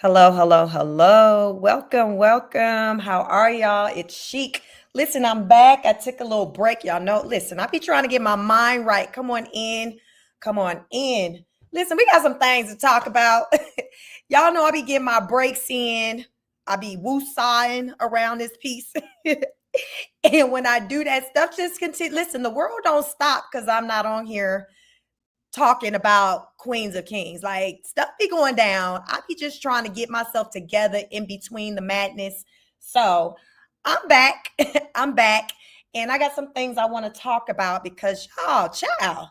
Hello, hello, hello. Welcome, welcome. How are y'all? It's Chic. Listen, I'm back. I took a little break. Y'all know, listen, I be trying to get my mind right. Come on in. Come on in. Listen, we got some things to talk about. Y'all know I be getting my breaks in. I be woo-sawing around this piece. And when I do that, stuff just continue. Listen, the world don't stop because I'm not on here talking about Queens of Kings. Like stuff be going down. I be just trying to get myself together in between the madness. So I'm back. I'm back. And I got some things I want to talk about because y'all, child,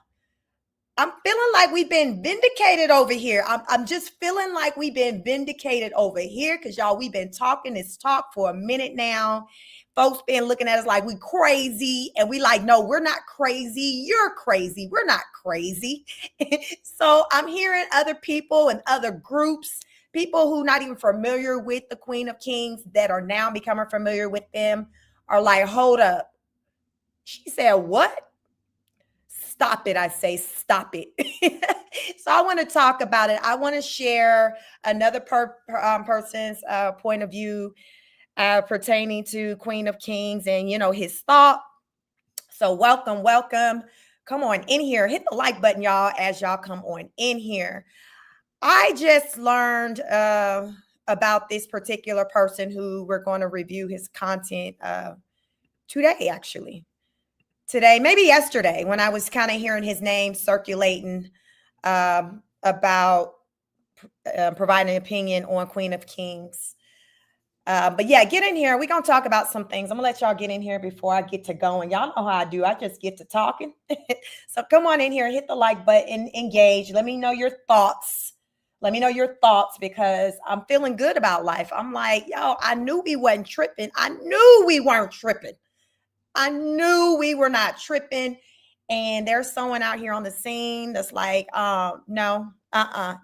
I'm feeling like we've been vindicated over here. I'm just feeling like we've been vindicated over here because y'all, we've been talking this talk for a minute now. Folks been looking at us like we crazy, and we like, no, we're not crazy. You're crazy. We're not crazy. So I'm hearing other people and other groups, people who not even familiar with the Queen of Kings that are now becoming familiar with them, are like, hold up. She said, what? Stop it. I say, stop it. So I want to talk about it. I want to share another person's point of view pertaining to Queen of Kings and, his thought. So welcome, welcome. Come on in here. Hit the like button, y'all, as y'all come on in here. I just learned about this particular person who we're going to review his content today, actually. Today, maybe yesterday, when I was kind of hearing his name circulating about providing an opinion on Queen of Kings. But yeah, get in here. We're going to talk about some things. I'm going to let y'all get in here before I get to going. Y'all know how I do. I just get to talking. So come on in here, hit the like button, engage. Let me know your thoughts. Let me know your thoughts because I'm feeling good about life. I'm like, yo, I knew we wasn't tripping. I knew we weren't tripping. I knew we were not tripping. And there's someone out here on the scene that's like, no,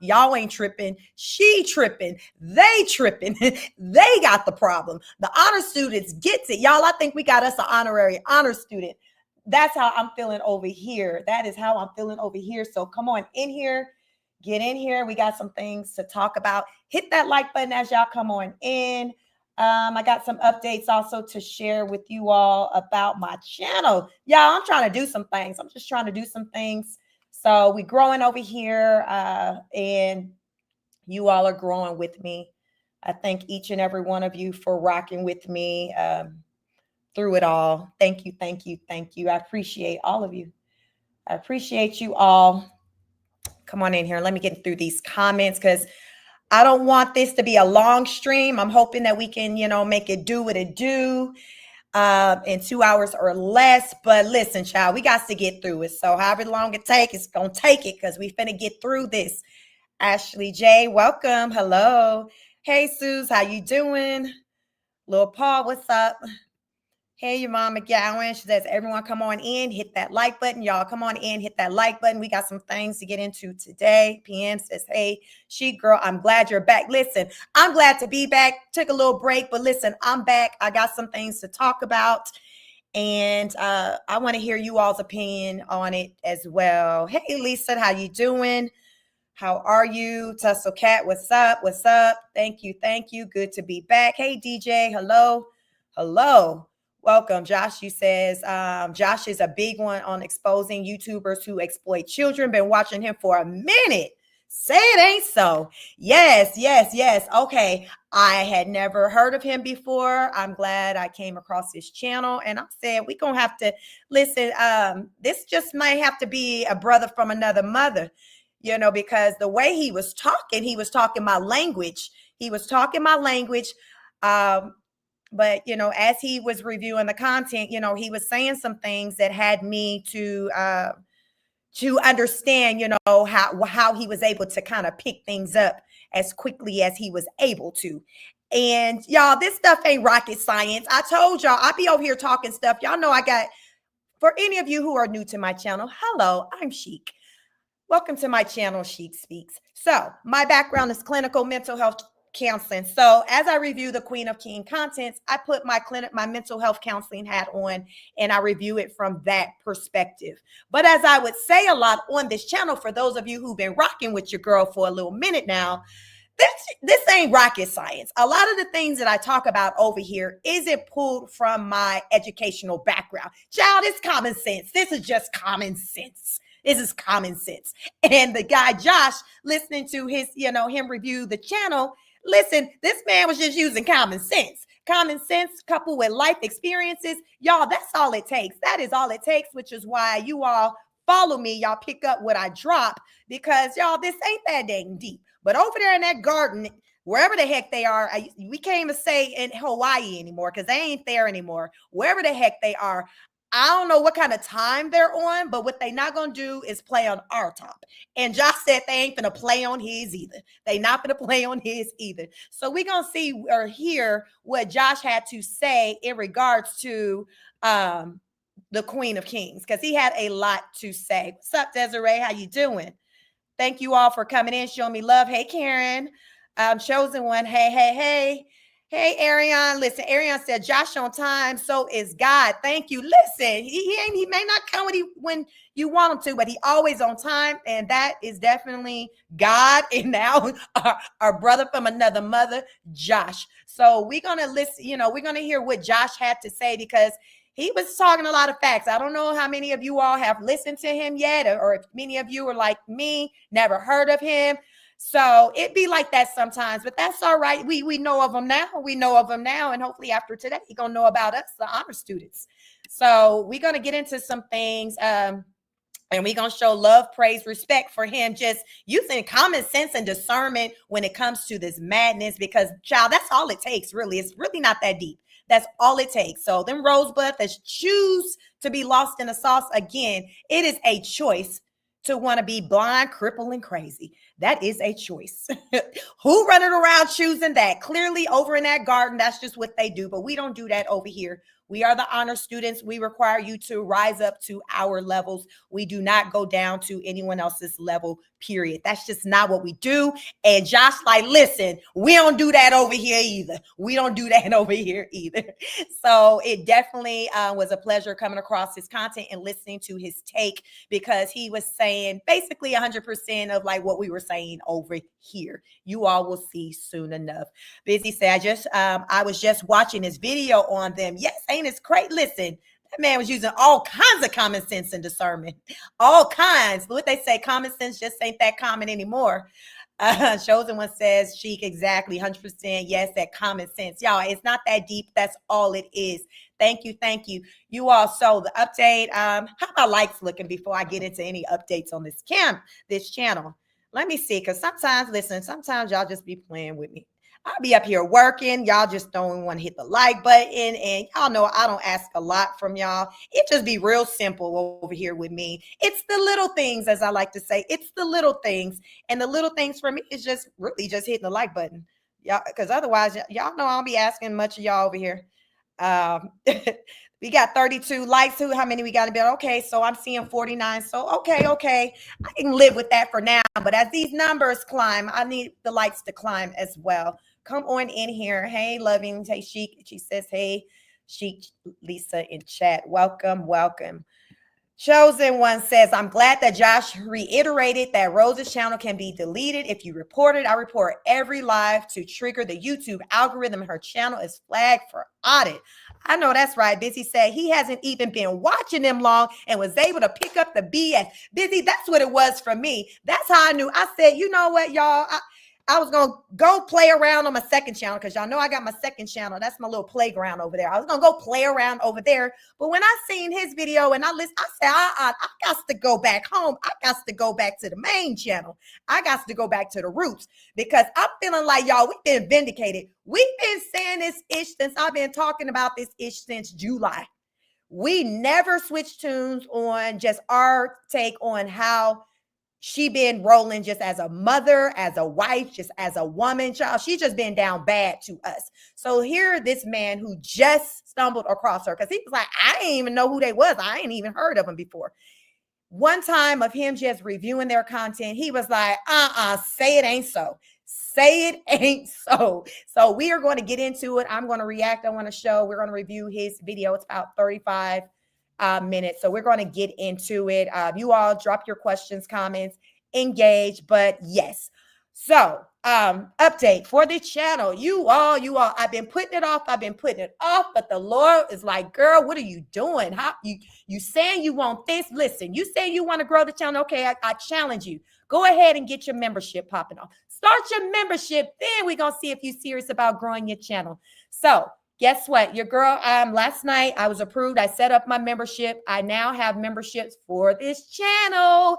y'all ain't tripping. She tripping. They tripping. They got the problem. The honor students gets it. Y'all, I think we got us an honorary honor student. That's how I'm feeling over here. That is how I'm feeling over here. So come on in here. Get in here. We got some things to talk about. Hit that like button as y'all come on in. I got some updates also to share with you all about my channel. Y'all, I'm trying to do some things. I'm just trying to do some things. So we're growing over here and you all are growing with me. I thank each and every one of you for rocking with me through it all. Thank you, thank you, thank you. I appreciate all of you. I appreciate you all. Come on in here. Let me get through these comments because I don't want this to be a long stream. I'm hoping that we can, make it do what it do in 2 hours or less. But listen, child, we got to get through it. So however long it takes, it's going to take it because we finna get through this. Ashley J, welcome. Hello. Hey, Suze, how you doing? Lil Paul, what's up? Hey, your mama McGowan. She says, everyone come on in, hit that like button. Y'all come on in, hit that like button. We got some things to get into today. PM says, hey, Chic girl, I'm glad you're back. Listen, I'm glad to be back. Took a little break, but listen, I'm back. I got some things to talk about. And I want to hear you all's opinion on it as well. Hey, Lisa, how you doing? How are you? Tussle Cat, what's up? What's up? Thank you. Thank you. Good to be back. Hey, DJ. Hello. Hello. Welcome. Josh, you says, Josh is a big one on exposing YouTubers who exploit children. Been watching him for a minute. Say it ain't so. Yes, yes, yes. Okay. I had never heard of him before. I'm glad I came across his channel. And I said, we're going to have to listen. This just might have to be a brother from another mother, because the way he was talking my language. He was talking my language. But, as he was reviewing the content, he was saying some things that had me to understand, how he was able to kind of pick things up as quickly as he was able to. And y'all, this stuff ain't rocket science. I told y'all, I be over here talking stuff. Y'all know for any of you who are new to my channel, hello, I'm Chic. Welcome to my channel, Chic Speaks. So my background is clinical mental health counseling. So as I review the Queen of King contents, I put my mental health counseling hat on and I review it from that perspective. But as I would say a lot on this channel, for those of you who've been rocking with your girl for a little minute now, This ain't rocket science. A lot of the things that I talk about over here isn't pulled from my educational background. Child, it's common sense. This is just common sense. This is common sense. And the guy Josh, listening to his, him review the channel, listen, this man was just using common sense. Common sense coupled with life experiences. Y'all, that's all it takes. That is all it takes, which is why you all follow me. Y'all pick up what I drop because y'all, this ain't that dang deep. But over there in that garden, wherever the heck they are, we can't even say in Hawaii anymore because they ain't there anymore. Wherever the heck they are, I don't know what kind of time they're on, but what they not going to do is play on our top. And Josh said they ain't going to play on his either. They not going to play on his either. So we're going to see or hear what Josh had to say in regards to the Queen of Kings because he had a lot to say. What's up, Desiree? How you doing? Thank you all for coming in, showing me love. Hey, Karen. Chosen one. Hey. Hey, Ariane. Listen, Ariane said, Josh on time, so is God. Thank you. Listen, he may not come when you want him to, but he always on time. And that is definitely God. And now our brother from another mother, Josh. So we're going to listen, we're going to hear what Josh had to say because he was talking a lot of facts. I don't know how many of you all have listened to him yet, or if many of you are like me, never heard of him. So it be like that sometimes, but that's all right. We know of him now. We know of him now. And hopefully after today, he's going to know about us, the honor students. So we're going to get into some things. And we're going to show love, praise, respect for him, just using common sense and discernment when it comes to this madness, because, child, that's all it takes, really. It's really not that deep. That's all it takes. So them rosebuds that choose to be lost in the sauce, again, it is a choice to want to be blind, crippled, and crazy. That is a choice. Who running around choosing that? Clearly over in that garden, that's just what they do. But we don't do that over here. We are the honor students. We require you to rise up to our levels. We do not go down to anyone else's level, period. That's just not what we do. And Josh, like, listen, we don't do that over here either. We don't do that over here either. So it definitely was a pleasure coming across his content and listening to his take, because he was saying basically 100% of like what we were saying over here. You all will see soon enough. Busy said, I was just watching this video on them. Yes, ain't it great? Listen, that man was using all kinds of common sense and discernment. All kinds. What they say, common sense just ain't that common anymore. Chosen one says, Chic, exactly, 100%. Yes, that common sense. Y'all, it's not that deep. That's all it is. Thank you. You all. So the update, how my likes looking before I get into any updates on this channel? Let me see, because sometimes y'all just be playing with me. I'll be up here working. Y'all just don't want to hit the like button. And y'all know I don't ask a lot from y'all. It just be real simple over here with me. It's the little things, as I like to say. It's the little things. And the little things for me is just really just hitting the like button. Y'all, because otherwise, y'all know I don't be asking much of y'all over here. We got 32 likes. How many we got to be? Okay, so I'm seeing 49. So okay, I can live with that for now. But as these numbers climb, I need the likes to climb as well. Come on in here. Hey, Loving. Hey, Chic. She says, hey, Chic, Lisa in chat. Welcome. Chosen one says, I'm glad that Josh reiterated that Rose's channel can be deleted if you report it. I report every live to trigger the YouTube algorithm. Her channel is flagged for audit. I know that's right. Busy said he hasn't even been watching them long and was able to pick up the BS. Busy, that's what it was for me. That's how I knew. I said, you know what, y'all? I was going to go play around on my second channel, because y'all know I got my second channel. That's my little playground over there. I was going to go play around over there. But when I seen his video and I listened, I said, I got to go back home. I got to go back to the main channel. I got to go back to the roots, because I'm feeling like, y'all, we've been vindicated. We've been saying this ish since I've been talking about this ish since July. We never switched tunes on just our take on how she been rolling just as a mother, as a wife, just as a woman, child. She just been down bad to us. So here, this man who just stumbled across her, because he was like, I didn't even know who they was. I ain't even heard of them before. One time of him just reviewing their content, he was like, say it ain't so. Say it ain't so. So we are going to get into it. I'm going to react. I want to show. We're going to review his video. It's about 35 minutes. So we're going to get into it. You all drop your questions, comments, engage. But yes. So update for this channel. You all, I've been putting it off, but the Lord is like, girl, what are you doing? How you saying you want this? Listen, you say you want to grow the channel. Okay, I challenge you. Go ahead and get your membership popping off. Start your membership. Then we're gonna see if you're serious about growing your channel. So guess what? Your girl, last night I was approved. I set up my membership. I now have memberships for this channel.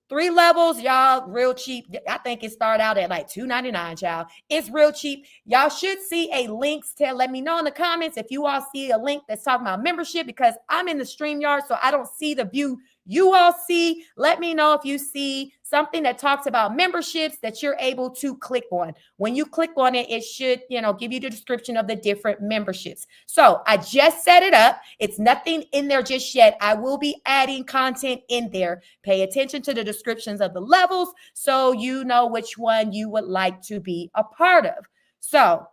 3 levels, y'all, real cheap. I think it started out at like $2.99, child. It's real cheap. Y'all should see a link. Let me know in the comments if you all see a link that's talking about membership, because I'm in the StreamYard, so I don't see the view you all see. Let me know if you see something that talks about memberships that you're able to click on. When you click on it, it should, give you the description of the different memberships. So I just set it up. It's nothing in there just yet. I will be adding content in there. Pay attention to the descriptions of the levels so you know which one you would like to be a part of. So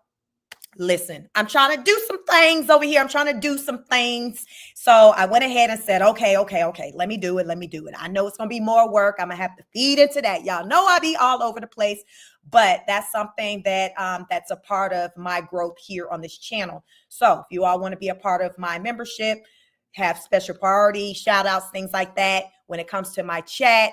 listen, I'm trying to do some things over here. So I went ahead and said, okay. Let me do it. I know it's going to be more work. I'm going to have to feed into that. Y'all know I be all over the place, but that's something that that's a part of my growth here on this channel. So if you all want to be a part of my membership, have special priority, shout outs, things like that. When it comes to my chat,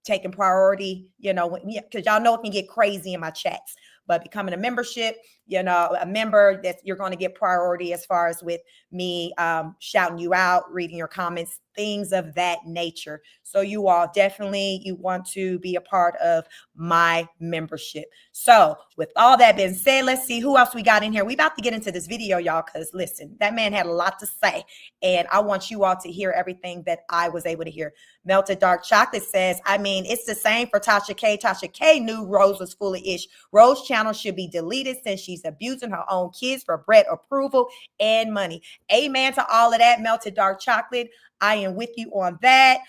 taking priority, because y'all know it can get crazy in my chats. But becoming a membership, a member, that you're going to get priority as far as with me shouting you out, reading your comments, things of that nature. So you all definitely, you want to be a part of my membership. So with all that being said, let's see who else we got in here. We about to get into this video, y'all, because listen, that man had a lot to say, and I want you all to hear everything that I was able to hear. Melted Dark Chocolate says, it's the same for Tasha K. Tasha K knew Rose was full of ish. Rose channel should be deleted since she's abusing her own kids for bread approval and money. Amen to all of that, Melted Dark Chocolate. I am with you on that.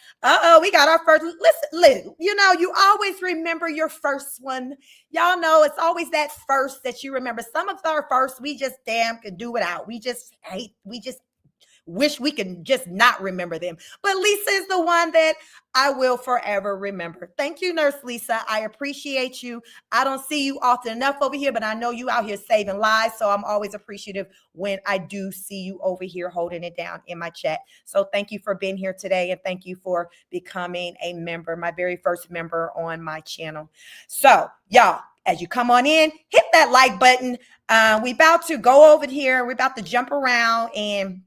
We got our first. Listen, you always remember your first one. Y'all know it's always that first that you remember. Some of our first, we just can do without. We just wish we can just not remember them. But Lisa is the one that I will forever remember. Thank you, Nurse Lisa. I appreciate you. I don't see you often enough over here, but I know you out here saving lives. So I'm always appreciative when I do see you over here holding it down in my chat. So thank you for being here today. And thank you for becoming a member, my very first member on my channel. So y'all, as you come on in, hit that like button. We about to go over here. We're about to jump around and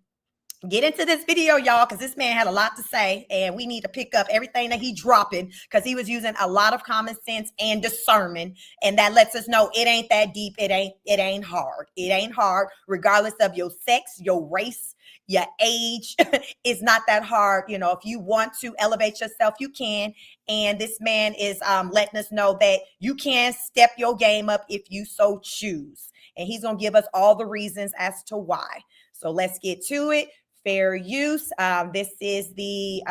get into this video, y'all, because this man had a lot to say, and we need to pick up everything that he dropping, because he was using a lot of common sense and discernment, and that lets us know it ain't that deep. It ain't hard. It ain't hard, regardless of your sex, your race, your age. It's not that hard. If you want to elevate yourself, you can. And this man is letting us know that you can step your game up if you so choose. And he's going to give us all the reasons as to why. So let's get to it. Fair use. This is the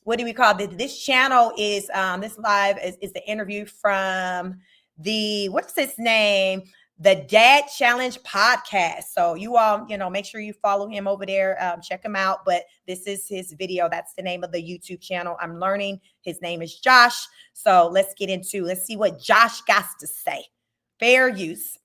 what do we call this? This channel is this live is the interview from the what's his name? The Dad Challenge podcast. So you all, make sure you follow him over there. Check him out. But this is his video. That's the name of the YouTube channel. I'm learning. His name is Josh. So let's see what Josh got to say. Fair use.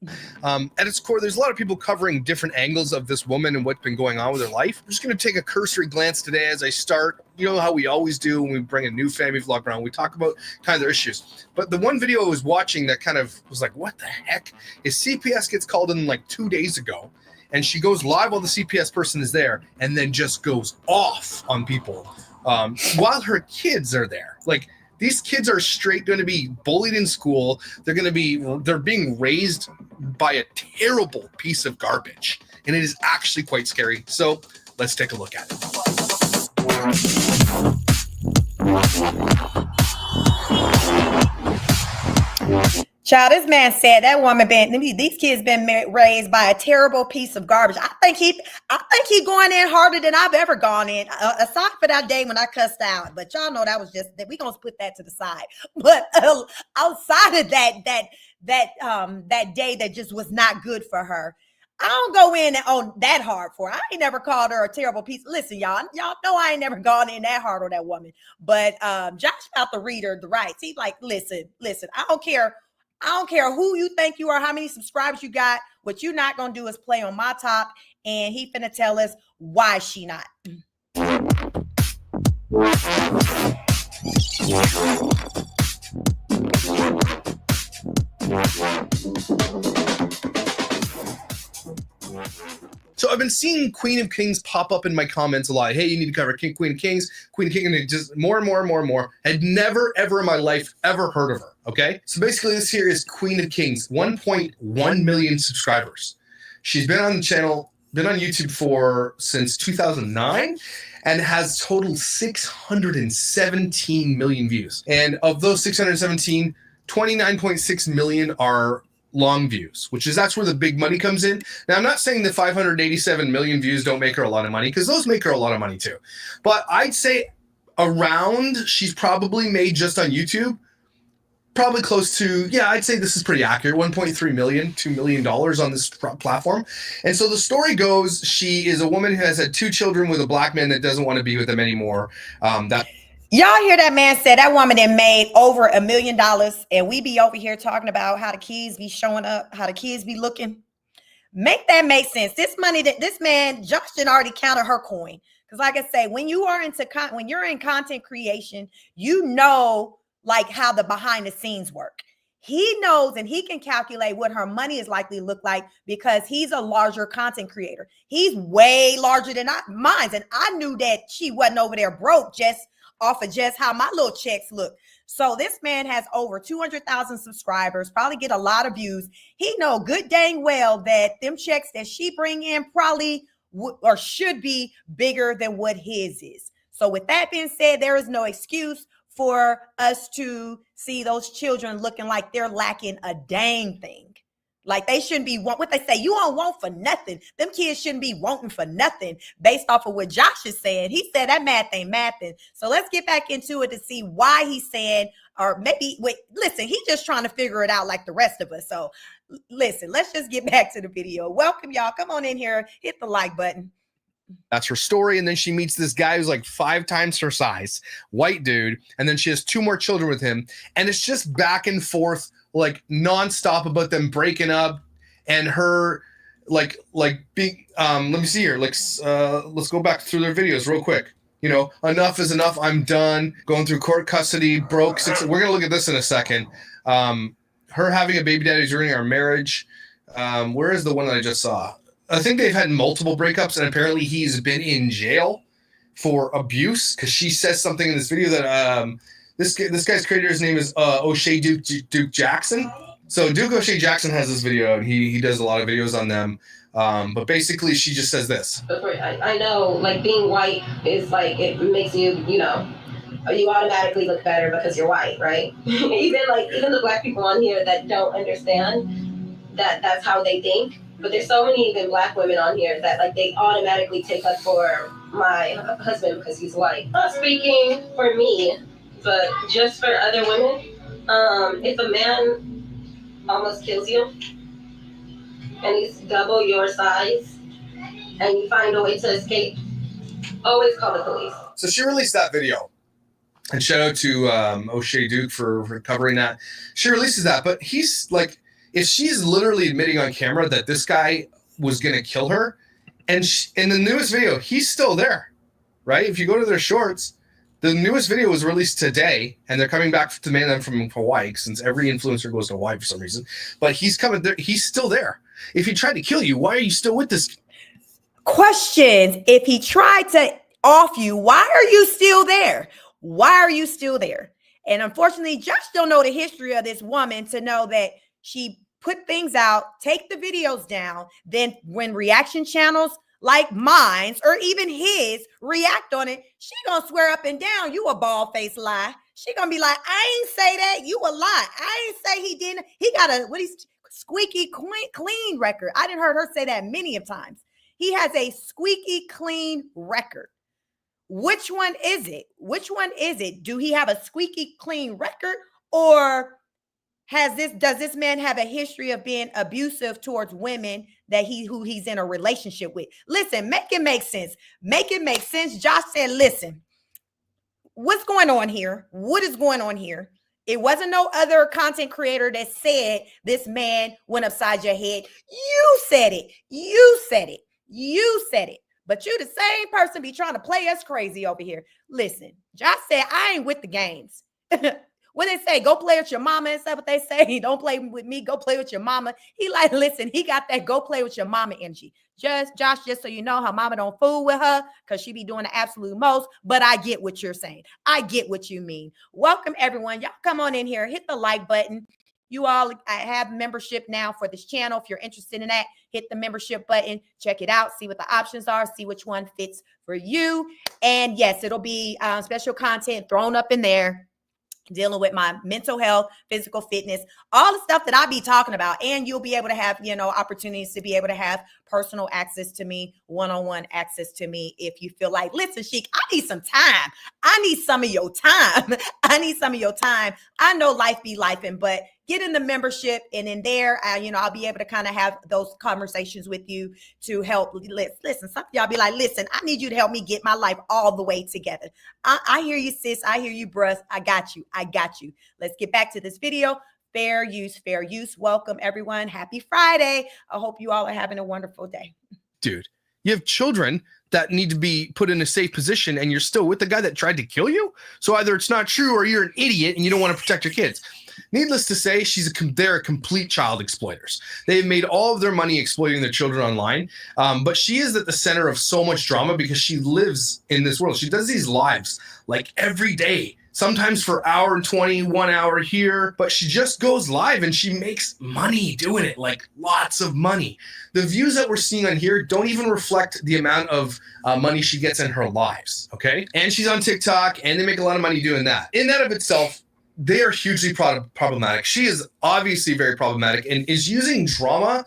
At its core, there's a lot of people covering different angles of this woman and what's been going on with her life. I'm just going to take a cursory glance today as I start. You know how we always do when we bring a new family vlog around. We talk about kind of their issues. But the one video I was watching that kind of was like, what the heck? Is CPS gets called in like 2 days ago. And she goes live while the CPS person is there and then just goes off on people while her kids are there. Like, these kids are straight going to be bullied in school. They're being raised by a terrible piece of garbage. And it is actually quite scary. So let's take a look at it. Child, this man said that woman these kids been raised by a terrible piece of garbage. I think he going in harder than I've ever gone in, aside for that day when I cussed out. But y'all know that was just that. We gonna put that to the side. But outside of that day that just was not good for her, I don't go in on that hard for her. I ain't never called her a terrible piece. Listen, y'all know I ain't never gone in that hard on that woman. But Josh about to read her the rights. He's like, listen, I don't care I don't care who you think you are, how many subscribers you got. What you're not going to do is play on my top. And he finna tell us why she not. So I've been seeing Queen of Kings pop up in my comments a lot. Hey, you need to cover Queen of Kings, Queen of Kings, and it just more and more and more and more. Had never, ever in my life ever heard of her, okay? So basically this here is Queen of Kings, 1.1 million subscribers. She's been on the channel, been on YouTube since 2009, and has total 617 million views. And of those 617, 29.6 million are long views, that's where the big money comes in. Now, I'm not saying the 587 million views don't make her a lot of money, because those make her a lot of money too. But I'd say she's probably made just on YouTube, probably close to, I'd say this is pretty accurate, 1.3 million, $2 million on this platform. And so the story goes, she is a woman who has had 2 children with a black man that doesn't want to be with them anymore. Y'all hear that man say that woman that made over $1 million, and we be over here talking about how the kids be showing up, how the kids be looking. Make that make sense. This money that this man, Justin, already counted her coin. Because like I say, when you're in content creation, you know like how the behind the scenes work. He knows and he can calculate what her money is likely to look like because he's a larger content creator. He's way larger than mine. And I knew that she wasn't over there broke just off of just how my little checks look. So this man has over 200,000 subscribers, probably get a lot of views. He know good dang well that them checks that she bring in probably or should be bigger than what his is. So with that being said, there is no excuse for us to see those children looking like they're lacking a dang thing. Like they shouldn't be what they say. You don't want for nothing. Them kids shouldn't be wanting for nothing based off of what Josh is saying. He said that math ain't mathing. So let's get back into it to see why he's saying, or maybe listen, he's just trying to figure it out like the rest of us. So listen, let's just get back to the video. Welcome y'all. Come on in here. Hit the like button. That's her story. And then she meets this guy who's like 5 times her size, white dude. And then she has 2 more children with him. And it's just back and forth, like nonstop about them breaking up and her like being, let me see here. Let's go back through their videos real quick. You know, enough is enough. I'm done. Going through court custody, broke. We're going to look at this in a second. Her having a baby daddy during our marriage. Where is the one that I just saw? I think they've had multiple breakups, and apparently he's been in jail for abuse because she says something in this video that this guy's creator's name is O'Shea Duke Jackson. So Duke O'Shea Jackson has this video, and he does a lot of videos on them. But basically, she just says this. I know, like, being white is like, it makes you, you automatically look better because you're white, right? even the black people on here that don't understand that that's how they think. But there's so many even black women on here that like they automatically take us for my husband because he's white. Not speaking for me, but just for other women. If a man almost kills you and he's double your size and you find a way to escape, always call the police. So she released that video. And shout out to O'Shea Duke for covering that. She releases that, but he's like, if she's literally admitting on camera that this guy was going to kill her, and in the newest video, he's still there, right? If you go to their shorts, the newest video was released today, and they're coming back to demand them from Hawaii, since every influencer goes to Hawaii for some reason. But he's coming there. He's still there. If he tried to kill you, why are you still with this? Questions. If he tried to off you, why are you still there? Why are you still there? And unfortunately, just don't know the history of this woman to know that she put things out, take the videos down. Then when reaction channels like mine's or even his react on it, she gonna swear up and down, you a bald-faced lie. She gonna be like, I ain't say that, you a lie. I ain't say he didn't. He got a squeaky clean record. I didn't heard her say that many of times. He has a squeaky clean record. Which one is it? Which one is it? Do he have a squeaky clean record, or does this man have a history of being abusive towards women who he's in a relationship with? Listen, make it make sense. Make it make sense. Josh said, listen, what's going on here? What is going on here? It wasn't no other content creator that said this man went upside your head. You said it. You said it. You said it. But you the same person be trying to play us crazy over here. Listen, Josh said, I ain't with the games. When they say, go play with your mama and stuff, what they say, don't play with me, go play with your mama. He like, listen, he got that go play with your mama energy. Josh, just so you know, her mama don't fool with her because she be doing the absolute most. But I get what you're saying. I get what you mean. Welcome, everyone. Y'all come on in here. Hit the like button. You all have membership now for this channel. If you're interested in that, hit the membership button. Check it out. See what the options are. See which one fits for you. And yes, it'll be special content thrown up in there, dealing with my mental health, physical fitness, all the stuff that I be talking about. And you'll be able to have, opportunities to be able to have personal access to me, one-on-one access to me. If you feel like, listen, Sheik, I need some time. I need some of your time. I need some of your time. I know life be lifing, but get in the membership, and in there, I'll be able to kind of have those conversations with you to help. Listen, some of y'all be like, listen, I need you to help me get my life all the way together. I hear you, sis. I hear you, bruh. I got you. I got you. Let's get back to this video. Fair use, fair use. Welcome, everyone. Happy Friday. I hope you all are having a wonderful day. Dude, you have children that need to be put in a safe position, and you're still with the guy that tried to kill you? So either it's not true or you're an idiot and you don't want to protect your kids. Needless to say, they're complete child exploiters. They've made all of their money exploiting their children online. But she is at the center of so much drama because she lives in this world. She does these lives like every day, sometimes for an hour and 20, 1 hour here, but she just goes live and she makes money doing it, like lots of money. The views that we're seeing on here don't even reflect the amount of money she gets in her lives, okay? And she's on TikTok, and they make a lot of money doing that. In that of itself, they are hugely problematic. She is obviously very problematic and is using drama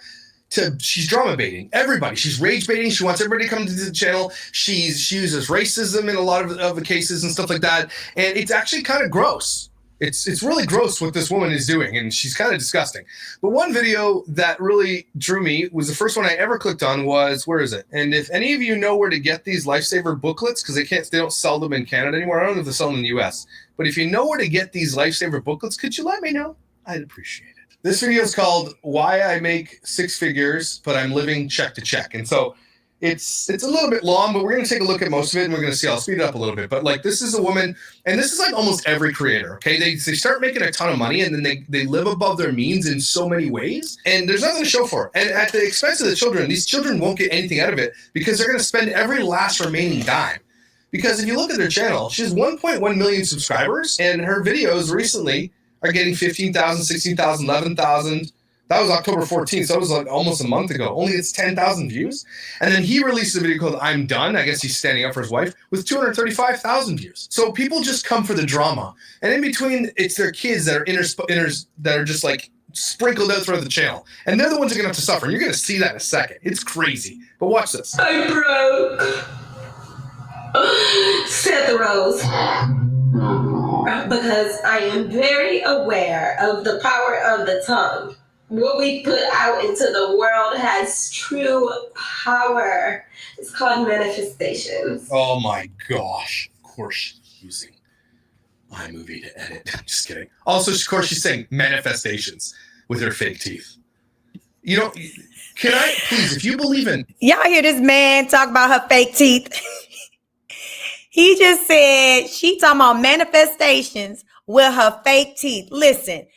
she's drama baiting everybody. She's rage baiting. She wants everybody to come to the channel. She uses racism in a lot of the cases and stuff like that. And it's actually kind of gross. It's really gross what this woman is doing, and she's kind of disgusting. But one video that really drew me was the first one I ever clicked on was, where is it? And if any of you know where to get these Lifesaver booklets, because they don't sell them in Canada anymore. I don't know if they sell them in the US. But if you know where to get these Lifesaver booklets, could you let me know? I'd appreciate it. This video is called Why I Make Six Figures, but I'm Living Check to Check. And so it's a little bit long, but we're going to take a look at most of it, and we're going to see. I'll speed it up a little bit. But like, this is a woman, and this is like almost every creator, okay? They start making a ton of money, and then they live above their means in so many ways, and there's nothing to show for it. And at the expense of the children, these children won't get anything out of it because they're going to spend every last remaining dime. Because if you look at their channel, she has 1.1 million subscribers, and her videos recently are getting 15,000, 16,000, 11,000. That was October 14th, so that was like almost a month ago. Only it's 10,000 views. And then he released a video called I'm Done. I guess he's standing up for his wife with 235,000 views. So people just come for the drama. And in between, it's their kids that are just like sprinkled out throughout the channel. And they're the ones that are going to have to suffer. And you're going to see that in a second. It's crazy. But watch this. I'm broke. Seth Rose. Because I am very aware of the power of the tongue. What we put out into the world has true power. It's called manifestations. Oh my gosh. Of course she's using iMovie to edit. I'm just kidding. Also, of course, she's saying manifestations with her fake teeth. Can I, please, if you believe in... Y'all hear this man talk about her fake teeth? He just said she talking about manifestations with her fake teeth. Listen,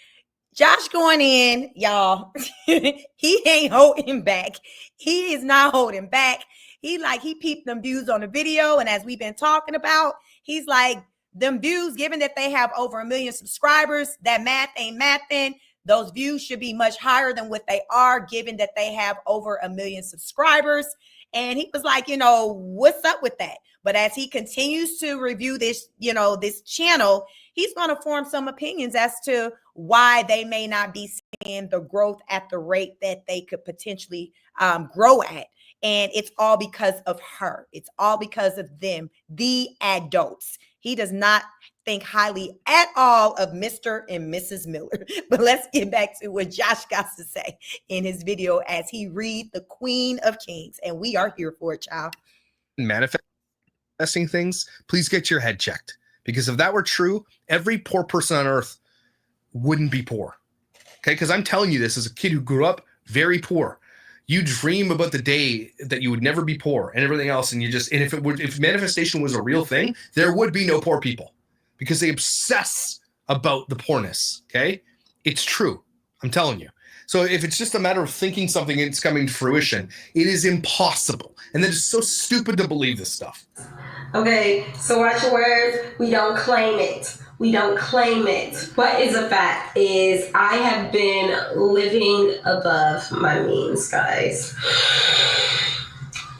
Josh going in, y'all. He ain't holding back. He is not holding back. He peeped them views on the video. And as we've been talking about, he's like, them views, given that they have over 1 million subscribers, that math ain't mathing. Those views should be much higher than what they are, given that they have over 1 million subscribers. And he was like, what's up with that? But as he continues to review this, this channel, he's going to form some opinions as to why they may not be seeing the growth at the rate that they could potentially grow at. And it's all because of her. It's all because of them, the adults. He does not think highly at all of Mr. and Mrs. Miller. But let's get back to what Josh got to say in his video as he read the Queen of Kings. And we are here for it, child. Manifesting things, please get your head checked. Because if that were true, every poor person on earth wouldn't be poor. Okay, because I'm telling you this as a kid who grew up very poor. You dream about the day that you would never be poor and everything else, and if manifestation was a real thing, there would be no poor people because they obsess about the poorness. Okay, it's true. I'm telling you. So if it's just a matter of thinking something and it's coming to fruition, it is impossible. And that is so stupid to believe this stuff. Okay, so watch your words. We don't claim it. We don't claim it. What is a fact is I have been living above my means, guys.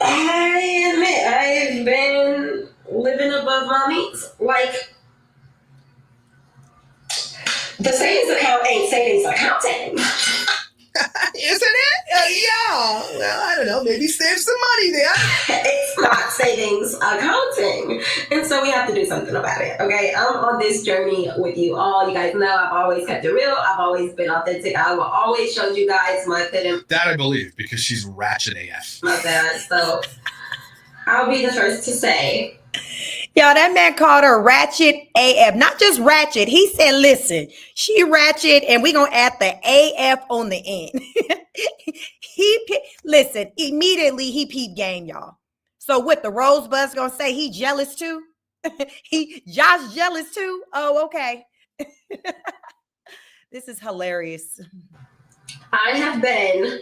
I admit I have been living above my means. Like, the savings account ain't savings accounting. Isn't it? Yeah. Well, I don't know. Maybe save some money there. It's not savings accounting. And so we have to do something about it. Okay. I'm on this journey with you all. You guys know I've always kept it real. I've always been authentic. I will always show you guys my fit and that I believe because she's ratchet AF. my bad. So I'll be the first to say. Y'all, that man called her ratchet AF. Not just ratchet. He said, listen, she ratchet and we're going to add the AF on the end. Listen, immediately he peeped game, y'all. So what the Rosebud's going to say, he jealous too? Josh jealous too? Oh, okay. This is hilarious. I have been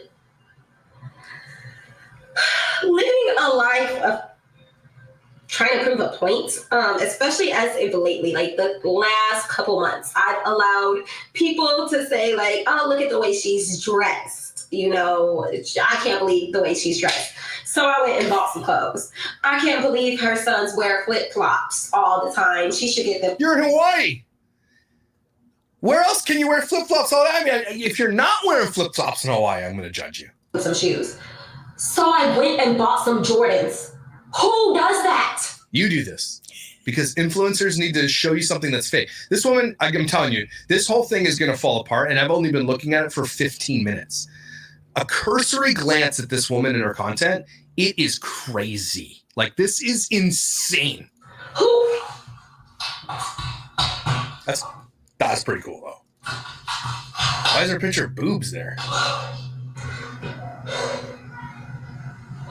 living a life of trying to prove a point, especially as of lately, like the last couple months, I've allowed people to say like, oh, look at the way she's dressed. You know, I can't believe the way she's dressed. So I went and bought some clothes. I can't believe her sons wear flip-flops all the time. She should get them. You're in Hawaii. Where else can you wear flip-flops all the time? I mean, if you're not wearing flip-flops in Hawaii, I'm going to judge you. Some shoes. So I went and bought some Jordans. Who does that? You do this because influencers need to show you something that's fake. This woman, I'm telling you, this whole thing is going to fall apart, and I've only been looking at it for 15 minutes. A cursory glance at this woman and her content, it is crazy. Like, this is insane. Who? That's pretty cool, though. Why is there a picture of boobs there?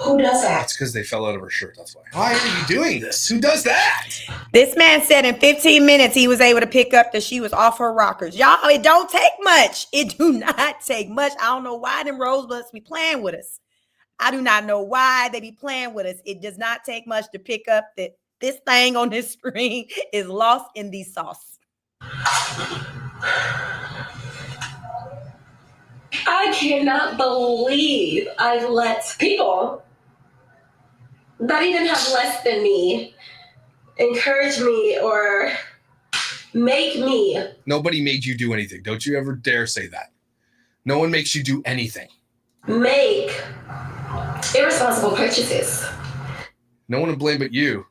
Who does that? That's because they fell out of her shirt. That's why. Why are you doing this? Who does that? This man said in 15 minutes he was able to pick up that she was off her rockers. Y'all, it don't take much. It do not take much. I don't know why them rosebuds be playing with us. I do not know why they be playing with us. It does not take much to pick up that this thing on this screen is lost in the sauce. I cannot believe I let people that even have less than me encourage me or make me. Nobody made you do anything. Don't you ever dare say that. No one makes you do anything. Make irresponsible purchases. No one to blame but you.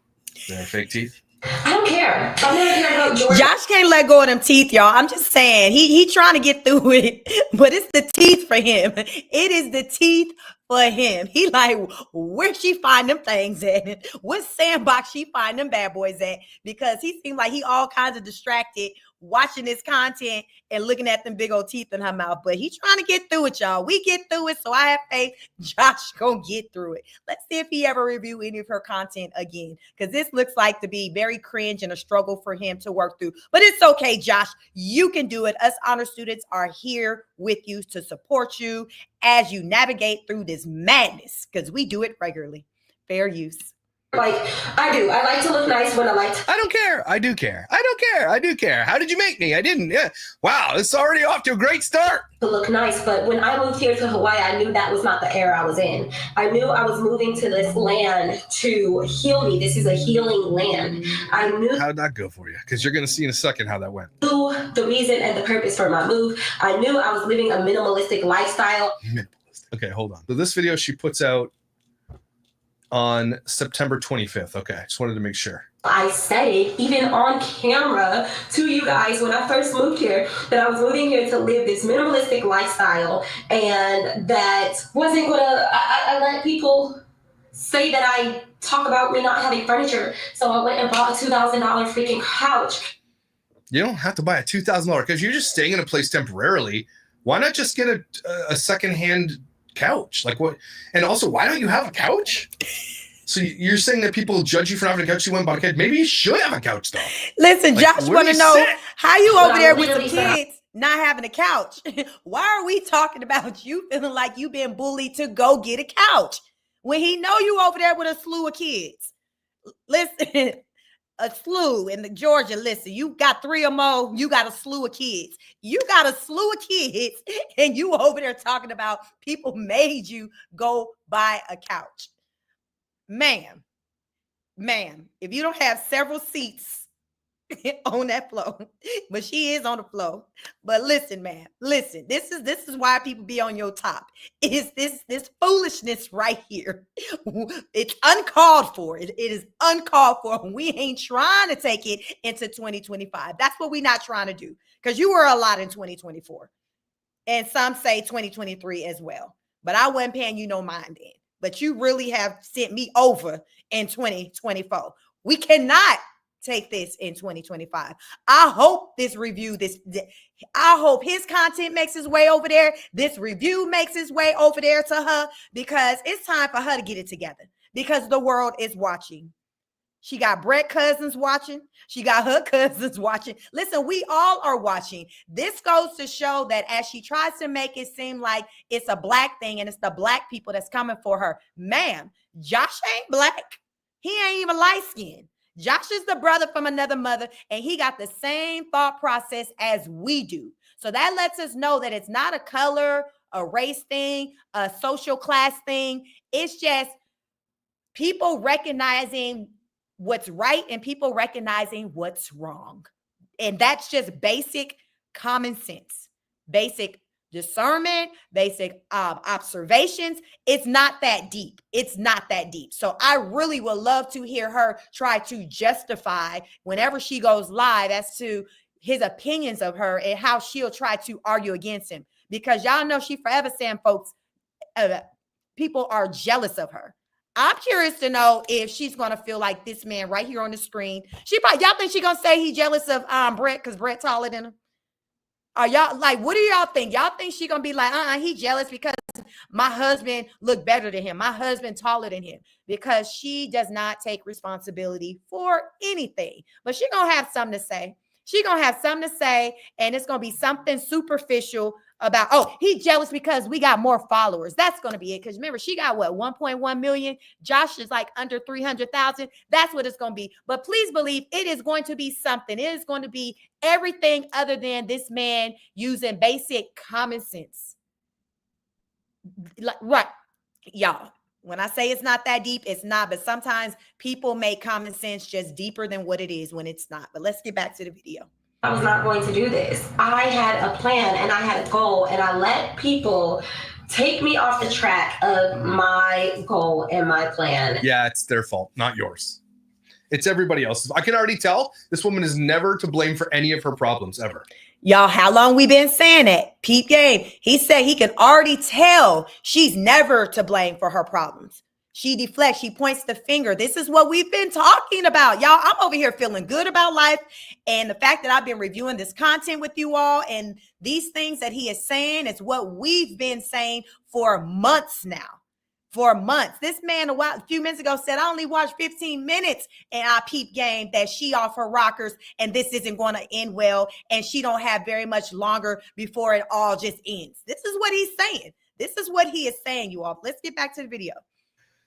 They're fake teeth. I don't care. I'm not care about Jordan. Josh can't let go of them teeth, y'all. I'm just saying he trying to get through it, but it's the teeth for him. It is the teeth for him. He like, where she find them things at? What sandbox she find them bad boys at? Because he seemed like he all kinds of distracted watching this content and looking at them big old teeth in her mouth. But he trying to get through it, y'all. We get through it, so I have faith Josh gonna get through it. Let's see if he ever review any of her content again, because this looks like to be very cringe and a struggle for him to work through. But it's okay, Josh. You can do it. Us honor students are here with you to support you as you navigate through this madness, because we do it regularly. Fair use. Like, I do. I like to look nice when I like to. I don't care. I do care. I don't care. I do care. How did you make me? I didn't. Yeah. Wow, it's already off to a great start. To look nice, but when I moved here to Hawaii, I knew that was not the era I was in. I knew I was moving to this land to heal me. This is a healing land. I knew. How did that go for you? Because you're going to see in a second how that went. The reason and the purpose for my move. I knew I was living a minimalistic lifestyle. Minimalistic. Okay, hold on. So this video she puts out on September 25th. Okay, I just wanted to make sure. I said it even on camera to you guys when I first moved here, that I was moving here to live this minimalistic lifestyle, and that wasn't gonna, I let people say that I talk about me not having furniture. So I went and bought a $2,000 freaking couch. You don't have to buy a $2,000 because you're just staying in a place temporarily. Why not just get a secondhand couch? Like what? And also, why don't you have a couch? So you're saying that people judge you for not having a couch? You went and bought a couch. Maybe you should have a couch though. Listen, Like, Josh where want do to you know sit? how you Well, over there with literally some kids not having a couch. Why are we talking about you feeling like you been bullied to go get a couch when he know you over there with a slew of kids? Listen, a slew in the Georgia. Listen, you got 3 or more. You got a slew of kids. You got a slew of kids, and you over there talking about people made you go buy a couch, ma'am. If you don't have several seats on that floor, but she is on the floor. But listen, man, listen, this is why people be on your top. Is this foolishness right here? It's uncalled for. It is uncalled for. We ain't trying to take it into 2025. That's what we're not trying to do, because you were a lot in 2024, and some say 2023 as well. But I wasn't paying you no mind then. But you really have sent me over in 2024. We cannot take this in 2025. I hope I hope his content makes its way over there. This review makes its way over there to her, because it's time for her to get it together, because the world is watching. She got Brett cousins watching. She got her cousins watching. Listen, we all are watching. This goes to show that as she tries to make it seem like it's a black thing and it's the black people that's coming for her, ma'am, Josh ain't black. He ain't even light skinned. Josh is the brother from another mother, and he got the same thought process as we do. So that lets us know that it's not a color, a race thing, a social class thing. It's just people recognizing what's right and people recognizing what's wrong. And that's just basic common sense, basic discernment, basic observations. It's not that deep. It's not that deep. So I really would love to hear her try to justify whenever she goes live as to his opinions of her and how she'll try to argue against him, because y'all know she forever saying folks, people are jealous of her. I'm curious to know if she's gonna feel like this man right here on the screen. Y'all think she gonna say he jealous of Brett because Brett taller than him? Are y'all like, what do y'all think? Y'all think she gonna be like, he jealous because my husband look better than him, my husband taller than him? Because she does not take responsibility for anything. But she gonna have something to say. She gonna have something to say, and it's gonna be something superficial about, he jealous because we got more followers. That's going to be it. Because remember, she got what, 1.1 million? Josh is like under 300,000. That's what it's going to be. But please believe it is going to be something. It is going to be everything other than this man using basic common sense. Right, y'all. When I say it's not that deep, it's not. But sometimes people make common sense just deeper than what it is when it's not. But let's get back to the video. I was not going to do this. I had a plan and I had a goal, and I let people take me off the track of my goal and my plan. Yeah, it's their fault, not yours. It's everybody else's. I can already tell this woman is never to blame for any of her problems ever. Y'all, how long we been saying that? Peep game. He said he can already tell she's never to blame for her problems. She deflects. She points the finger. This is what we've been talking about. Y'all, I'm over here feeling good about life. And the fact that I've been reviewing this content with you all and these things that he is saying is what we've been saying for months now. For months. This man a few minutes ago said, I only watched 15 minutes and I peep game that she off her rockers and this isn't going to end well. And she don't have very much longer before it all just ends. This is what he's saying. This is what he is saying, you all. Let's get back to the video.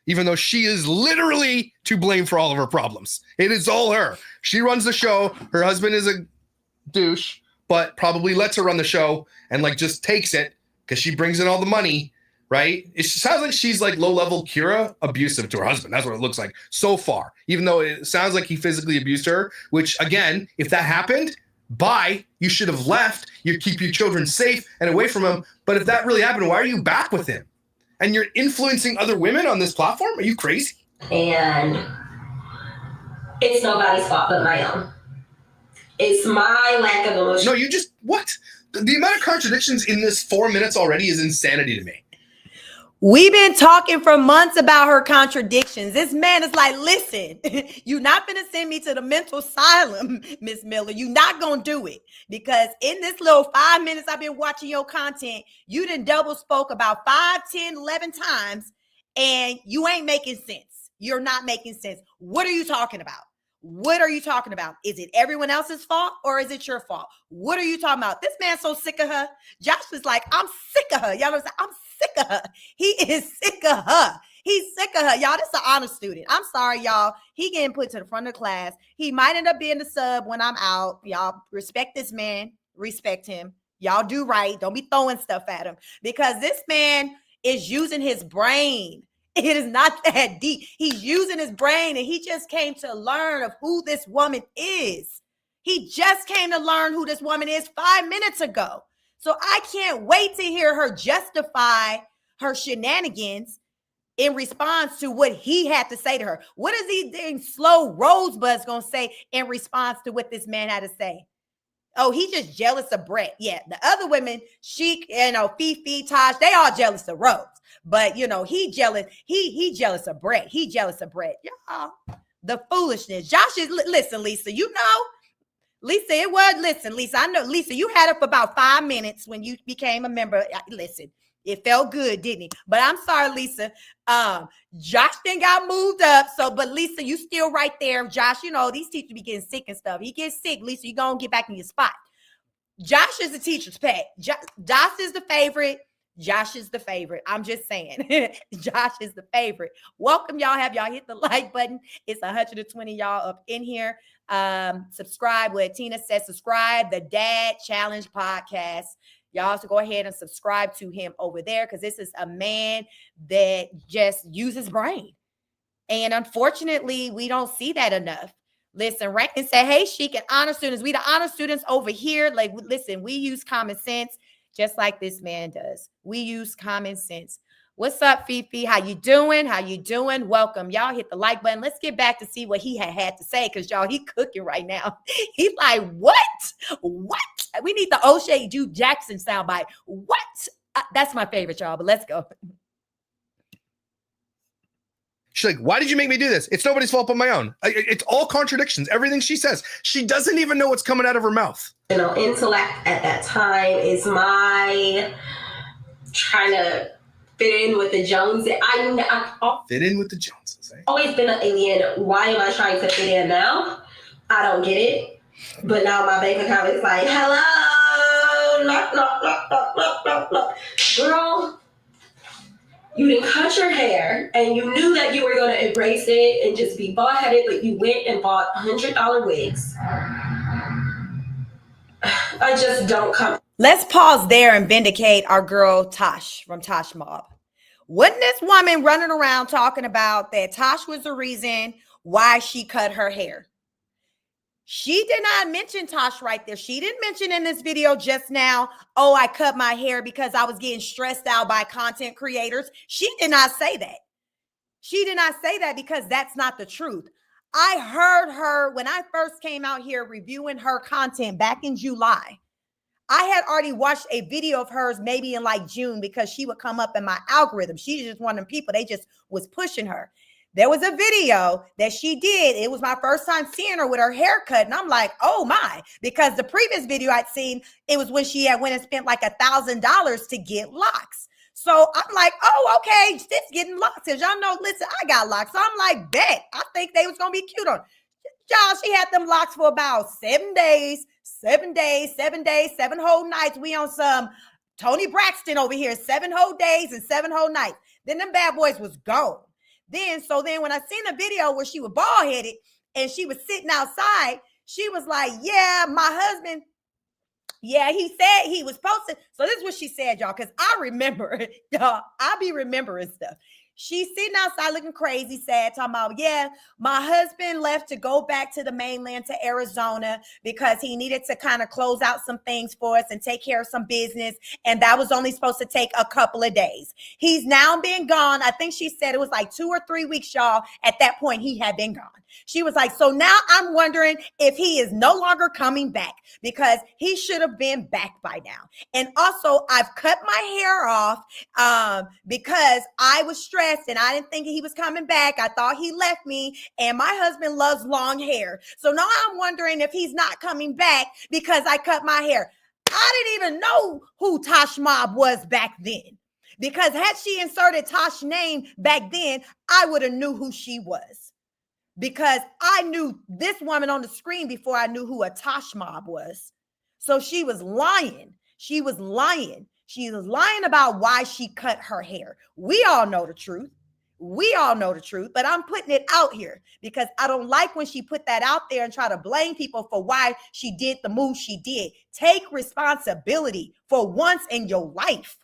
Even though she is literally to blame for all of her problems. It is all her. She runs the show. Her husband is a douche, but probably lets her run the show and like just takes it because she brings in all the money, right? It sounds like she's like low-level Kira, abusive to her husband. That's what it looks like so far, even though it sounds like he physically abused her, which again, if that happened, you should have left. You keep your children safe and away from him. But if that really happened, why are you back with him? And you're influencing other women on this platform? Are you crazy? And it's nobody's fault but my own. It's my lack of emotion. No, what? The amount of contradictions in this 4 minutes already is insanity to me. We've been talking for months about her contradictions. This man is like, listen, you're not going to send me to the mental asylum, Miss Miller. You're not going to do it. Because in this little 5 minutes I've been watching your content, you done double spoke about 5, 10, 11 times, and you ain't making sense. You're not making sense. What are you talking about? What are you talking about? Is it everyone else's fault or is it your fault? What are you talking about? This man's so sick of her. Josh was like, I'm sick of her. Y'all know, I'm sick of her. He is sick of her. He's sick of her. Y'all, this is an honor student. I'm sorry, y'all. He getting put to the front of the class. He might end up being the sub when I'm out. Y'all respect this man. Respect him. Y'all do right. Don't be throwing stuff at him because this man is using his brain. It is not that deep. He's using his brain and he just came to learn of who this woman is. He just came to learn who this woman is 5 minutes ago. So I can't wait to hear her justify her shenanigans in response to what he had to say to her. What is he doing? Slow Rosebud's going to say in response to what this man had to say? Oh, he just jealous of Brett. Yeah, the other women, Sheik, Fifi, Taj, they all jealous of Rose. But, he jealous. He jealous of Brett. He jealous of Brett. Y'all, the foolishness. Josh is, listen, Lisa, Lisa, I know, Lisa, you had it for about 5 minutes when you became a member. Listen, it felt good, didn't it? But I'm sorry, Lisa. Josh then got moved up. But Lisa, you still right there. Josh, these teachers be getting sick and stuff. He gets sick, Lisa, you gonna get back in your spot. Josh is the teacher's pet. Josh is the favorite. Josh is the favorite. I'm just saying. Josh is the favorite. Welcome, y'all. Have y'all hit the like button? It's 120 y'all up in here. Subscribe. What Tina said, subscribe. The Dad Challenge podcast. Y'all to go ahead and subscribe to him over there because this is a man that just uses brain. And unfortunately, we don't see that enough. Listen, Rankin said, hey, Sheik and honor students. We the honor students over here. Like, listen, we use common sense just like this man does. We use common sense. What's up, Fifi? How you doing? Welcome. Y'all hit the like button. Let's get back to see what he had to say because, y'all, he cooking right now. He's like, what? We need the O'Shea Duke Jackson soundbite. What? That's my favorite, y'all, but let's go. She's like, why did you make me do this? It's nobody's fault but my own. It's all contradictions. Everything she says. She doesn't even know what's coming out of her mouth. Intellect at that time is my trying to fit in with the Joneses. Fit in with the Joneses. Eh? Always been an alien. Why am I trying to fit in now? I don't get it. But now my bank account is like, hello, knock, knock, knock, knock, knock, knock, knock. Girl, you didn't cut your hair and you knew that you were going to embrace it and just be bald-headed, but you went and bought $100 wigs. I just don't come. Let's pause there and vindicate our girl Tosh from Tosh Mob. Wasn't this woman running around talking about that Tosh was the reason why she cut her hair? She did not mention Tosh right there. She didn't mention in this video just now, oh, I cut my hair because I was getting stressed out by content creators. She did not say that. She did not say that because that's not the truth. I heard her when I first came out here reviewing her content back in July. I had already watched a video of hers maybe in like June because she would come up in my algorithm. She's just one of them people. They just was pushing her. There was a video that she did. It was my first time seeing her with her haircut. And I'm like, oh my, because the previous video I'd seen, it was when she had went and spent like $1,000 to get locks. So I'm like, oh, okay, she's getting locks. As y'all know, listen, I got locks. So I'm like, bet. I think they was going to be cute on. Y'all, she had them locks for about 7 days, 7 whole nights. We on some Tony Braxton over here, 7 whole days and 7 whole nights. Then them bad boys was gone. Then when I seen the video where she was bald-headed and she was sitting outside, she was like, yeah, my husband, yeah, he said he was posting. So this is what she said, y'all, because I remember, y'all, I be remembering stuff. She's sitting outside looking crazy, sad, talking about, yeah, my husband left to go back to the mainland to Arizona because he needed to kind of close out some things for us and take care of some business. And that was only supposed to take a couple of days. He's now been gone. I think she said it was like 2 or 3 weeks, y'all. At that point, he had been gone. She was like, so now I'm wondering if he is no longer coming back because he should have been back by now. And also, I've cut my hair off because I was stressed and I didn't think he was coming back. I thought he left me, and my husband loves long hair. So now I'm wondering if he's not coming back because I cut my hair. I didn't even know who Tosh Mob was back then, because had she inserted Tosh's name back then, I would have knew who she was, because I knew this woman on the screen before I knew who a Tosh Mob was. So she was lying. She was lying. She was lying about why she cut her hair. We all know the truth. We all know the truth, but I'm putting it out here because I don't like when she put that out there and try to blame people for why she did the move she did. Take responsibility for once in your life.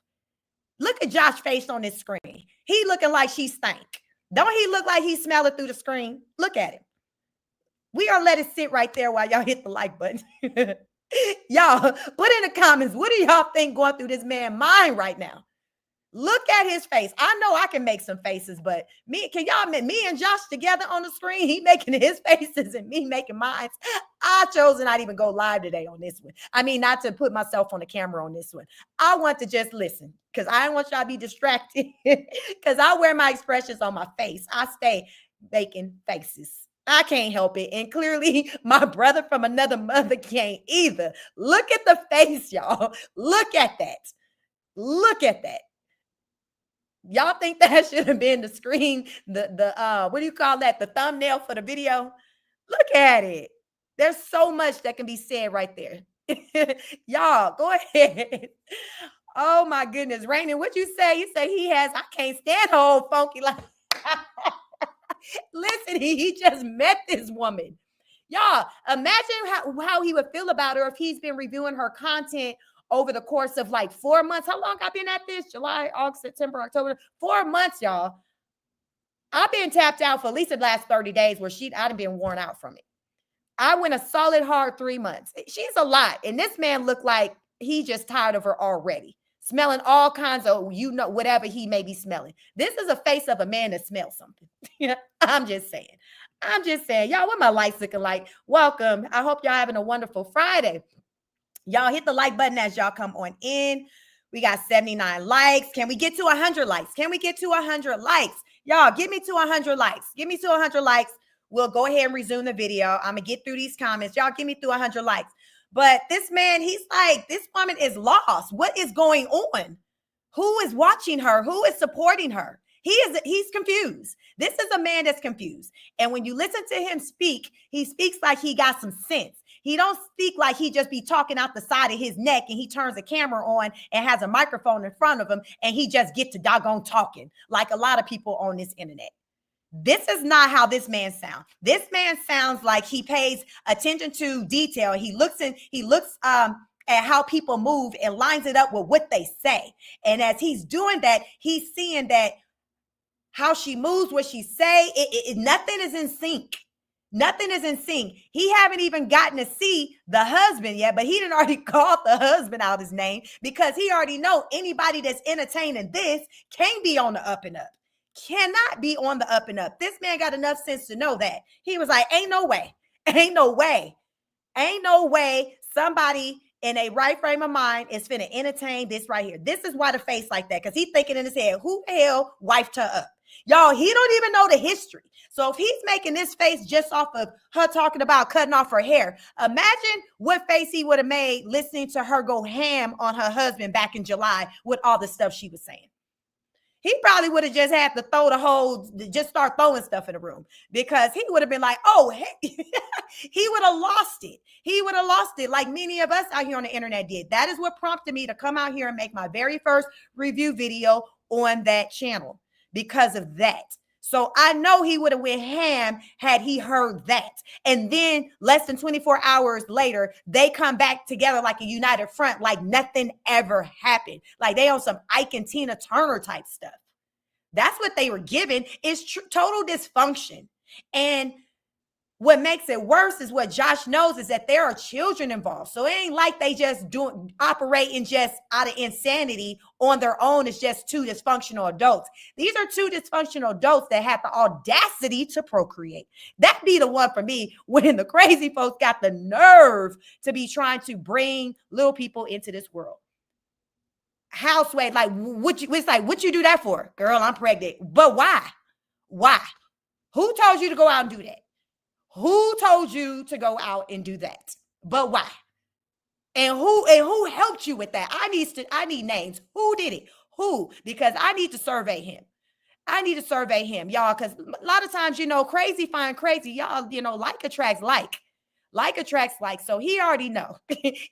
Look at Josh's face on this screen. He looking like she stank. Don't he look like he's smelling through the screen? Look at him. We gonna let it sit right there while y'all hit the like button. Y'all, put in the comments, what do y'all think going through this man's mind right now? Look at his face. I know I can make some faces, but me and Josh together on the screen, he making his faces and me making mine. I chose to not even go live today on this one. I mean, not to put myself on the camera on this one. I want to just listen because I don't want y'all to be distracted because I wear my expressions on my face. I stay making faces. I can't help it. And clearly my brother from another mother can't either. Look at the face, y'all. Look at that. Look at that. Y'all think that should have been the screen, the what do you call that? The thumbnail for the video? Look at it. There's so much that can be said right there. Y'all, go ahead. Oh my goodness. Rainin, what you say? You say he has, I can't stand old funky like listen, he just met this woman. Y'all, imagine how he would feel about her if he's been reviewing her content over the course of like 4 months. How long I've been at this? July, August, September, October. 4 months, y'all. I've been tapped out for at least the last 30 days where I'd been worn out from it. I went a solid hard 3 months. She's a lot. And this man looked like he just tired of her already. Smelling all kinds of, whatever he may be smelling. This is a face of a man that smells something. I'm just saying. Y'all, what my lights looking like? Welcome. I hope y'all having a wonderful Friday. Y'all hit the like button as y'all come on in. We got 79 likes. Can we get to 100 likes? Can we get to 100 likes? Y'all, get me to 100 likes. Get me to 100 likes. We'll go ahead and resume the video. I'm going to get through these comments. Y'all give me through 100 likes. But this man, he's like, this woman is lost. What is going on? Who is watching her? Who is supporting her? He's confused. This is a man that's confused. And when you listen to him speak, he speaks like he got some sense. He don't speak like he just be talking out the side of his neck and he turns the camera on and has a microphone in front of him and he just get to doggone talking like a lot of people on this internet. This is not how this man sounds. This man sounds like he pays attention to detail. He looks at how people move and lines it up with what they say. And as he's doing that, he's seeing that how she moves, what she say, nothing is in sync. Nothing is in sync. He haven't even gotten to see the husband yet, but he done already called the husband out his name because he already know anybody that's entertaining this can't be on the up and up. Cannot be on the up and up. This man got enough sense to know that. He was like, ain't no way. Ain't no way. Ain't no way somebody in a right frame of mind is finna entertain this right here. This is why the face like that, because he's thinking in his head, who the hell wifed her up? Y'all, he don't even know the history. So if he's making this face just off of her talking about cutting off her hair, imagine what face he would have made listening to her go ham on her husband back in July with all the stuff she was saying. He probably would have just had to just start throwing stuff in the room because he would have been like, oh, hey. He would have lost it. He would have lost it like many of us out here on the internet did. That is what prompted me to come out here and make my very first review video on that channel because of that. So I know he would have went ham had he heard that. And then less than 24 hours later, they come back together like a united front, like nothing ever happened. Like they on some Ike and Tina Turner type stuff. That's what they were given, is total dysfunction. And what makes it worse is what Josh knows is that there are children involved. So it ain't like they just operating just out of insanity on their own. It's just two dysfunctional adults. These are two dysfunctional adults that have the audacity to procreate. That'd be the one for me, when the crazy folks got the nerve to be trying to bring little people into this world. Houseway, like, what you do that for? Girl, I'm pregnant. But why? Why? Who told you to go out and do that? Who told you to go out and do that? But why? And who helped you with that? I need names. Who did it? Who? Because I need to survey him. I need to survey him, y'all, because a lot of times, crazy find crazy. Y'all, like attracts like. Like attracts like. So he already know.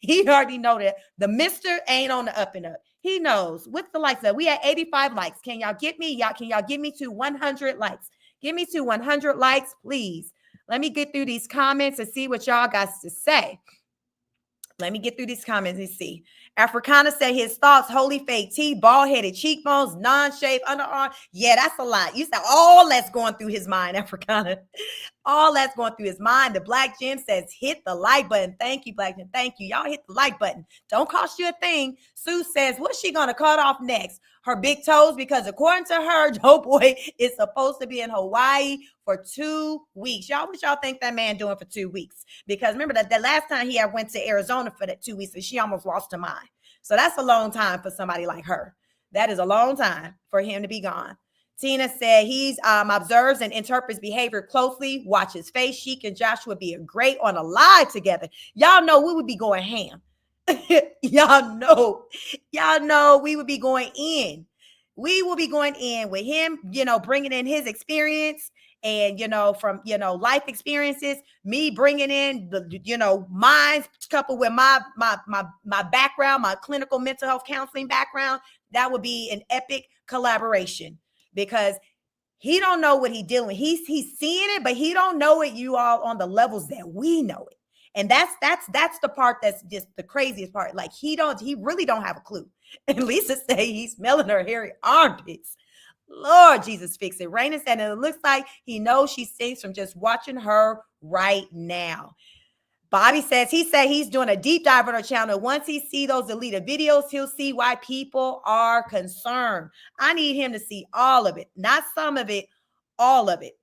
He already know that the mister ain't on the up and up. He knows. What's the likes of? We had 85 likes. Can y'all get me? Can y'all get me to 100 likes? Give me to 100 likes, please. Let me get through these comments and see what y'all got to say. Let me get through these comments and see. Africana said his thoughts: holy fake teeth, bald-headed cheekbones, non-shaved underarm. Yeah, that's a lot. You said all that's going through his mind, Africana. All that's going through his mind. The Black Jim says, hit the like button. Thank you, Black Jim. Thank you. Y'all hit the like button. Don't cost you a thing. Sue says, what's she going to cut off next? Her big toes, because according to her, Doughboy is supposed to be in Hawaii for 2 weeks. Y'all, what y'all think that man doing for 2 weeks? Because remember that the last time he went to Arizona for that 2 weeks, and she almost lost her mind. So that's a long time for somebody like her. That is a long time for him to be gone. Tina said he's observes and interprets behavior closely. Watch his face. Sheik and Josh would be great on a live together. Y'all know we would be going ham. Y'all know we would be going in. We will be going in with him, bringing in his experience and, from, life experiences, me bringing in the, mine coupled with my background, my clinical mental health counseling background. That would be an epic collaboration, because he don't know what he's dealing. He's seeing it, but he don't know it, you all, on the levels that we know it. And that's the part that's just the craziest part. Like, he really don't have a clue. And Lisa say he's smelling her hairy armpits. Lord Jesus, fix it. Raina said, and it looks like he knows she stinks from just watching her right now. Bobby says he's doing a deep dive on her channel. Once he see those deleted videos, he'll see why people are concerned. I need him to see all of it, not some of it, all of it.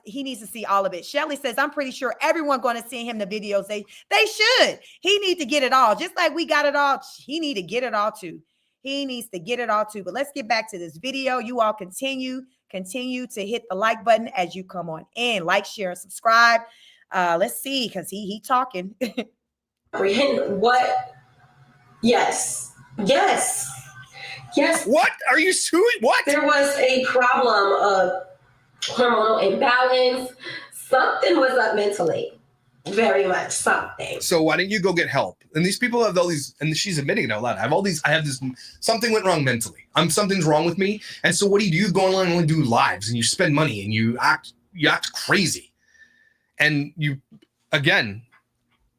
He needs to see all of it. Shelly says, I'm pretty sure everyone going to send him the videos. They should. He need to get it all. Just like we got it all. He need to get it all too. He needs to get it all too. But let's get back to this video. You all continue to hit the like button as you come on in. Like, share, and subscribe. Let's see, because he talking. What? Yes. What are you suing? What? There was a problem of hormonal imbalance. Something was up mentally. Very much something. So why don't you go get help? And these people have all these, and she's admitting it out loud. I have this, something went wrong mentally. Something's wrong with me. And so what do? You go online and do lives, and you spend money, and you act crazy. And again,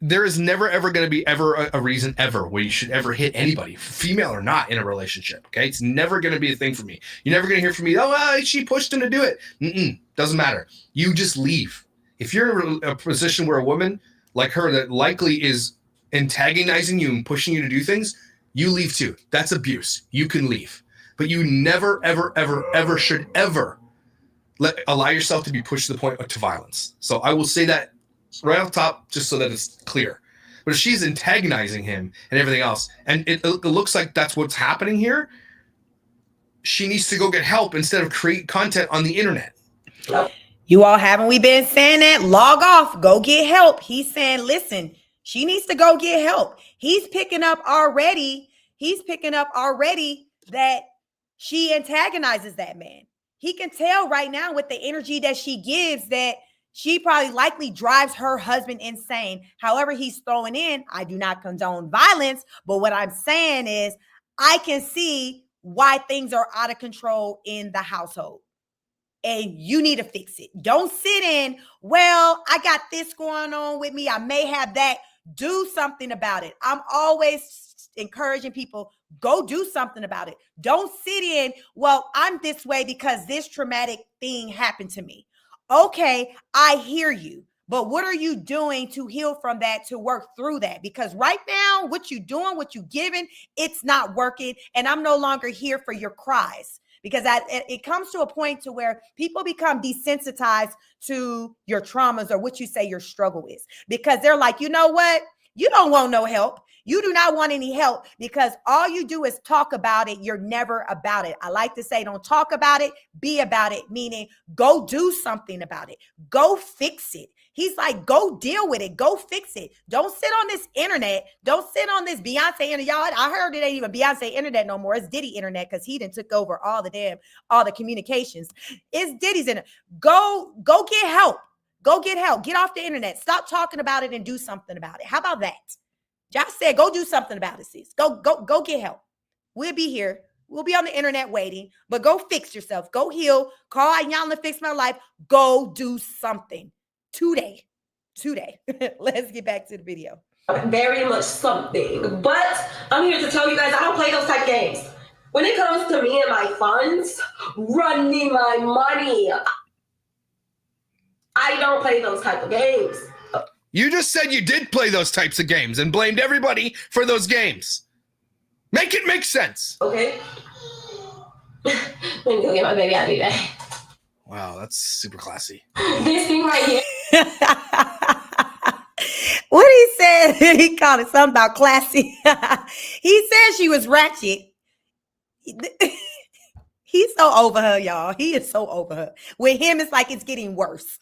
there is never, ever going to be a reason ever where you should ever hit anybody, female or not, in a relationship. Okay. It's never going to be a thing for me. You're never going to hear from me, oh, she pushed him to do it. Doesn't matter. You just leave. If you're in a position where a woman like her that likely is antagonizing you and pushing you to do things, you leave too. That's abuse. You can leave. But you never, ever, ever, ever should ever allow yourself to be pushed to the point to violence. So I will say that right off the top, just so that it's clear. But if she's antagonizing him and everything else, and it looks like that's what's happening here, she needs to go get help instead of create content on the internet. You all, haven't we been saying that? Log off, go get help. He's saying, listen, she needs to go get help. He's picking up already that she antagonizes that man. He can tell right now with the energy that she gives that she probably likely drives her husband insane. However, he's throwing in, I do not condone violence, but what I'm saying is I can see why things are out of control in the household. And you need to fix it. Don't sit in, well, I got this going on with me. I may have that. Do something about it. I'm always encouraging people, go do something about it. Don't sit in, well, I'm this way because this traumatic thing happened to me. Okay, I hear you. But what are you doing to heal from that, to work through that? Because right now, what you doing, what you giving, it's not working. And I'm no longer here for your cries. Because it comes to a point to where people become desensitized to your traumas or what you say your struggle is. Because they're like, you know what? You don't want no help. You do not want any help because all you do is talk about it. You're never about it. I like to say, don't talk about it, be about it, meaning go do something about it. Go fix it. He's like, go deal with it. Go fix it. Don't sit on this internet. Don't sit on this Beyonce internet. Y'all, I heard it ain't even Beyonce internet no more. It's Diddy internet because he done took over all the communications. It's Diddy's internet. Go get help. Go get help. Get off the internet. Stop talking about it and do something about it. How about that? Josh said, go do something about it, sis. Go get help. We'll be here. We'll be on the internet waiting, but go fix yourself. Go heal. Call Ayanna Fix My Life. Go do something today. Let's get back to the video. Very much something, but I'm here to tell you guys I don't play those type of games. When it comes to me and my funds, running my money, I don't play those type of games. You just said you did play those types of games and blamed everybody for those games. Make it make sense. Okay. Let me go get my baby out of today. Wow, that's super classy. This thing right here. What he said, he called it something about classy. He said she was ratchet. He's so over her, y'all. He is so over her. With him, it's like it's getting worse.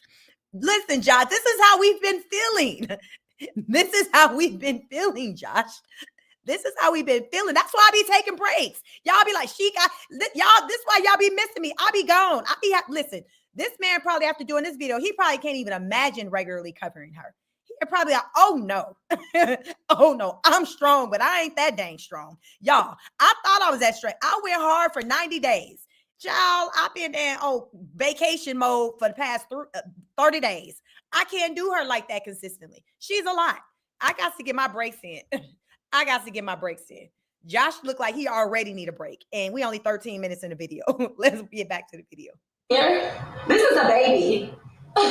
Listen, Josh, this is how we've been feeling. This is how we've been feeling, Josh. This is how we've been feeling. That's why I be taking breaks. Y'all be like, y'all, this is why y'all be missing me. I be gone. Listen, this man probably after doing this video, he probably can't even imagine regularly covering her. He'd probably like, oh no. Oh no, I'm strong, but I ain't that dang strong. Y'all, I thought I was that straight. I went hard for 90 days. Child, I've been in vacation mode for the past 30 days. I can't do her like that consistently. She's a lot. I got to get my breaks in. Josh looked like he already need a break. And we only 13 minutes in the video. Let's get back to the video. Here, this is a baby. He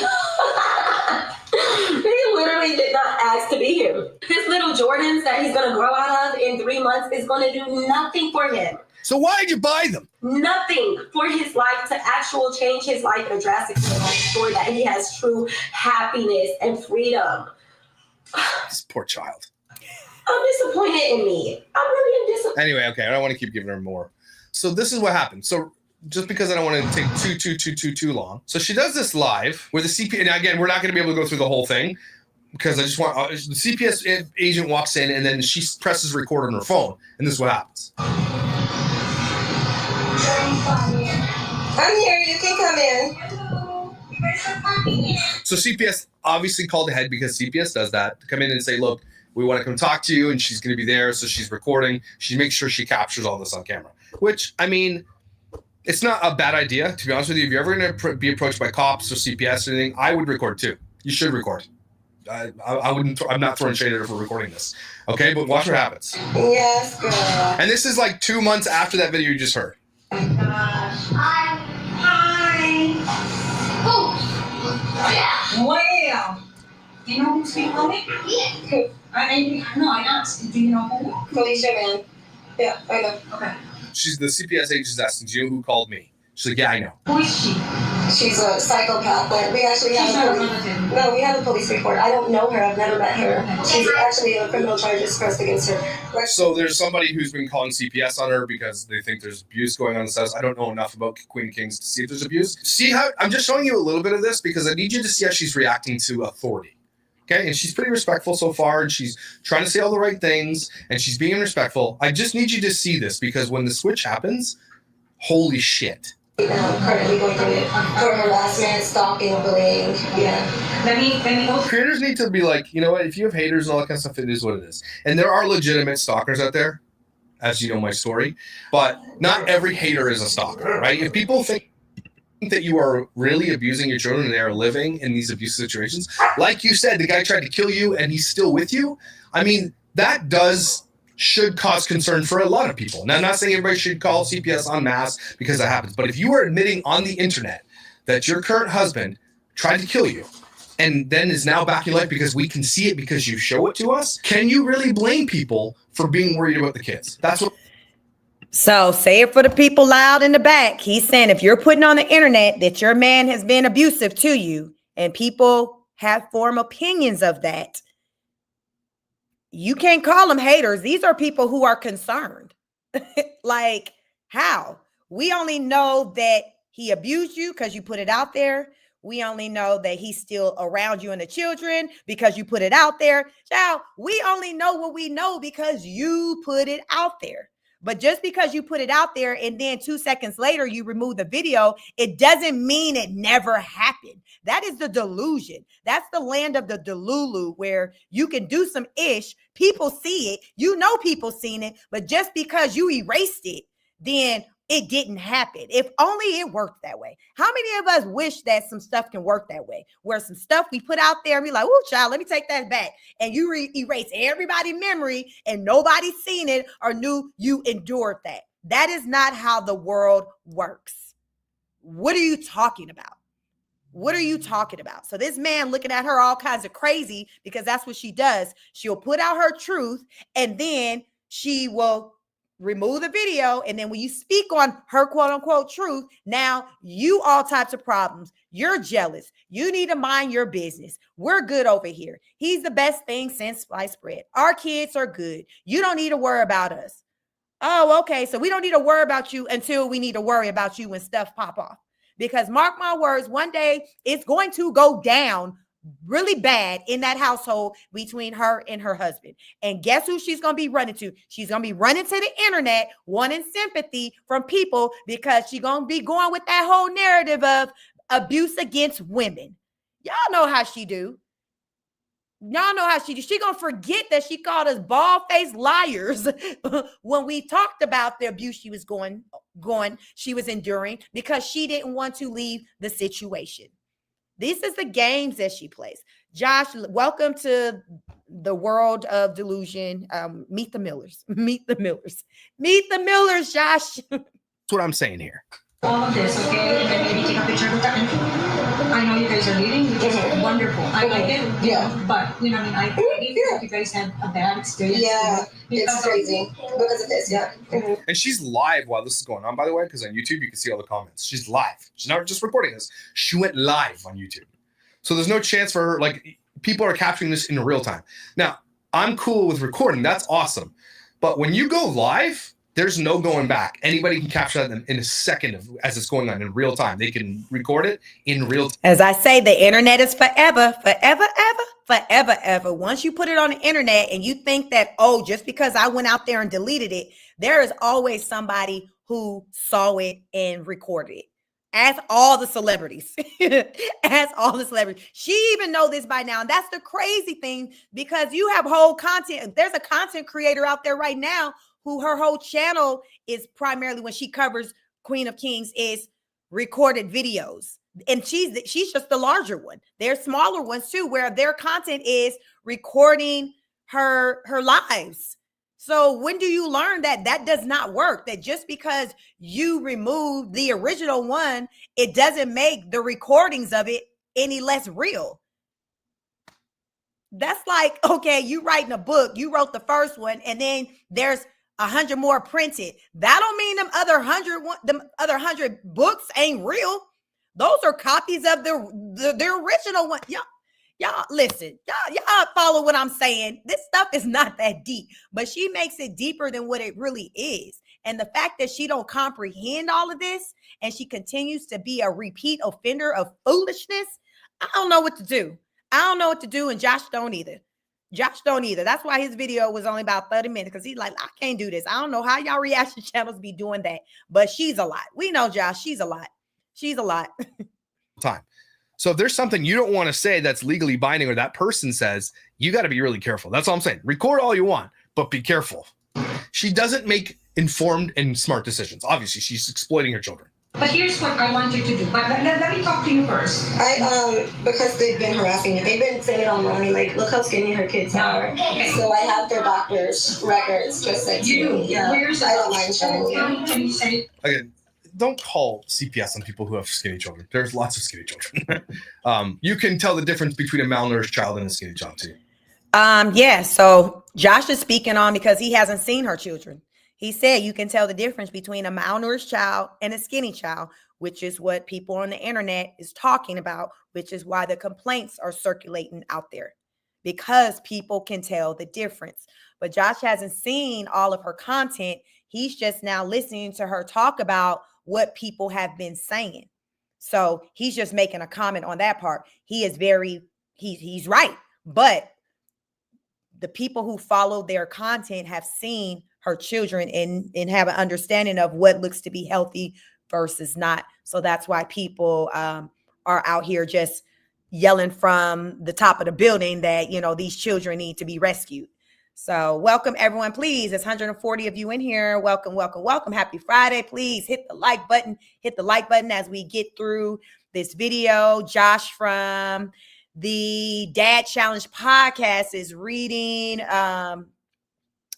literally did not ask to be here. His little Jordans that he's going to grow out of in 3 months is going to do nothing for him. So why did you buy them? Nothing for his life to actually change his life in a drastic way, like ensure that he has true happiness and freedom. This poor child. I'm disappointed in me. I'm really disappointed. Anyway, okay, I don't want to keep giving her more. So this is what happened. So just because I don't want to take too long. So she does this live where the CPS, and again, we're not going to be able to go through the whole thing because I just want, the CPS agent walks in and then she presses record on her phone. And this is what happens. I'm here. You can come in. So CPS obviously called ahead because CPS does that to come in and say, look, we want to come talk to you. And she's going to be there. So she's recording. She makes sure she captures all this on camera, which, I mean, it's not a bad idea. To be honest with you, if you're ever going to be approached by cops or CPS or anything, I would record too. You should record. I wouldn't. I'm not throwing shade at her for recording this. Okay, but watch what happens. Yes, girl. And this is like 2 months after that video you just heard. Oh my gosh. Hi. Oh. Well, do you know who speaks Polish? Yeah. No, I asked. Do you know who? Felicia, man. Yeah, I know. Okay. She's the CPS agent is asking, do you know who called me? She's like, yeah, I know. Who is she? She's a psychopath, but we actually She's not have a relative. No, we have a police report. I don't know her. I've never met her. Okay. She's actually a criminal charges pressed against her. So there's somebody who's been calling CPS on her because they think there's abuse going on in this house. I don't know enough about Queen of Kings to see if there's abuse. See how I'm just showing you a little bit of this because I need you to see how she's reacting to authority. Okay, and she's pretty respectful so far, and she's trying to say all the right things, and she's being respectful. I just need you to see this because when the switch happens, holy shit. Currently going through it for harassment, stalking, bullying. Yeah. Let me go. Creators need to be like, you know what? If you have haters and all that kind of stuff, it is what it is. And there are legitimate stalkers out there, as you know my story. But not every hater is a stalker, right? If people think that you are really abusing your children and they are living in these abusive situations. Like you said, the guy tried to kill you and he's still with you. I mean, that should cause concern for a lot of people. Now, I'm not saying everybody should call CPS en masse because that happens, but if you are admitting on the internet that your current husband tried to kill you and then is now back in life because we can see it because you show it to us, can you really blame people for being worried about the kids? That's what. So say it for the people loud in the back. He's saying if you're putting on the internet that your man has been abusive to you and people have formed opinions of that, you can't call them haters. These are people who are concerned. Like, how? We only know that he abused you because you put it out there. We only know that he's still around you and the children because you put it out there. Child, we only know what we know because you put it out there. But just because you put it out there and then 2 seconds later you remove the video, it doesn't mean it never happened. That is the delusion. That's the land of the delulu where you can do some ish. People see it. You know people seen it. But just because you erased it, then it didn't happen. If only it worked that way. How many of us wish that some stuff can work that way? Where some stuff we put out there and be like, oh, child, let me take that back. And you erase everybody's memory and nobody's seen it or knew you endured that. That is not how the world works. What are you talking about? What are you talking about? So this man looking at her all kinds of crazy because that's what she does. She'll put out her truth and then she will remove the video. And then when you speak on her quote unquote truth, now you all types of problems. You're jealous. You need to mind your business. We're good over here. He's the best thing since sliced bread. Our kids are good. You don't need to worry about us. Oh, okay. So we don't need to worry about you until we need to worry about you when stuff pop off. Because mark my words, one day it's going to go down really bad in that household between her and her husband. And guess who she's going to be running to? She's going to be running to the internet, wanting sympathy from people because she's going to be going with that whole narrative of abuse against women. Y'all know how she do. Y'all know how she do. She going to forget that she called us bald-faced liars when we talked about the abuse she was she was enduring because she didn't want to leave the situation. This is the games that she plays. Josh, welcome to the world of delusion. Meet the Millers. Meet the Millers. Meet the Millers, Josh. That's what I'm saying here. All of this, okay? And then maybe take a picture with that. And I know you guys are leaving, which is wonderful. I like it. Yeah. But, you know, I mean, I think you guys had a bad experience. Yeah. It's crazy because of this. Yeah. Mm-hmm. And she's live while this is going on, by the way, because on YouTube, you can see all the comments. She's live. She's not just recording this. She went live on YouTube. So there's no chance for her. Like, people are capturing this in real time. Now, I'm cool with recording. That's awesome. But when you go live, there's no going back. Anybody can capture that in a second as it's going on in real time. They can record it in real time. As I say, the internet is forever, forever, ever, forever, ever. Once you put it on the internet and you think that, oh, just because I went out there and deleted it, there is always somebody who saw it and recorded it. Ask all the celebrities. Ask all the celebrities. She even know this by now. And that's the crazy thing because you have whole content. There's a content creator out there right now who her whole channel is primarily when she covers Queen of Kings is recorded videos. And she's just the larger one. There's smaller ones too, where their content is recording her lives. So when do you learn that that does not work? That just because you remove the original one, it doesn't make the recordings of it any less real. That's like, okay, you writing a book, you wrote the first one, and then there's 100 more printed. That don't mean them other 100 books ain't real. Those are copies of the original one. Y'all listen. Y'all follow what I'm saying. This stuff is not that deep, but she makes it deeper than what it really is. And the fact that she don't comprehend all of this and she continues to be a repeat offender of foolishness, I don't know what to do. I don't know what to do, and Josh don't either. That's why his video was only about 30 minutes, because he's like, I can't do this. I don't know how y'all reaction channels be doing that, but she's a lot. We know, Josh, she's a lot. She's a lot. Time. So if there's something you don't want to say that's legally binding or that person says, you got to be really careful. That's all I'm saying. Record all you want, but be careful. She doesn't make informed and smart decisions. Obviously, she's exploiting her children. But here's what I want you to do. But let me talk to you first. Because they've been harassing me. They've been saying it online, like, look how skinny her kids are. Okay. So I have their doctor's records just like You, yeah. where's I don't mind showing you. Can you say Again, don't call CPS on people who have skinny children. There's lots of skinny children. You can tell the difference between a malnourished child and a skinny child too. Yeah, so Josh is speaking on because he hasn't seen her children. He said you can tell the difference between a malnourished child and a skinny child, which is what people on the internet is talking about, which is why the complaints are circulating out there, because people can tell the difference. But Josh hasn't seen all of her content. He's just now listening to her talk about what people have been saying. So he's just making a comment on that part. He is he's right. But the people who follow their content have seen her children and have an understanding of what looks to be healthy versus not. So that's why people are out here just yelling from the top of the building that, these children need to be rescued. So welcome everyone, please. There's 140 of you in here. Welcome, welcome, welcome. Happy Friday. Please hit the like button. Hit the like button as we get through this video. Josh from the Dad Challenge podcast is reading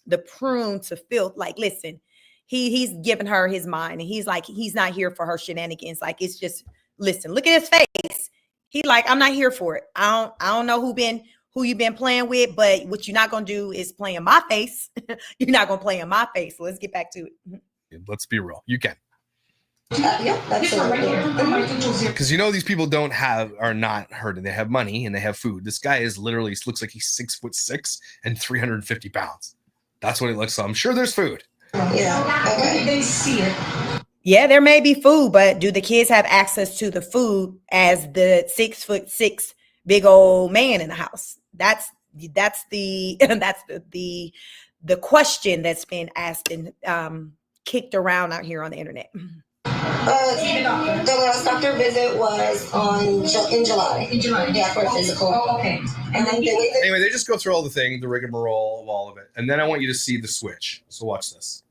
the prune to filth. Like, listen, he's giving her his mind, and he's like, he's not here for her shenanigans. Like, it's just, listen, look at his face. He like, I'm not here for it. I don't know who you've been playing with, but what you're not gonna do is play in my face. You're not gonna play in my face. So let's get back to it. Let's be real. You can. Yeah, that's Because these people are not hurting. They have money and they have food. This guy looks like he's 6'6" and 350 pounds. That's what it looks like. I'm sure there's food. Yeah. Okay. They see it. Yeah, there may be food, but do the kids have access to the food as the 6'6" big old man in the house? That's the the question that's been asked and kicked around out here on the internet. The last doctor visit was in July. In July. Yeah, for a physical. Oh, okay. And then anyway, they just go through all the rigmarole of all of it, and then I want you to see the switch. So watch this.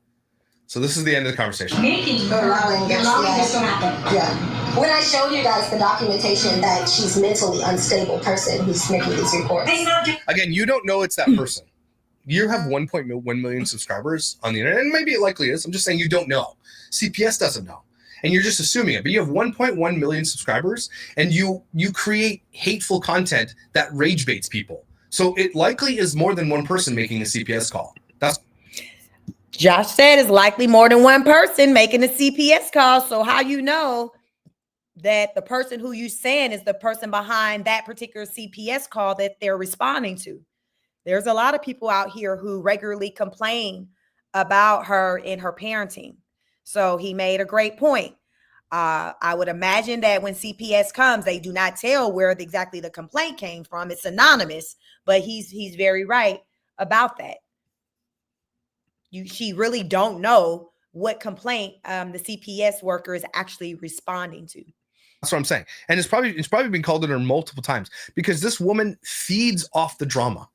So this is the end of the conversation. allowing this to happen. Yeah. When I showed you guys the documentation that she's mentally unstable person who's making these reports. Again, you don't know it's that person. You have 1.1 million subscribers on the internet, and maybe it likely is. I'm just saying you don't know. CPS doesn't know. And you're just assuming it. But you have 1.1 million subscribers, and you create hateful content that rage baits people. So it likely is more than one person making a CPS call. That's Josh said it's likely more than one person making a CPS call. So how you know that the person who you saying is the person behind that particular CPS call that they're responding to? There's a lot of people out here who regularly complain about her and her parenting. So he made a great point. I would imagine that when CPS comes, they do not tell where exactly the complaint came from. It's anonymous, but he's very right about that. She really don't know what complaint the CPS worker is actually responding to. That's what I'm saying. And it's probably been called on her multiple times because this woman feeds off the drama.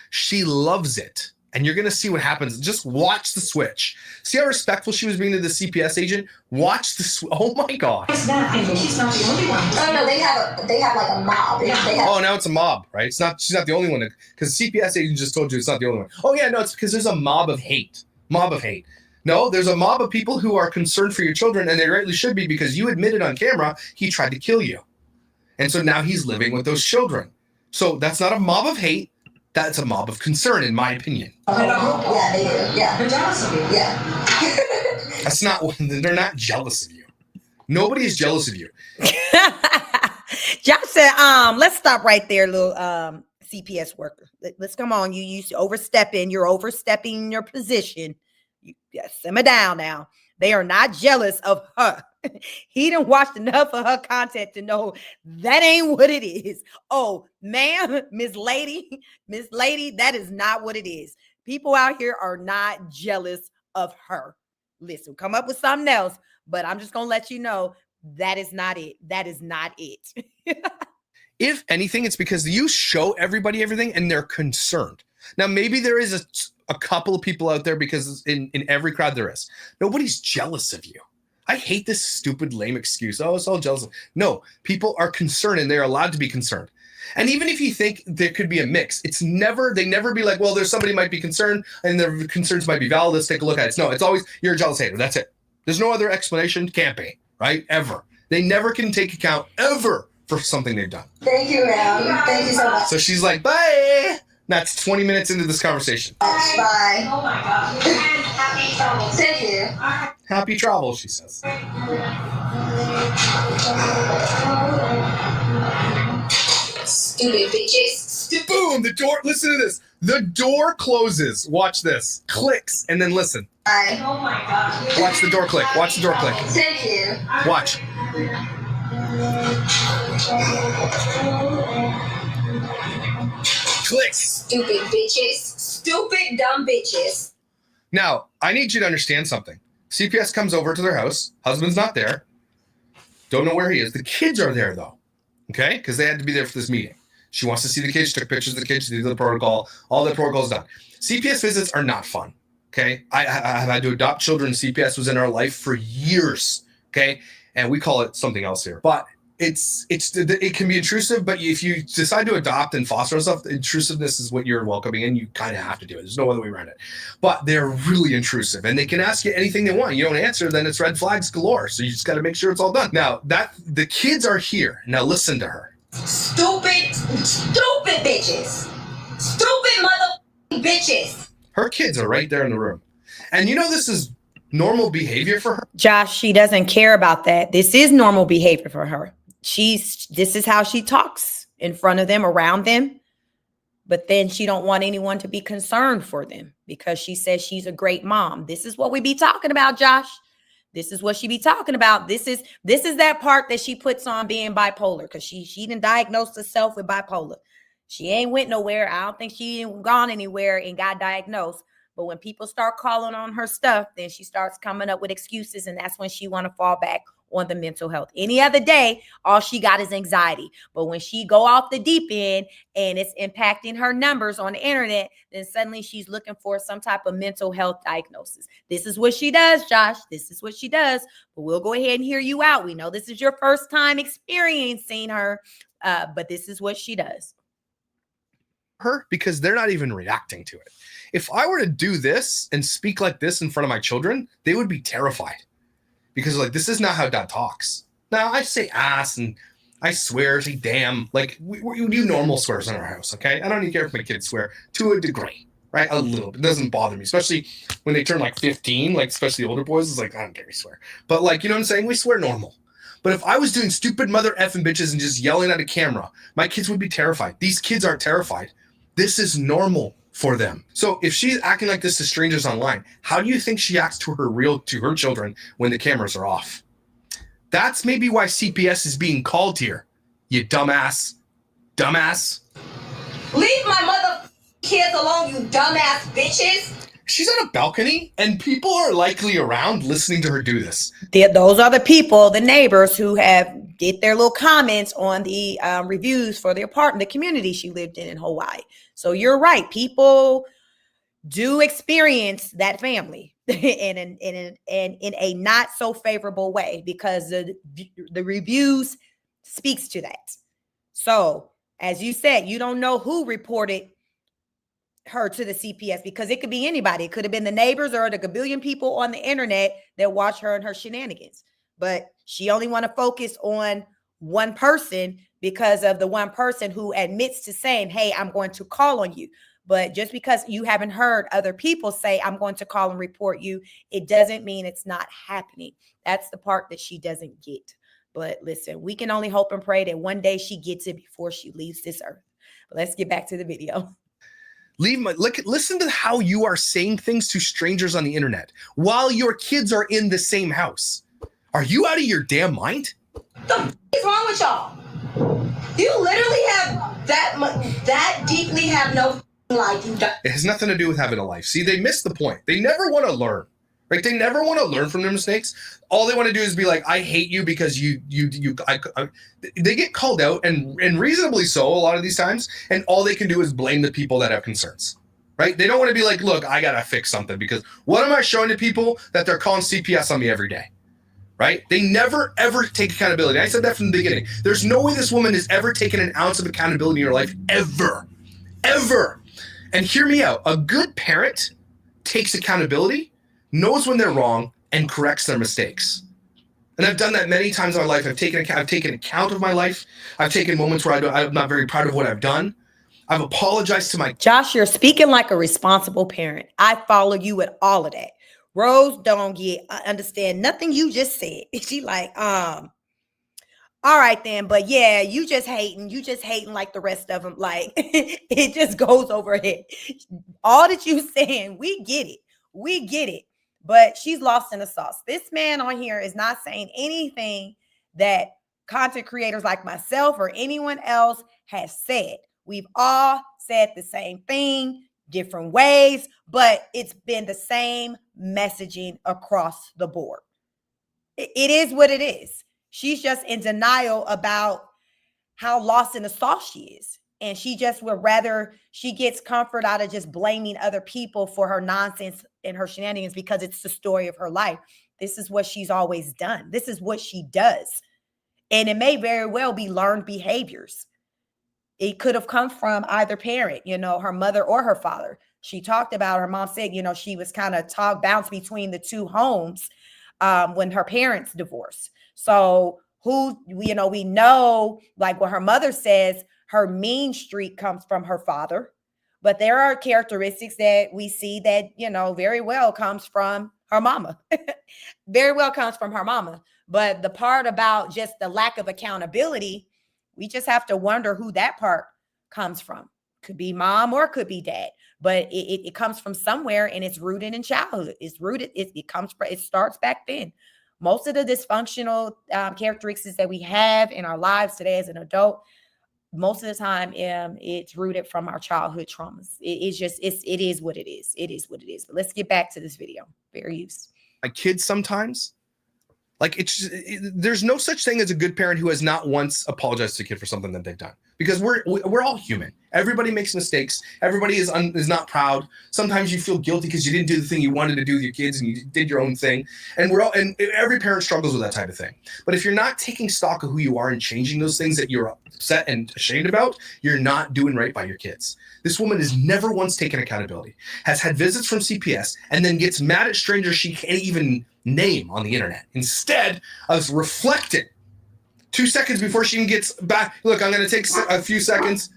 She loves it. And you're going to see what happens. Just watch the switch. See how respectful she was being to the CPS agent? Watch the oh my God. She's not the only one. Oh no, they have like a mob. Oh, now it's a mob, right? She's not the only one, because the CPS agent just told you it's not the only one. Oh yeah, no, it's because there's a mob of hate. No, there's a mob of people who are concerned for your children, and they rightly should be, because you admitted on camera he tried to kill you. And so now he's living with those children. So that's not a mob of hate. That's a mob of concern, in my opinion. Yeah, they do. Yeah. They're jealous of you. Yeah. That's not, they're not jealous of you. Nobody is jealous of you. Josh said, let's stop right there, little CPS worker. Let's come on. You're overstepping your position. You simmer down now. They are not jealous of her. He done watched enough of her content to know that ain't what it is. Oh, ma'am, Miss Lady, that is not what it is. People out here are not jealous of her. Listen, come up with something else, but I'm just going to let you know that is not it. That is not it. If anything, it's because you show everybody everything and they're concerned. Now, maybe there is a couple of people out there, because in every crowd there is. Nobody's jealous of you. I hate this stupid, lame excuse. Oh, it's all jealous. No, people are concerned and they're allowed to be concerned. And even if you think there could be a mix, they never be like, well, there's somebody might be concerned and their concerns might be valid. Let's take a look at it. No, it's always, you're a jealous hater. That's it. There's no other explanation. Can't be, right? Ever. They never can take account ever for something they've done. Thank you, ma'am. Thank you so much. So she's like, bye. That's 20 minutes into this conversation. Bye. Oh my God. Happy travels. Thank you. Happy travels, she says. Stupid bitches. Boom, the door, listen to this. The door closes. Watch this. Clicks, and then listen. Bye. Oh my God. Watch the door click. Watch the door click. Thank you. Watch. Clicks. Stupid bitches. Stupid dumb bitches. Now, I need you to understand something. CPS comes over to their house. Husband's not there. Don't know where he is. The kids are there, though. Okay? Because they had to be there for this meeting. She wants to see the kids. She took pictures of the kids. She did the protocol. All the protocol's done. CPS visits are not fun. Okay? I've had to adopt children. CPS was in our life for years. Okay? And we call it something else here. But it can be intrusive, but if you decide to adopt and foster stuff, intrusiveness is what you're welcoming in. You kind of have to do it. There's no other way around it. But they're really intrusive, and they can ask you anything they want. You don't answer, then it's red flags galore. So you just got to make sure it's all done. Now that the kids are here, now listen to her. Stupid bitches. Stupid mother bitches. Her kids are right there in the room, and this is normal behavior for her. Josh, she doesn't care about that. This is normal behavior for her. This is how she talks in front of them, around them. But then she don't want anyone to be concerned for them because she says she's a great mom. This is what we be talking about, Josh. This is what she be talking about. This is that part that she puts on being bipolar, because she done diagnosed herself with bipolar. She ain't went nowhere. I don't think she ain't gone anywhere and got diagnosed. But when people start calling on her stuff, then she starts coming up with excuses, and that's when she want to fall back on the mental health. Any other day, all she got is anxiety. But when she go off the deep end and it's impacting her numbers on the internet, then suddenly she's looking for some type of mental health diagnosis. This is what she does, Josh. This is what she does. But we'll go ahead and hear you out. We know this is your first time experiencing her, but this is what she does. Her, because they're not even reacting to it. If I were to do this and speak like this in front of my children, they would be terrified. Because this is not how dad talks. Now, I say ass and I swear, say damn. We do normal swears in our house, okay? I don't even care if my kids swear to a degree, right? A little bit. It doesn't bother me, especially when they turn 15, especially older boys. It's I don't care, we swear. But you know what I'm saying? We swear normal. But if I was doing stupid mother effing bitches and just yelling at a camera, my kids would be terrified. These kids aren't terrified. This is normal for them. So if she's acting like this to strangers online, how do you think she acts to her children when the cameras are off? That's maybe why CPS is being called here. You dumbass. Dumbass. Leave my mother kids alone, you dumbass bitches. She's on a balcony and people are likely around listening to her do this. Those are the people, the neighbors who have get their little comments on the reviews for the apartment, the community she lived in Hawaii. So you're right. People do experience that family in a not so favorable way because the reviews speaks to that. So as you said, you don't know who reported her to the CPS because it could be anybody. It could have been the neighbors or the gabillion people on the internet that watch her and her shenanigans. But she only want to focus on one person because of the one person who admits to saying, hey, I'm going to call on you. But just because you haven't heard other people say, I'm going to call and report you, it doesn't mean it's not happening. That's the part that she doesn't get. But listen, we can only hope and pray that one day she gets it before she leaves this earth. But let's get back to the video. Listen to how you are saying things to strangers on the internet while your kids are in the same house. Are you out of your damn mind? What the f is wrong with y'all? You literally have that deeply have no life. It has nothing to do with having a life. See, they miss the point. They never want to learn. Right? They never want to learn from their mistakes. All they want to do is be like, I hate you because they get called out and reasonably so a lot of these times. And all they can do is blame the people that have concerns, right? They don't want to be like, look, I got to fix something because what am I showing to people that they're calling CPS on me every day? right? They never, ever take accountability. I said that from the beginning. There's no way this woman has ever taken an ounce of accountability in her life, ever, ever. And hear me out. A good parent takes accountability, knows when they're wrong, and corrects their mistakes. And I've done that many times in my life. I've taken account of my life. I've taken moments where I'm not very proud of what I've done. I've apologized to my... Josh, you're speaking like a responsible parent. I follow you with all of that. Rose don't understand nothing you just said. She like, all right then, but yeah, you just hating like the rest of them. Like, it just goes over her head. All that you saying, we get it. But she's lost in the sauce. This man on here is not saying anything that content creators like myself or anyone else has said. We've all said the same thing, different ways, but it's been the same messaging across the board. It is what it is. She's just in denial about how lost in the sauce she is. And she just would rather, she gets comfort out of just blaming other people for her nonsense and her shenanigans because it's the story of her life. This is what she's always done. This is what she does. And it may very well be learned behaviors. It could have come from either parent, her mother or her father. She talked about, her mom said, she was kind of bounced between the two homes when her parents divorced. So we know, like what her mother says, her mean streak comes from her father. But there are characteristics that we see that, very well comes from her mama. Very well comes from her mama. But the part about just the lack of accountability, we just have to wonder who that part comes from. Could be mom or could be dad, but it comes from somewhere and it's rooted in childhood. It starts back then. Most of the dysfunctional characteristics that we have in our lives today as an adult, most of the time, it's rooted from our childhood traumas. It is what it is. It is what it is. But let's get back to this video. Fair use. My kids sometimes, like there's no such thing as a good parent who has not once apologized to a kid for something that they've done, because we're all human. Everybody makes mistakes. Everybody is not proud. Sometimes you feel guilty because you didn't do the thing you wanted to do with your kids and you did your own thing. And every parent struggles with that type of thing. But if you're not taking stock of who you are and changing those things that you're upset and ashamed about, you're not doing right by your kids. This woman has never once taken accountability, has had visits from CPS, and then gets mad at strangers she can't even name on the internet, instead of reflecting 2 seconds before she even gets back. Look, I'm going to take a few seconds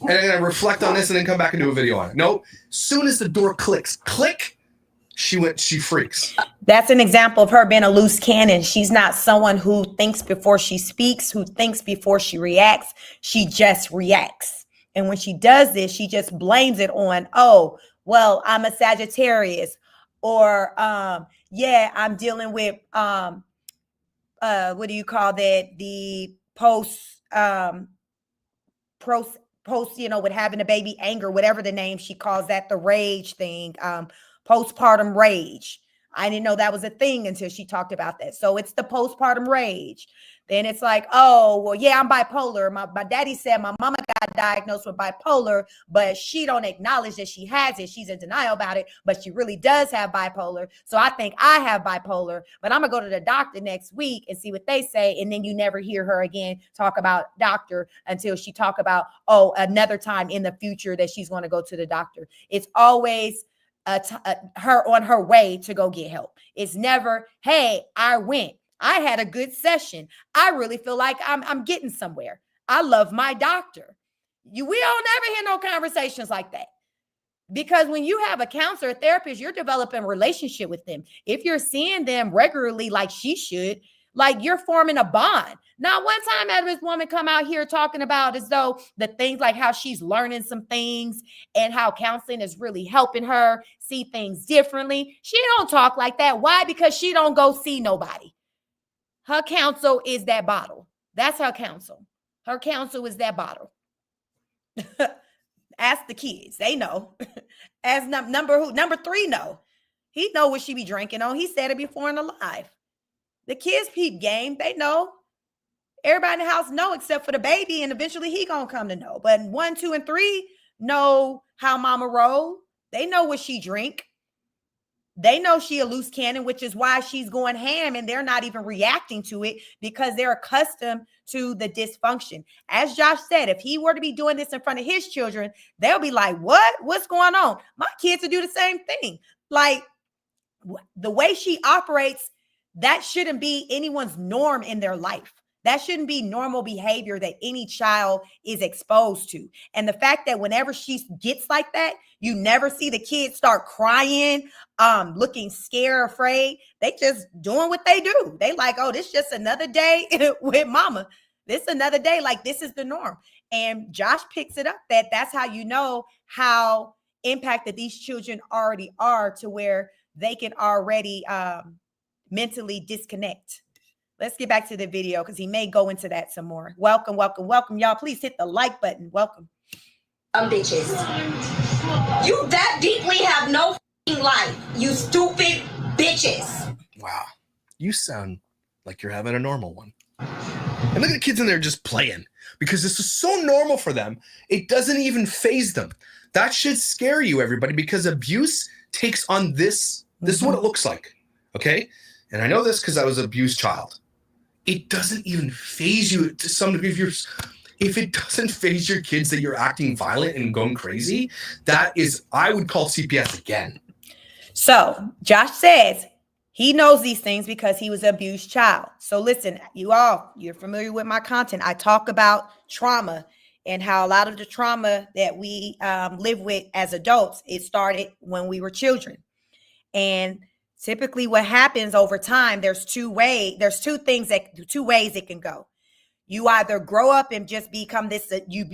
and I'm going to reflect on this and then come back and do a video on it. No, soon as the door click, she freaks. That's an example of her being a loose cannon. She's not someone who thinks before she speaks, who thinks before she reacts. She just reacts. And when she does this, she just blames it on, oh, well, I'm a Sagittarius, or yeah, I'm dealing with what do you call that? The post, with having a baby, anger, whatever the name she calls that, the rage thing, postpartum rage. I didn't know that was a thing until she talked about that. So it's the postpartum rage. Then it's like, oh, well, yeah, I'm bipolar. My daddy said my mama got diagnosed with bipolar, but she don't acknowledge that she has it. She's in denial about it, but she really does have bipolar. So I think I have bipolar, but I'm gonna go to the doctor next week and see what they say. And then you never hear her again talk about doctor until she talk about, oh, another time in the future that she's going to go to the doctor. It's always her on her way to go get help. It's never, hey, I went. I had a good session. I really feel like I'm getting somewhere. I love my doctor. We don't never hear no conversations like that. Because when you have a counselor, a therapist, you're developing a relationship with them. If you're seeing them regularly like she should, like you're forming a bond. Not one time had this woman come out here talking about as though the things like how she's learning some things and how counseling is really helping her see things differently. She don't talk like that. Why? Because she don't go see nobody. Her counsel is that bottle. That's her counsel. Her counsel is that bottle. Ask the kids. They know. As number 3 know. He know what she be drinking on. He said it before in the live. The kids peep game. They know. Everybody in the house know except for the baby, and eventually he gonna come to know. But 1, 2, and 3 know how mama roll. They know what she drink. They know she a loose cannon, which is why she's going ham and they're not even reacting to it because they're accustomed to the dysfunction. As Josh said, if he were to be doing this in front of his children, they'll be like, what? What's going on? My kids will do the same thing. Like the way she operates, that shouldn't be anyone's norm in their life. That shouldn't be normal behavior that any child is exposed to. And the fact that whenever she gets like that, you never see the kids start crying, looking scared, afraid. They just doing what they do. They like, oh, this is just another day with mama. This is another day. Like, this is the norm. And Josh picks it up that's how you know how impacted these children already are, to where they can already mentally disconnect. Let's get back to the video because he may go into that some more. Welcome, welcome, welcome. Y'all, please hit the like button. Welcome. Bitches. You that deeply have no life, you stupid bitches. Wow. You sound like you're having a normal one. And look at the kids in there just playing, because this is so normal for them. It doesn't even faze them. That should scare you, everybody, because abuse takes on this. This is what it looks like. Okay. And I know this because I was an abused child. It doesn't even faze you to some degree. If it doesn't faze your kids that you're acting violent and going crazy, that is, I would call CPS again. So Josh says he knows these things because he was an abused child. So listen, you're familiar with my content. I talk about trauma and how a lot of the trauma that we live with as adults, it started when we were children. And typically what happens over time, there's two ways it can go. You either grow up and just become you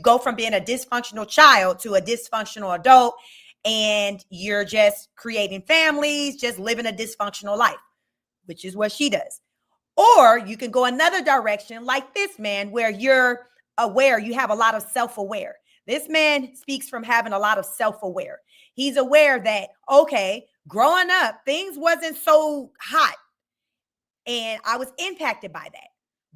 go from being a dysfunctional child to a dysfunctional adult, and you're just creating families, just living a dysfunctional life, which is what she does. Or you can go another direction like this man, where you're aware, you have a lot of self-aware. This man speaks from having a lot of self-aware. He's aware that, okay, growing up, things wasn't so hot and I was impacted by that.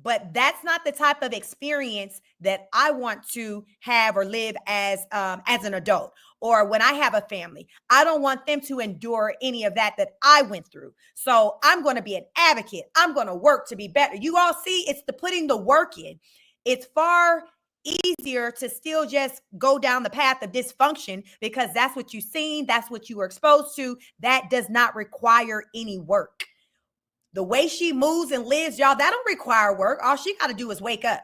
But that's not the type of experience that I want to have or live as an adult, or when I have a family. I don't want them to endure any of that I went through. So I'm going to be an advocate. I'm going to work to be better. You all see, it's the putting the work in. It's far easier to still just go down the path of dysfunction because that's what you've seen. That's what you were exposed to. That does not require any work. The way she moves and lives, y'all, that don't require work. All she got to do is wake up.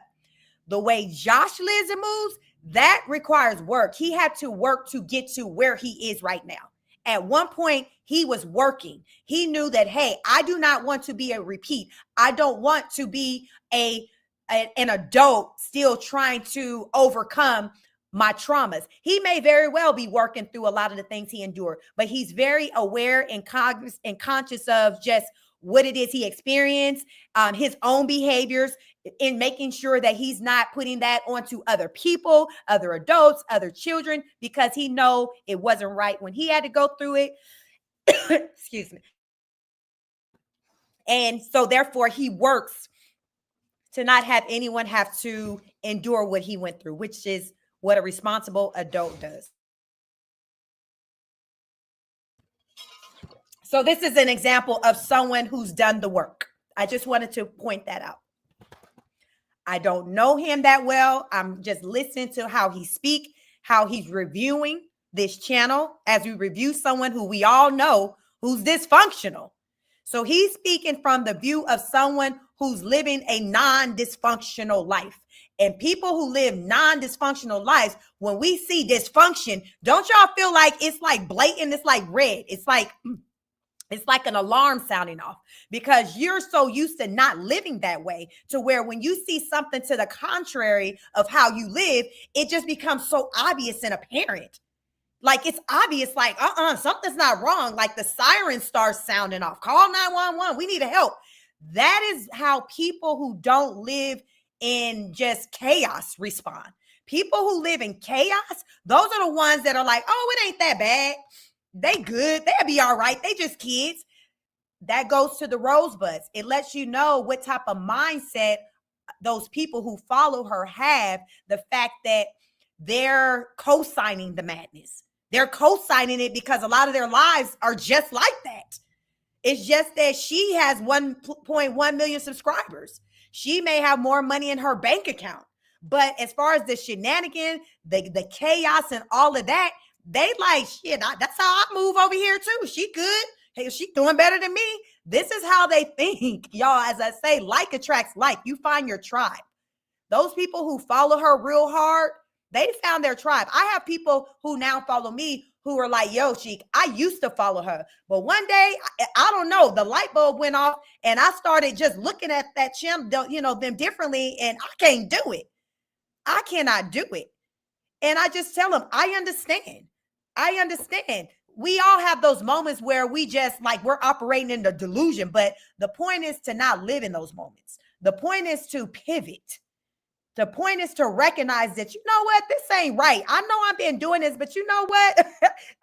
The way Josh lives and moves, that requires work. He had to work to get to where he is right now. At one point, he was working. He knew that, hey, I do not want to be a repeat. I don't want to be an adult still trying to overcome my traumas. He may very well be working through a lot of the things he endured, but he's very aware and conscious of just what it is he experienced, his own behaviors, in making sure that he's not putting that onto other people, other adults, other children, because he know it wasn't right when he had to go through it. Excuse me. And so therefore he works to not have anyone have to endure what he went through, which is what a responsible adult does. So this is an example of someone who's done the work. I just wanted to point that out. I don't know him that well. I'm just listening to how he speaks, how he's reviewing this channel as we review someone who we all know who's dysfunctional. So he's speaking from the view of someone who's living a non-dysfunctional life. And people who live non-dysfunctional lives, when we see dysfunction, don't y'all feel like it's like blatant? It's like red. It's like an alarm sounding off, because you're so used to not living that way, to where when you see something to the contrary of how you live, it just becomes so obvious and apparent. Like it's obvious, like, something's not wrong. Like the siren starts sounding off. Call 911. We need help. That is how people who don't live in just chaos respond. People who live in chaos, those are the ones that are like, oh, it ain't that bad. They good. They'll be all right. They just kids. That goes to the rosebuds. It lets you know what type of mindset those people who follow her have. The fact that they're co-signing the madness. They're co-signing it because a lot of their lives are just like that. It's just that she has 1.1 million subscribers. She may have more money in her bank account. But as far as the shenanigans, the chaos and all of that, they like, shit, that's how I move over here too. She good. Hey, she doing better than me. This is how they think. Y'all, as I say, like attracts like. You find your tribe. Those people who follow her real hard, they found their tribe. I have people who now follow me who are like, yo, Sheik, I used to follow her. But one day, I don't know, the light bulb went off and I started just looking at that channel, you know, them differently, and I can't do it. I cannot do it. And I just tell them, I understand. I understand. We all have those moments where we just like we're operating in the delusion, but the point is to not live in those moments. The point is to pivot. The point is to recognize that, you know what, this ain't right. I know I've been doing this, but you know what?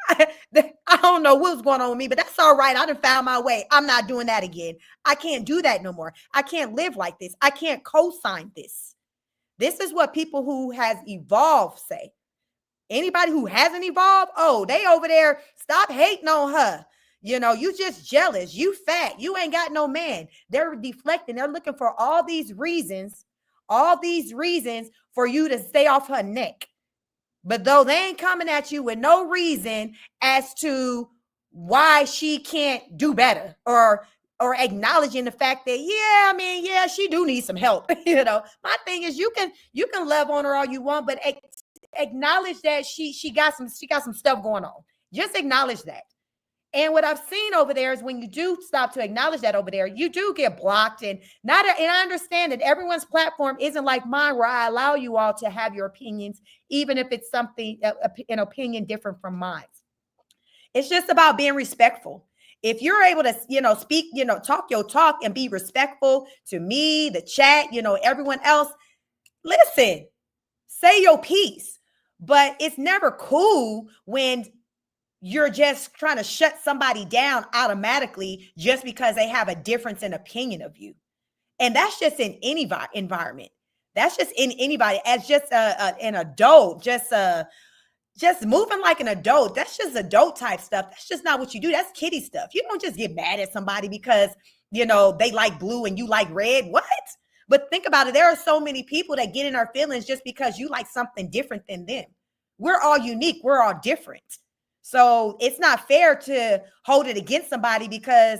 I don't know what's going on with me, but that's all right. I done found my way. I'm not doing that again. I can't do that no more. I can't live like this. I can't co-sign this. This is what people who has evolved say. Anybody who hasn't evolved, oh, they over there, stop hating on her. You know, you just jealous. You fat. You ain't got no man. They're deflecting. They're looking for all these reasons for you to stay off her neck. But though they ain't coming at you with no reason as to why she can't do better or acknowledging the fact that, yeah, she do need some help. You know, my thing is you can love on her all you want, but acknowledge that she got some stuff going on. Just acknowledge that. And what I've seen over there is when you do stop to acknowledge that over there, you do get blocked. And I understand that everyone's platform isn't like mine, where I allow you all to have your opinions, even if it's something, an opinion different from mine. It's just about being respectful. If you're able to, speak, talk your talk and be respectful to me, the chat, everyone else, listen, say your piece. But it's never cool when you're just trying to shut somebody down automatically just because they have a difference in opinion of you. And that's just in any environment. That's just in anybody as just an adult, just moving like an adult. That's just adult type stuff. That's just not what you do. That's kiddie stuff. You don't just get mad at somebody because, they like blue and you like red. What? But think about it. There are so many people that get in our feelings just because you like something different than them. We're all unique. We're all different. So it's not fair to hold it against somebody because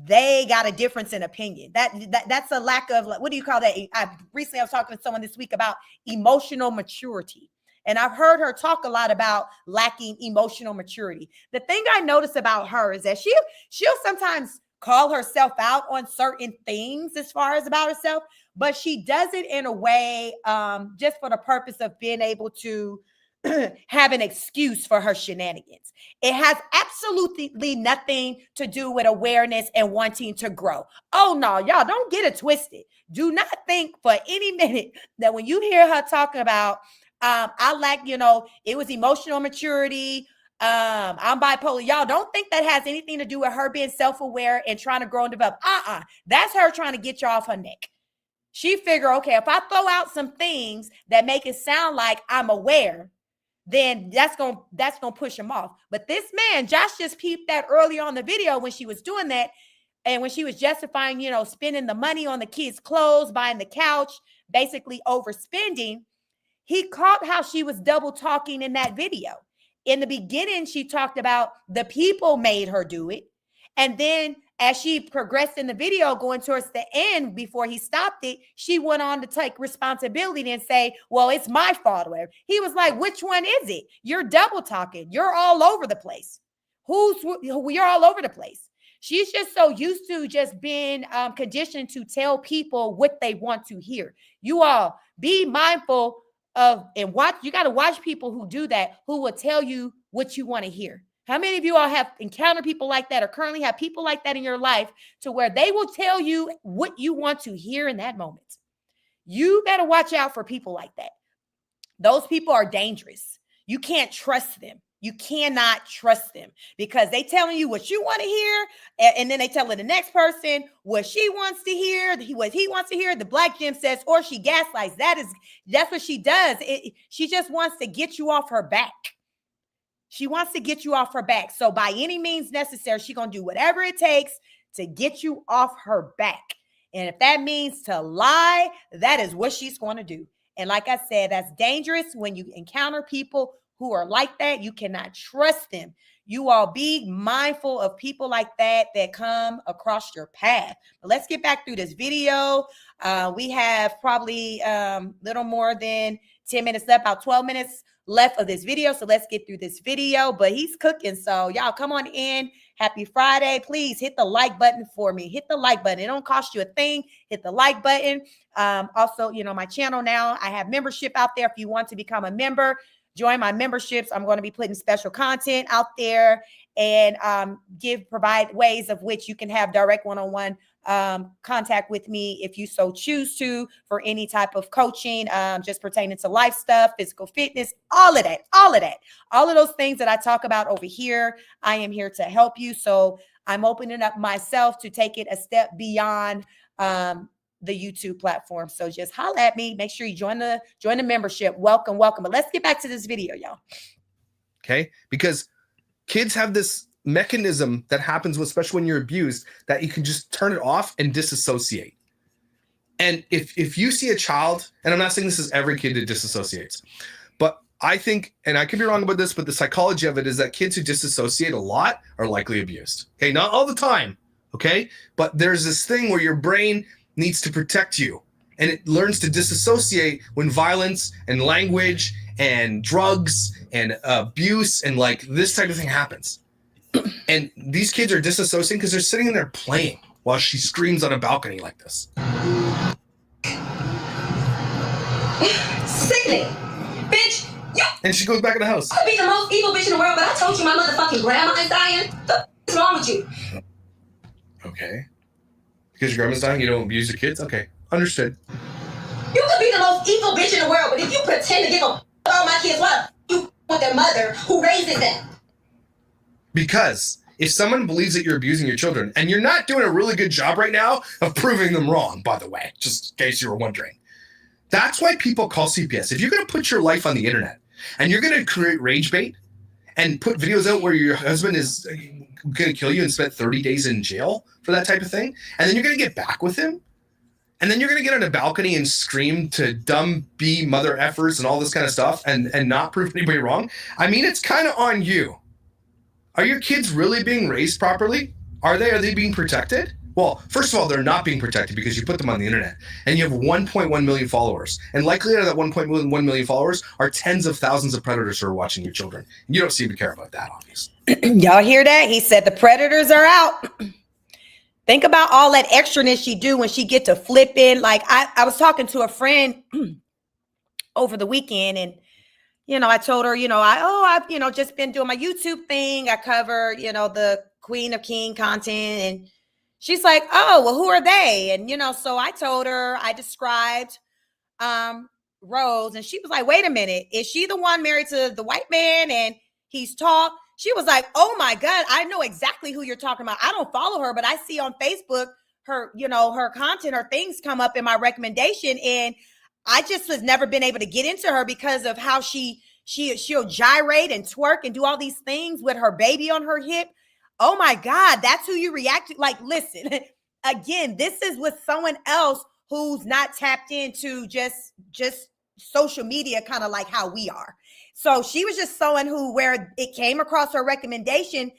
they got a difference in opinion. That's a lack of, what do you call that? I was talking to someone this week about emotional maturity. And I've heard her talk a lot about lacking emotional maturity. The thing I notice about her is that she'll sometimes call herself out on certain things as far as about herself, but she does it in a way just for the purpose of being able to have an excuse for her shenanigans. It has absolutely nothing to do with awareness and wanting to grow. Oh no, y'all don't get it twisted. Do not think for any minute that when you hear her talking about, I lack, it was emotional maturity. I'm bipolar. Y'all don't think that has anything to do with her being self-aware and trying to grow and develop. That's her trying to get you off her neck. She figure, okay, if I throw out some things that make it sound like I'm aware, then that's gonna push him off. But this man, Josh just peeped that earlier on the video when she was doing that, and when she was justifying, spending the money on the kids' clothes, buying the couch, basically overspending. He caught how she was double talking in that video. In the beginning, she talked about the people made her do it, and then as she progressed in the video, going towards the end, before he stopped it, she went on to take responsibility and say, well, it's my fault. He was like, which one is it? You're double talking. You're all over the place. You're all over the place. She's just so used to just being conditioned to tell people what they want to hear. You all be mindful of and watch. You got to watch people who do that, who will tell you what you want to hear. How many of you all have encountered people like that or currently have people like that in your life to where they will tell you what you want to hear in that moment? You better watch out for people like that. Those people are dangerous. You can't trust them. You cannot trust them because they telling you what you want to hear, and then they telling the next person what she wants to hear, what he wants to hear. The Black Gem says, or she gaslights. That's what she does. She just wants to get you off her back. She wants to get you off her back. So by any means necessary, she's going to do whatever it takes to get you off her back. And if that means to lie, that is what she's going to do. And like I said, that's dangerous when you encounter people who are like that. You cannot trust them. You all be mindful of people like that come across your path. But let's get back through this video. We have probably little more than 10 minutes left, about 12 minutes left of this video. So let's get through this video. But he's cooking. So y'all come on in. Happy Friday. Please hit the like button for me. Hit the like button. It don't cost you a thing. Hit the like button. Also, you know, my channel now, I have membership out there. If you want to become a member, join my memberships. I'm going to be putting special content out there and provide ways of which you can have direct one-on-one contact with me if you so choose to, for any type of coaching, just pertaining to life stuff, physical fitness, all of those things that I talk about over here. I am here to help you. So I'm opening up myself to take it a step beyond the YouTube platform. So just holler at me. Make sure you join the membership. Welcome. But let's get back to this video, y'all. Okay, because kids have this mechanism that happens, especially when you're abused, that you can just turn it off and disassociate. And if you see a child, and I'm not saying this is every kid that disassociates, but I think, and I could be wrong about this, but the psychology of it is that kids who disassociate a lot are likely abused. Okay, not all the time. Okay, but there's this thing where your brain needs to protect you, and it learns to disassociate when violence and language and drugs and abuse and like this type of thing happens. And these kids are disassociating because they're sitting in there playing while she screams on a balcony like this. Sickening. Bitch, you And she goes back in the house. could be the most evil bitch in the world, but I told you my motherfucking grandma is dying. What's wrong with you? Okay. Because your grandma's dying, you don't abuse your kids? Okay, understood. You could be the most evil bitch in the world, but if you pretend to give a all my kids, what you with their mother who raises them? Because if someone believes that you're abusing your children, and you're not doing a really good job right now of proving them wrong, by the way, just in case you were wondering, that's why people call CPS. If you're going to put your life on the internet and you're going to create rage bait and put videos out where your husband is going to kill you and spend 30 days in jail for that type of thing, and then you're going to get back with him, and then you're going to get on a balcony and scream to dumb B mother effers and all this kind of stuff and not prove anybody wrong, I mean, it's kind of on you. Are your kids really being raised properly? Are they being protected? Well, first of all, they're not being protected because you put them on the internet and you have 1.1 million followers. And likely out of that 1.1 million followers are tens of thousands of predators who are watching your children. You don't seem to care about that, obviously. Y'all hear that? He said the predators are out. Think about all that extraness she do when she get to flipping. Like I was talking to a friend over the weekend, and you know, I told her, I've just been doing my YouTube thing. I cover, the Queen of King content. And she's like, oh, well, who are they? And, so I told her, I described Rose, and she was like, wait a minute. Is she the one married to the white man and he's tall? She was like, oh my God, I know exactly who you're talking about. I don't follow her, but I see on Facebook her, her content, her things come up in my recommendation. And I just was never been able to get into her because of how she'll gyrate and twerk and do all these things with her baby on her hip. Oh my God, that's who you react to. Like, listen, again, this is with someone else who's not tapped into just social media, kind of like how we are. So she was just someone where it came across her recommendation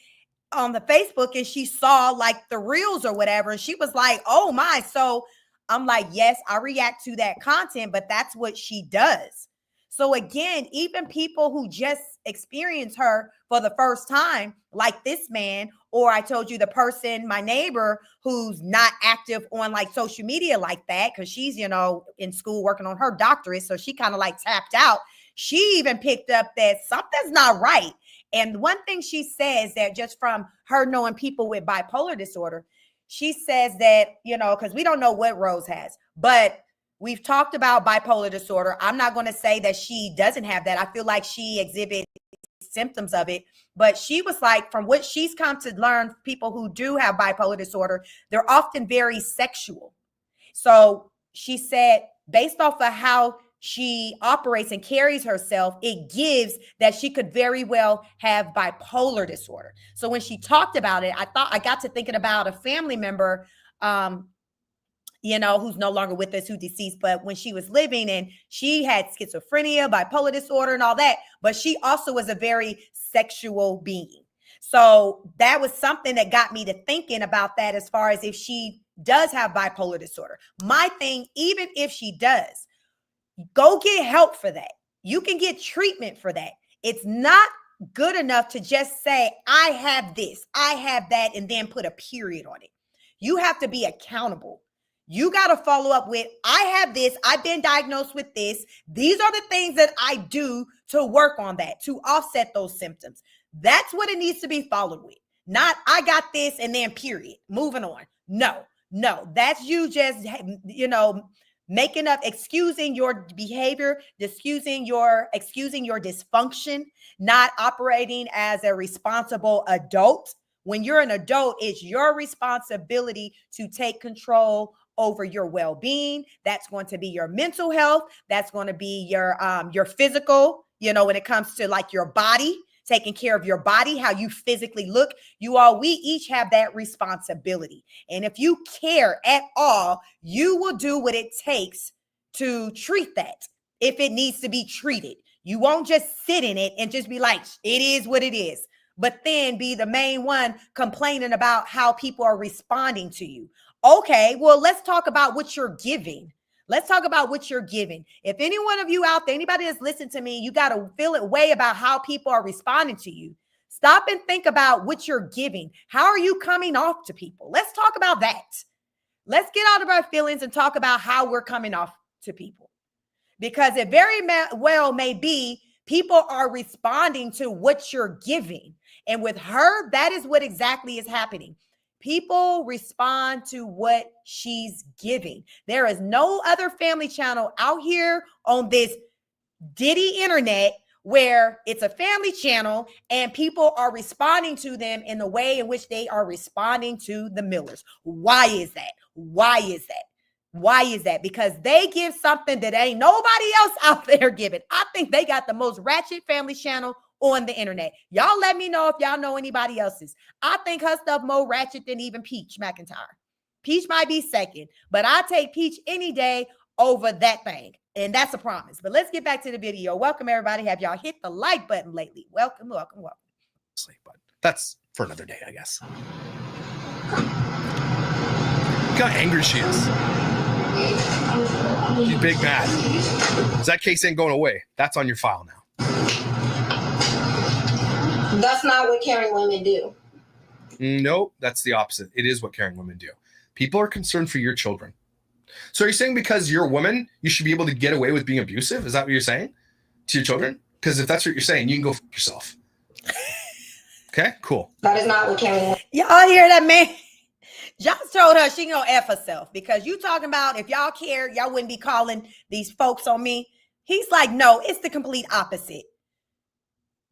on the Facebook, and she saw like the reels or whatever. And she was like, oh my. So I'm like, yes, I react to that content, but that's what she does. So again, even people who just experience her for the first time, like this man, or I told you the person, my neighbor, who's not active on like social media like that, because she's, in school working on her doctorate. So she kind of like tapped out. She even picked up that something's not right. And one thing she says that just from her knowing people with bipolar disorder, she says that, because we don't know what Rose has, but we've talked about bipolar disorder. I'm not going to say that she doesn't have that. I feel like she exhibits symptoms of it, but she was like, from what she's come to learn, people who do have bipolar disorder, they're often very sexual. So she said, based off of how she operates and carries herself, it gives that she could very well have bipolar disorder. So when she talked about it, I got to thinking about a family member, who's no longer with us, who deceased, but when she was living, and she had schizophrenia, bipolar disorder, and all that, but she also was a very sexual being. So that was something that got me to thinking about that, as far as if she does have bipolar disorder. My thing, even if she does, go get help for that. You can get treatment for that. It's not good enough to just say, I have this, I have that, and then put a period on it. You have to be accountable. You got to follow up with, I have this, I've been diagnosed with this. These are the things that I do to work on that, to offset those symptoms. That's what it needs to be followed with. Not, I got this and then period, moving on. No, that's you just, making up, excusing your behavior, excusing your dysfunction, not operating as a responsible adult. When you're an adult, it's your responsibility to take control over your well-being. That's going to be your mental health. That's going to be your physical, when it comes to like your body, taking care of your body, how you physically look. We each have that responsibility. And if you care at all, you will do what it takes to treat that if it needs to be treated. You won't just sit in it and just be like, it is what it is, but then be the main one complaining about how people are responding to you. Okay, well, let's talk about what you're giving. Let's talk about what you're giving. If any one of you out there, anybody that's listening to me, you got to feel it way about how people are responding to you. Stop and think about what you're giving. How are you coming off to people? Let's talk about that. Let's get out of our feelings and talk about how we're coming off to people. Because it very well may be people are responding to what you're giving. And with her, that is what exactly is happening. People respond to what she's giving. There is no other family channel out here on this Diddy internet where it's a family channel and people are responding to them in the way in which they are responding to the Millers. Why is that? Why is that? Why is that? Because they give something that ain't nobody else out there giving. I think they got the most ratchet family channel on the internet. Y'all let me know if y'all know anybody else's. I think her stuff more ratchet than even Peach McIntyre. Peach might be second, but I take Peach any day over that thing. And that's a promise. But let's get back to the video. Welcome, everybody. Have y'all hit the like button lately? Welcome. That's for another day, I guess. Look how angry she is. She's big mad. That case ain't going away. That's on your file now. That's not what caring women do. No, that's the opposite. It is what caring women do. People are concerned for your children. So are you saying because you're a woman, you should be able to get away with being abusive? Is that what you're saying to your children? Because if that's what you're saying, you can go f yourself. Okay, cool. That is not what caring women do. Y'all hear that, man? Josh told her she gonna F herself because you talking about if y'all care, y'all wouldn't be calling these folks on me. He's like, no, it's the complete opposite.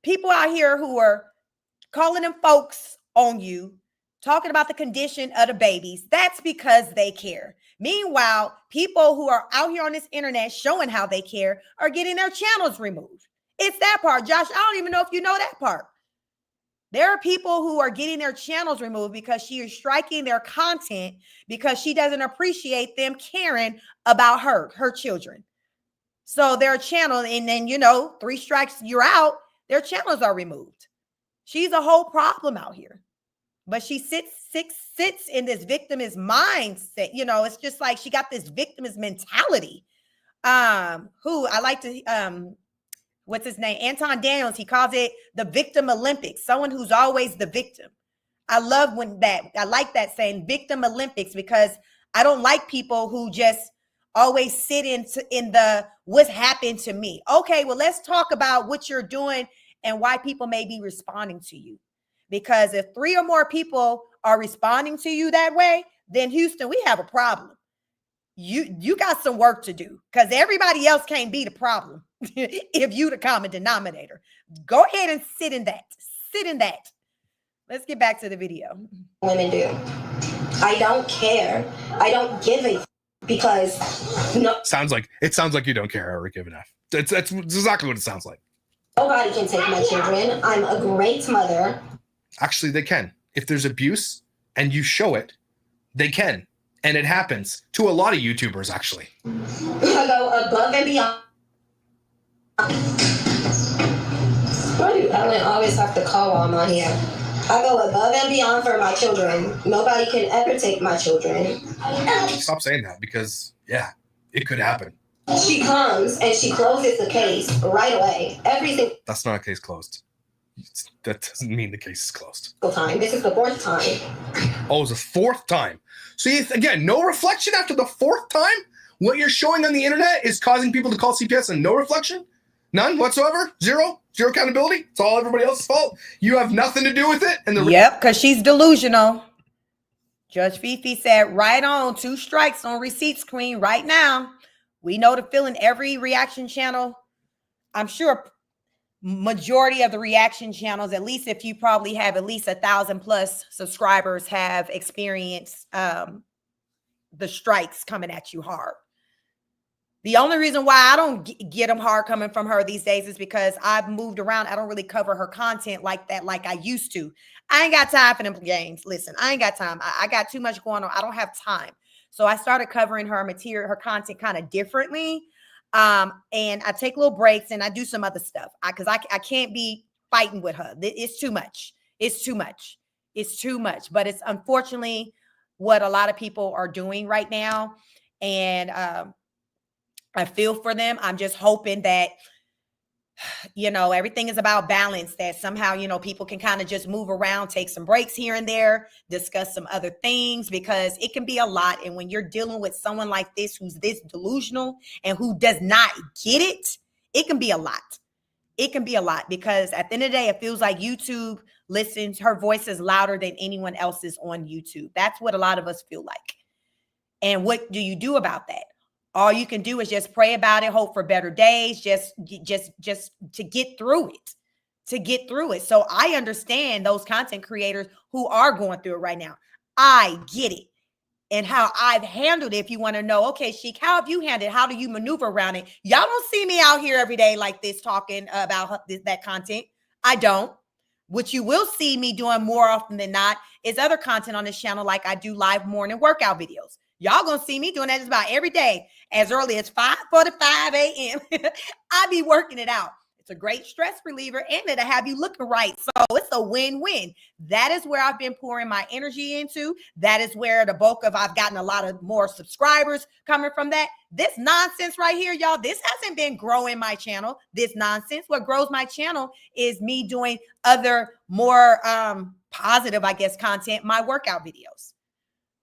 People out here who are calling them folks on you, talking about the condition of the babies, that's because they care. Meanwhile, people who are out here on this internet showing how they care are getting their channels removed. It's that part, Josh. I don't even know if you know that part. There are people who are getting their channels removed because she is striking their content because she doesn't appreciate them caring about her children. So their channel, and then, 3 strikes, you're out. Their channels are removed. She's a whole problem out here. But she sits in this victimist mindset. It's just like she got this victimist mentality. Who I like to, what's his name? Anton Daniels. He calls it the victim Olympics. Someone who's always the victim. I love I like that saying, victim Olympics, because I don't like people who just always sit in the what's happened to me. Okay, well, let's talk about what you're doing and why people may be responding to you. Because if 3 or more people are responding to you that way, then Houston, we have a problem. You got some work to do because everybody else can't be the problem if you the common denominator. Go ahead and sit in that. Sit in that. Let's get back to the video. Women do. I don't care. I don't give a because sounds like you don't care or give an F. That's exactly what it sounds like. nobody can take my children. I'm a great mother. Actually, they can. If there's abuse and you show it, they can. And it happens to a lot of YouTubers, actually. I go above and beyond. Why do Ellen always have to call while I'm on here? I go above and beyond for my children. Nobody can ever take my children. Stop saying that because, yeah, it could happen. She comes and she closes the case right away. Everything. That's not a case closed. That doesn't mean the case is closed. Time. This is the 4th time. Oh, it's the 4th time. See, again, no reflection after the 4th time? What you're showing on the internet is causing people to call CPS and no reflection? None whatsoever? Zero accountability? It's all everybody else's fault? You have nothing to do with it? And Yep, because she's delusional. Judge Fifi said, right on, 2 strikes on receipts, Queen, right now. We know the feeling. Every reaction channel, I'm sure majority of the reaction channels, at least if you probably have at least 1,000+ subscribers, have experienced the strikes coming at you hard. The only reason why I don't get them hard coming from her these days is because I've moved around. I don't really cover her content like that, like I used to. I ain't got time for them games. Listen, I ain't got time. I got too much going on. I don't have time. So I started covering her material, her content kind of differently. And I take little breaks and I do some other stuff because I can't be fighting with her. It's too much. It's too much. It's too much. But it's unfortunately what a lot of people are doing right now. And I feel for them. I'm just hoping that, everything is about balance, that somehow, people can kind of just move around, take some breaks here and there, discuss some other things, because it can be a lot. And when you're dealing with someone like this, who's this delusional and who does not get it, it can be a lot. It can be a lot because at the end of the day, it feels like YouTube listens. Her voice is louder than anyone else's on YouTube. That's what a lot of us feel like. And what do you do about that? All you can do is just pray about it, hope for better days, just to get through it, So I understand those content creators who are going through it right now. I get it. And how I've handled it. If you want to know, okay, Sheik, how have you handled it? How do you maneuver around it? Y'all don't see me out here every day like this talking about that content. I don't. What you will see me doing more often than not is other content on this channel, like I do live morning workout videos. Y'all gonna see me doing that just about every day, as early as 5:45 a.m. I be working it out. It's a great stress reliever, and it'll have you looking right. So it's a win-win. That is where I've been pouring my energy into. That is where the bulk of I've gotten a lot of more subscribers coming from that. This nonsense right here, y'all, this hasn't been growing my channel. This nonsense. What grows my channel is me doing other more positive, I guess, content, my workout videos.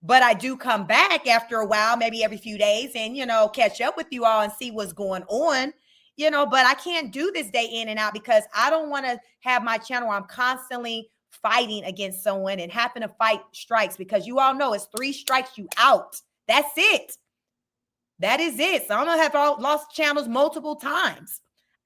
But I do come back after a while, maybe every few days, and, catch up with you all and see what's going on, but I can't do this day in and out because I don't want to have my channel where I'm constantly fighting against someone and having to fight strikes, because you all know it's 3 strikes, you out. That's it. That is it. So I'm going to have lost channels multiple times.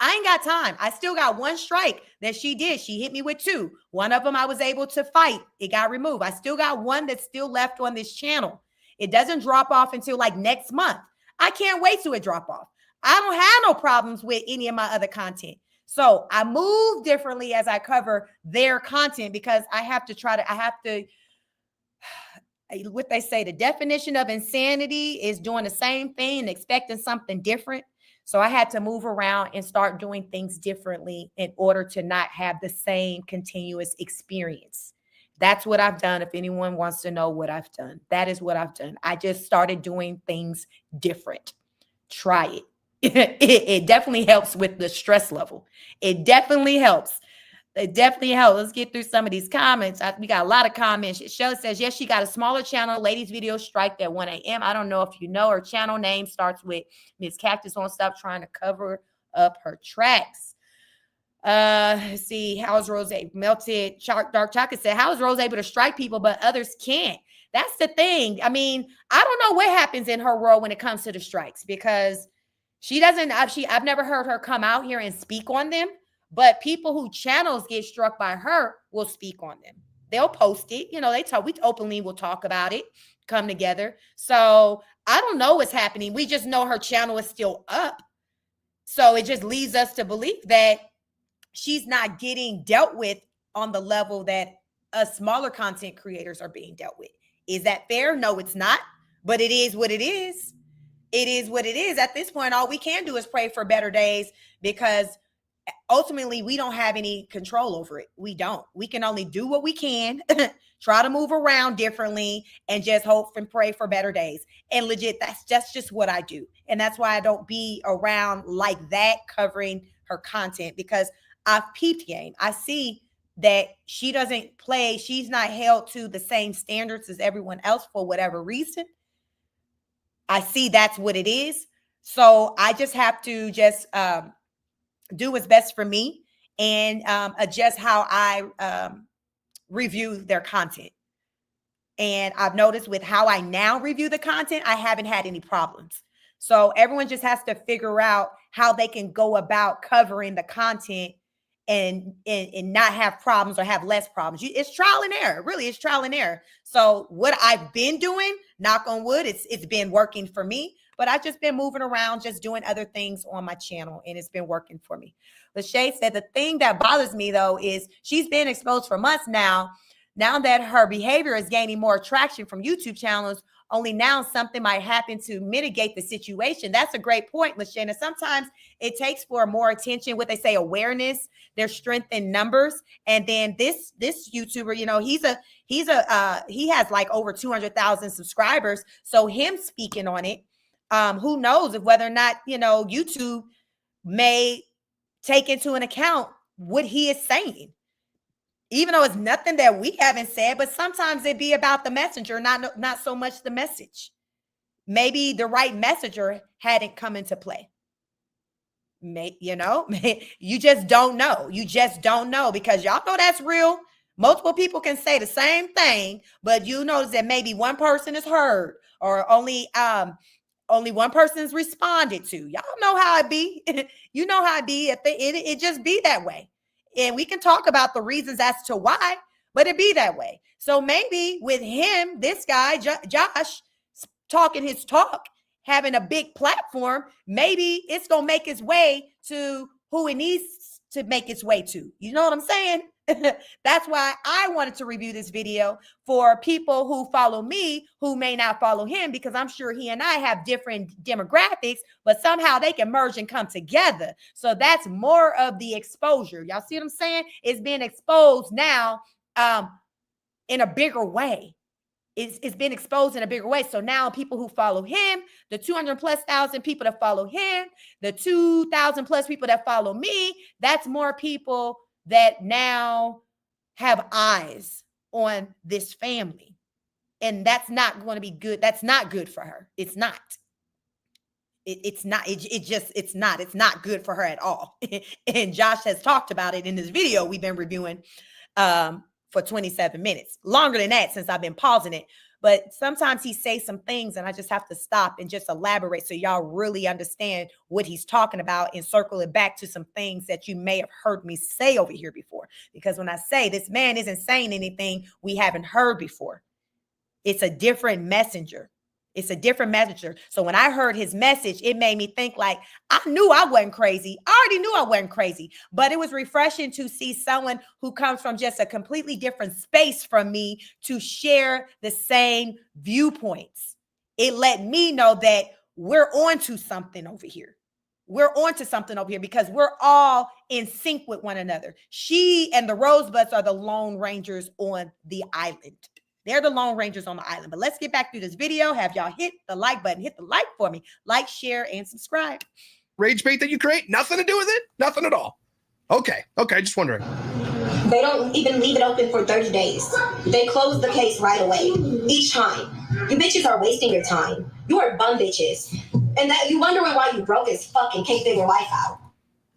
I ain't got time. I still got 1 strike that she did. She hit me with 2. One of them I was able to fight. It got removed. I still got 1 that's still left on this channel. It doesn't drop off until like next month. I can't wait till it drop off. I don't have no problems with any of my other content. So I move differently as I cover their content because what they say, the definition of insanity is doing the same thing and expecting something different. So I had to move around and start doing things differently in order to not have the same continuous experience. That's what I've done. If anyone wants to know what I've done, that is what I've done. I just started doing things different. Try it. It definitely helps with the stress level. It definitely helps. It definitely helps. Let's get through some of these comments. We got a lot of comments. Show says, yes, she got a smaller channel. Ladies video strike at 1 a.m. I don't know if you know her channel name starts with Miss Cactus Won't Stop Trying to Cover Up Her Tracks. Let's see. How is Rose melted? Dark Chocolate said, how is Rose able to strike people, but others can't? That's the thing. I mean, I don't know what happens in her world when it comes to the strikes, because she doesn't, I've never heard her come out here and speak on them. But people who channels get struck by her will speak on them. they'll post it. You know, we openly will talk about it, come together. So I don't know what's happening. We just know her channel is still up. So it just leads us to believe that she's not getting dealt with on the level that us smaller content creators are being dealt with. Is that fair? No, it's not. But it is what it is. It is what it is. At this point, all we can do is pray for better days, because ultimately we don't have any control over it. We don't. We can only do what we can, try to move around differently, and just hope and pray for better days. And legit, that's just what I do. And that's why I don't be around like that covering her content, because I've peeped game. I see that she doesn't play. She's not held to the same standards as everyone else for whatever reason. I see that's what it is. So I just have to do what's best for me and adjust how I review their content. And I've noticed with how I now review the content, I haven't had any problems. So everyone just has to figure out how they can go about covering the content and not have problems or have less problems. It's trial and error. Really, it's trial and error. So what I've been doing, knock on wood, it's been working for me. But I've just been moving around, just doing other things on my channel, and it's been working for me. Lachey said the thing that bothers me, though, is she's been exposed for months now. Now that her behavior is gaining more traction from YouTube channels, only now something might happen to mitigate the situation. That's a great point, Lachey. Sometimes it takes for more attention, what they say, awareness. There's strength in numbers. And then this YouTuber, you know, he has like over 200,000 subscribers. So him speaking on it, who knows if whether or not, you know, YouTube may take into an account what he is saying, even though it's nothing that we haven't said. But sometimes it be about the messenger, not so much the message. Maybe the right messenger hadn't come into play. You know, you just don't know. You just don't know, because y'all know that's real. Multiple people can say the same thing, but you notice that maybe one person is heard, or only one person's responded to. Y'all know how it be. You know how it be. It just be that way. And we can talk about the reasons as to why, but it be that way. So maybe with him, this guy, Josh, talking his talk, having a big platform, maybe it's going to make its way to who it needs to make its way to. You know what I'm saying? That's why I wanted to review this video for people who follow me, who may not follow him, because I'm sure he and I have different demographics, but somehow they can merge and come together. So that's more of the exposure. Y'all see what I'm saying? It's being exposed now in a bigger way. It's been exposed in a bigger way. So now people who follow him, the 200,000+ people that follow him, the 2,000+ people that follow me, that's more people that now have eyes on this family. And that's not going to be good. That's not good for her. It's not. It's not. It's not. It's not good for her at all. And Josh has talked about it in this video we've been reviewing for 27 minutes. Longer than that, since I've been pausing it. But sometimes he says some things and I just have to stop and just elaborate so y'all really understand what he's talking about, and circle it back to some things that you may have heard me say over here before. Because when I say this man isn't saying anything we haven't heard before, it's a different messenger. It's a different messenger. So when I heard his message, it made me think like, I knew I wasn't crazy. I already knew I wasn't crazy, but it was refreshing to see someone who comes from just a completely different space from me to share the same viewpoints. It let me know that we're onto something over here. We're onto something over here because we're all in sync with one another. She and the Rosebuds are the Lone Rangers on the island. They're the Lone Rangers on the island. But let's get back through this video. Have y'all hit the like button. Hit the like for me. Like, share, and subscribe. Rage bait that you create? Nothing to do with it? Nothing at all. Okay, just wondering. They don't even leave it open for 30 days. They close the case right away. Each time. You bitches are wasting your time. You are bum bitches. And that you wondering why you broke as fuck and can't figure life out.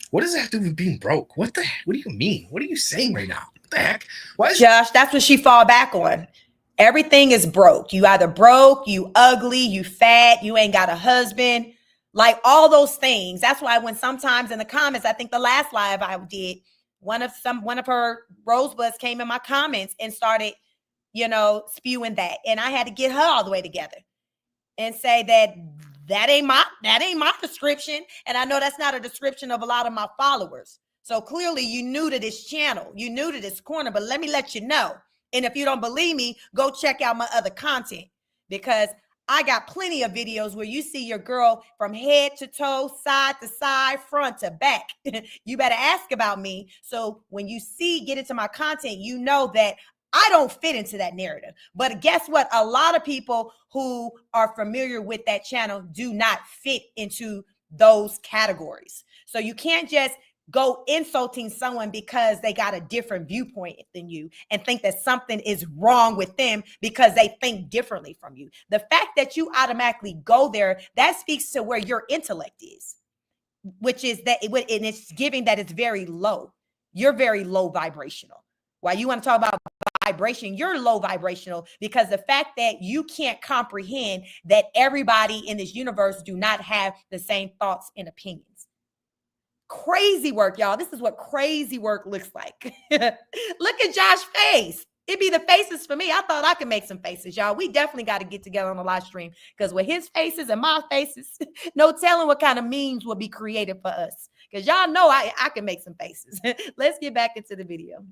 What does that have to do with being broke? What do you mean? What are you saying right now? What the heck? Josh, that's what she fall back on. Everything is broke. You either broke, you ugly, you fat, you ain't got a husband, like all those things. That's why when sometimes in the comments, I think the last live I did, one of her rosebuds came in my comments and started, spewing that. And I had to get her all the way together and say that ain't my description. And I know that's not a description of a lot of my followers. So clearly you new to this channel, you new to this corner, but let me let you know. And if you don't believe me, go check out my other content, because I got plenty of videos where you see your girl from head to toe, side to side, front to back. You better ask about me. So when you get into my content, you know that I don't fit into that narrative. But guess what? A lot of people who are familiar with that channel do not fit into those categories. So you can't just go insulting someone because they got a different viewpoint than you and think that something is wrong with them because they think differently from you. The fact that you automatically go there, that speaks to where your intellect is, which is that and it's giving that it's very low. You're very low vibrational. Why you want to talk about vibration? You're low vibrational because the fact that you can't comprehend that everybody in this universe do not have the same thoughts and opinions. Crazy work, y'all. This is what crazy work looks like. Look at Josh's face. It'd be the faces for me. I thought I could make some faces, y'all. We definitely got to get together on the live stream, because with his faces and my faces, no telling what kind of memes will be created for us. Because y'all know I can make some faces. Let's get back into the video.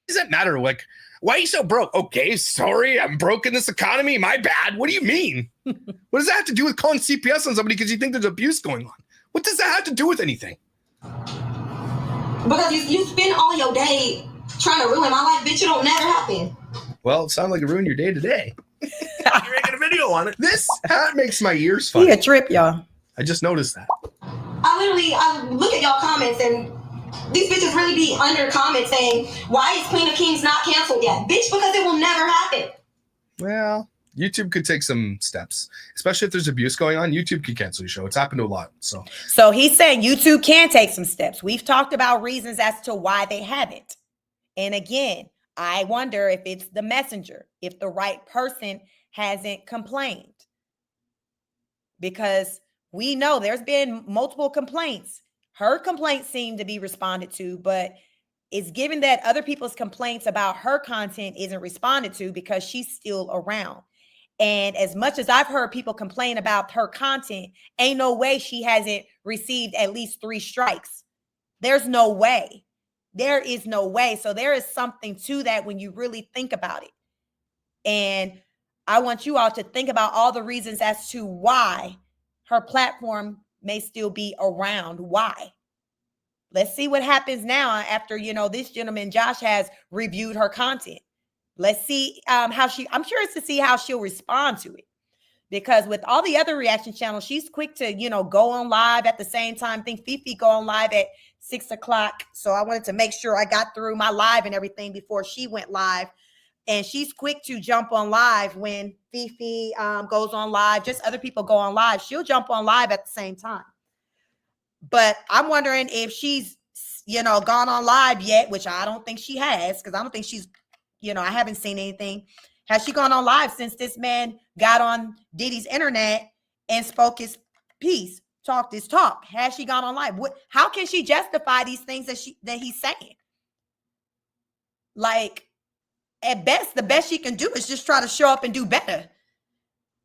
Does that matter? Like, why are you so broke? Okay, sorry, I'm broke in this economy. My bad. What do you mean? What does that have to do with calling CPS on somebody because you think there's abuse going on? What does that have to do with anything? Because you spend all your day trying to ruin my life, bitch. It don't never happen. Well, it sounds like it ruined your day today. You're making a video on it. This hat makes my ears funny. He a trip, y'all. I just noticed that. I look at y'all comments, and these bitches really be under comments saying, why is Queen of Kings not canceled yet? Bitch, because it will never happen. Well, YouTube could take some steps, especially if there's abuse going on. YouTube could cancel your show. It's happened to a lot. So he's saying YouTube can take some steps. We've talked about reasons as to why they haven't. And again, I wonder if it's the messenger, if the right person hasn't complained. Because we know there's been multiple complaints. Her complaints seem to be responded to, but it's given that other people's complaints about her content isn't responded to because she's still around. And as much as I've heard people complain about her content, ain't no way she hasn't received at least 3 strikes. There's no way. There is no way. So there is something to that when you really think about it. And I want you all to think about all the reasons as to why her platform may still be around. Why? Let's see what happens now after, this gentleman, Josh, has reviewed her content. Let's see I'm curious to see how she'll respond to it, because with all the other reaction channels, she's quick to, go on live at the same time. I think Fifi go on live at 6 o'clock. So I wanted to make sure I got through my live and everything before she went live. And she's quick to jump on live when Fifi goes on live. Just other people go on live. She'll jump on live at the same time. But I'm wondering if she's, gone on live yet, which I don't think she has, because I don't think she's, I haven't seen anything. Has she gone on live since this man got on Diddy's internet and spoke his piece, talked his talk? Has she gone on live? How can she justify these things that he's saying? Like, at best, the best she can do is just try to show up and do better.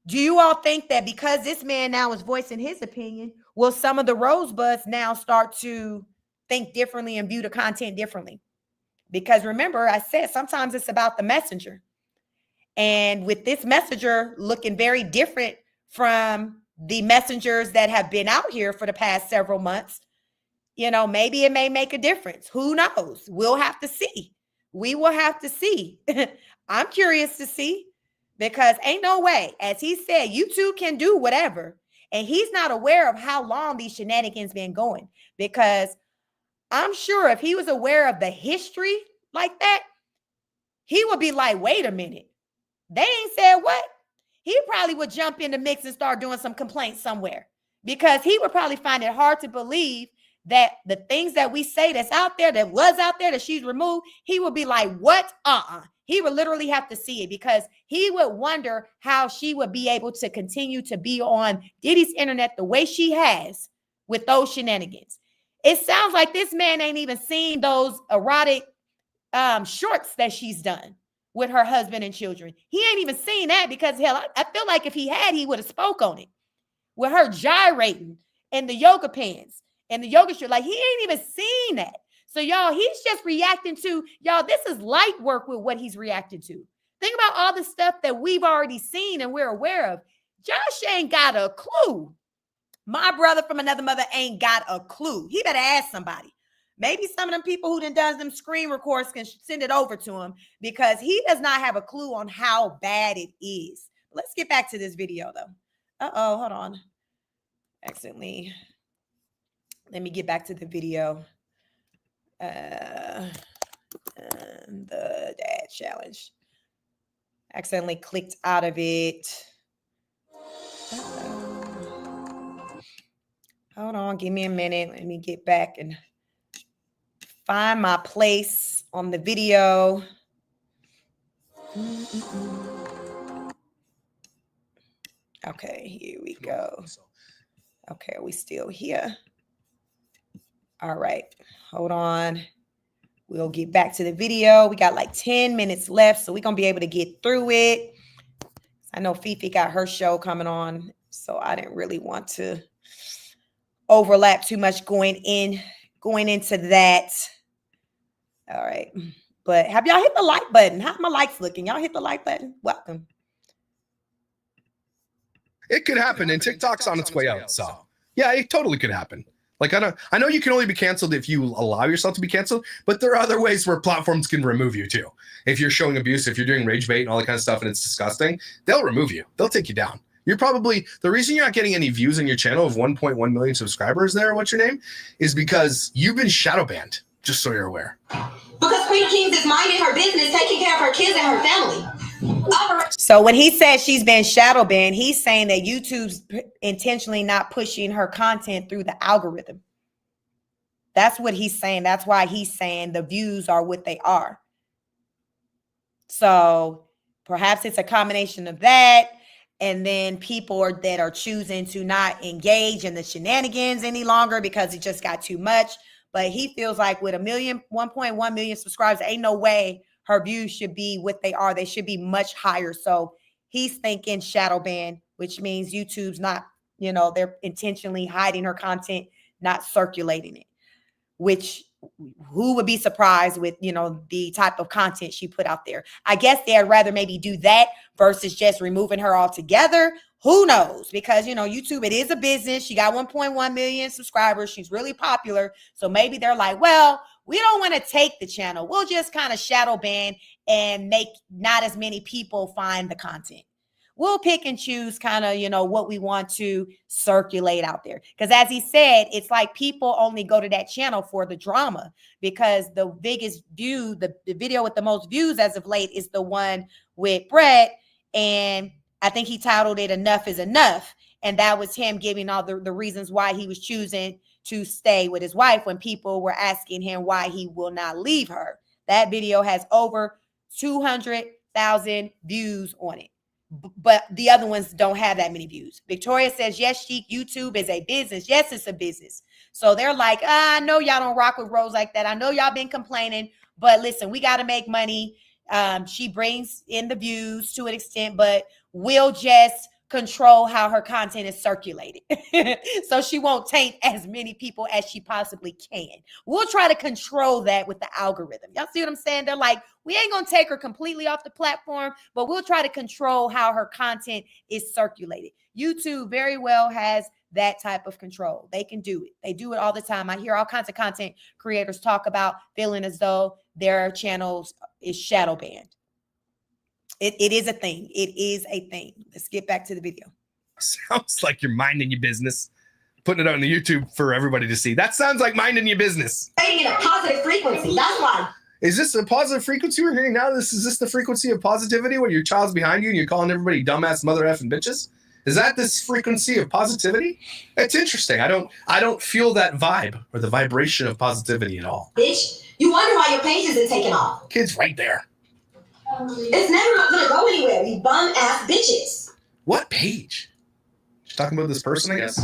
Do you all think that because this man now is voicing his opinion, will some of the rosebuds now start to think differently and view the content differently? Because remember, I said sometimes it's about the messenger. And with this messenger looking very different from the messengers that have been out here for the past several months, maybe it may make a difference. Who knows? We'll have to see. We will have to see. I'm curious to see, because ain't no way, as he said, YouTube can do whatever. And he's not aware of how long these shenanigans been going, because I'm sure if he was aware of the history like that, he would be like, wait a minute. They ain't said what? He probably would jump in the mix and start doing some complaints somewhere, because he would probably find it hard to believe that the things that we say that's out there, that was out there, that she's removed, he would be like, what? He would literally have to see it, because he would wonder how she would be able to continue to be on Diddy's internet the way she has with those shenanigans. It sounds like this man ain't even seen those erotic shorts that she's done with her husband and children. He ain't even seen that because hell, I feel like if he had, he would have spoke on it with her gyrating in the yoga pants and the yoga shirt. Like he ain't even seen that. So y'all, he's just reacting to y'all. This is light work with what he's reacting to. Think about all the stuff that we've already seen and we're aware of. Josh ain't got a clue. My brother from another mother ain't got a clue. He better ask somebody. Maybe some of them people who done does them screen records can send it over to him because he does not have a clue on how bad it is. Let's get back to this video though. Uh-oh, hold on. Accidentally. Let me get back to the video. The dad challenge. Accidentally clicked out of it. Hold on, give me a minute. Let me get back and find my place on the video. Okay, here we go. Okay, are we still here? All right, hold on. We'll get back to the video. We got like 10 minutes left, so we're going to be able to get through it. I know Fifi got her show coming on, so I didn't really want to overlap too much going into that. All right. But have y'all hit the like button? How my likes looking? Y'all hit the like button? Welcome. It could happen, and TikTok's on its way out. So yeah, it totally could happen. Like I know you can only be canceled if you allow yourself to be canceled, but there are other ways where platforms can remove you too. If you're showing abuse, if you're doing rage bait and all that kind of stuff, and it's disgusting, they'll remove you. They'll take you down. You're probably, the reason you're not getting any views on your channel of 1.1 million subscribers there, what's your name, is because you've been shadow banned, just so you're aware. Because Queen Kings is minding her business, taking care of her kids and her family. So when he says she's been shadow banned, he's saying that YouTube's intentionally not pushing her content through the algorithm. That's what he's saying. That's why he's saying the views are what they are. So perhaps it's a combination of that. And then people that are choosing to not engage in the shenanigans any longer because it just got too much. But he feels like with 1.1 million subscribers, ain't no way her views should be what they are. They should be much higher. So he's thinking shadow ban, which means YouTube's not, they're intentionally hiding her content, not circulating it, which who would be surprised with, the type of content she put out there. I guess they'd rather maybe do that versus just removing her altogether. Who knows? Because, YouTube, it is a business. She got 1.1 million subscribers. She's really popular. So maybe they're like, well, we don't want to take the channel. We'll just kind of shadow ban and make not as many people find the content. We'll pick and choose kind of, what we want to circulate out there. Because as he said, it's like people only go to that channel for the drama because the biggest view, the video with the most views as of late is the one with Brett. And I think he titled it Enough is Enough. And that was him giving all the reasons why he was choosing to stay with his wife when people were asking him why he will not leave her. That video has over 200,000 views on it. But the other ones don't have that many views. Victoria says, yes, Chic, YouTube is a business. Yes, it's a business. So they're like, I know y'all don't rock with Rose like that. I know y'all been complaining, but listen, we got to make money. She brings in the views to an extent, but we'll just control how her content is circulated. So she won't taint as many people as she possibly can. We'll try to control that with the algorithm. Y'all see what I'm saying? They're like, we ain't going to take her completely off the platform, but we'll try to control how her content is circulated. YouTube very well has that type of control. They can do it. They do it all the time. I hear all kinds of content creators talk about feeling as though their channels is shadow banned. It is a thing. It is a thing. Let's get back to the video. Sounds like you're minding your business. Putting it on the YouTube for everybody to see. That sounds like minding your business. Staying in a positive frequency. That's why. Is this a positive frequency we're hearing now? Is this the frequency of positivity when your child's behind you and you're calling everybody dumbass, mother effing bitches? Is that this frequency of positivity? It's interesting. I don't feel that vibe or the vibration of positivity at all. Bitch, you wonder why your page isn't taking off. Kid's right there. It's never gonna go anywhere, you bum ass bitches. What page? She's talking about this person, I guess.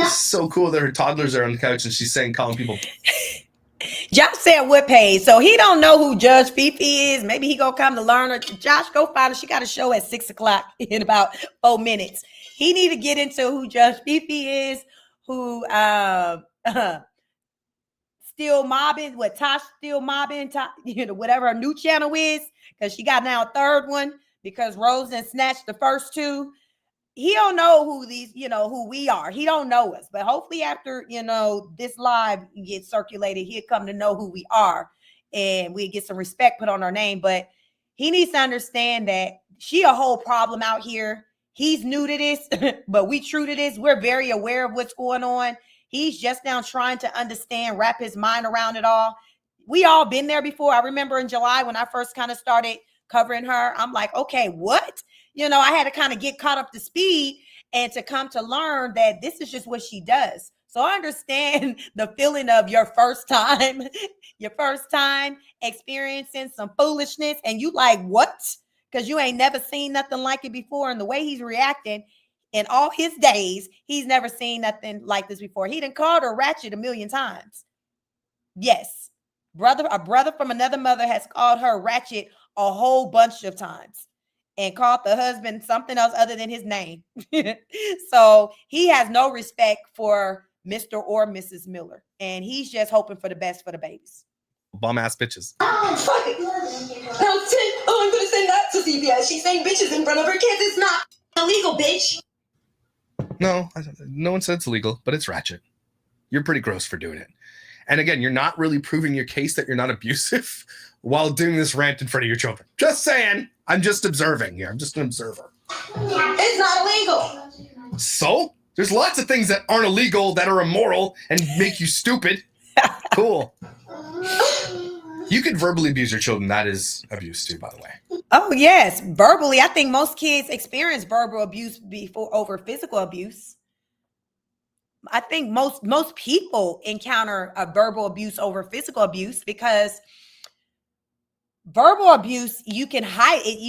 It's so cool that her toddlers are on the couch and she's saying, calling people. Josh said what page? So he don't know who Judge Fifi is. Maybe he gonna come to learn her. Josh, go find her. She got a show at 6:00 in about 4 minutes. He need to get into who Judge Fifi is, who still mobbing, what Tosh still mobbing, whatever her new channel is, because she got now a third one because Rose then snatched the first two. He don't know who these, who we are. He don't know us, but hopefully after, this live gets circulated, he'll come to know who we are and we get some respect put on our name. But he needs to understand that she a whole problem out here. He's new to this, but we true to this. We're very aware of what's going on. He's just now trying to understand, wrap his mind around it all. We all been there before. I remember in July when I first kind of started covering her, I'm like, okay, what? I had to kind of get caught up to speed and to come to learn that this is just what she does. So I understand the feeling of your first time experiencing some foolishness and you like, what? Because you ain't never seen nothing like it before. And the way he's reacting in all his days, he's never seen nothing like this before. He done called her ratchet a million times. Yes. A brother from another mother has called her ratchet a whole bunch of times and called the husband something else other than his name. So he has no respect for Mr. or Mrs. Miller. And he's just hoping for the best for the babies. Bum ass bitches. Oh, fuck it. Oh, I'm going to send that to CBS. She's saying bitches in front of her kids. It's not illegal, bitch. No, no one said it's illegal, but it's ratchet. You're pretty gross for doing it. And again, you're not really proving your case that you're not abusive while doing this rant in front of your children. Just saying. I'm just observing here. I'm just an observer. It's not illegal. So? There's lots of things that aren't illegal that are immoral and make you stupid. Cool. You can verbally abuse your children. That is abuse too, by the way. Oh, yes. Verbally. I think most kids experience verbal abuse over physical abuse. I think most people encounter a verbal abuse over physical abuse because verbal abuse, you can hide it.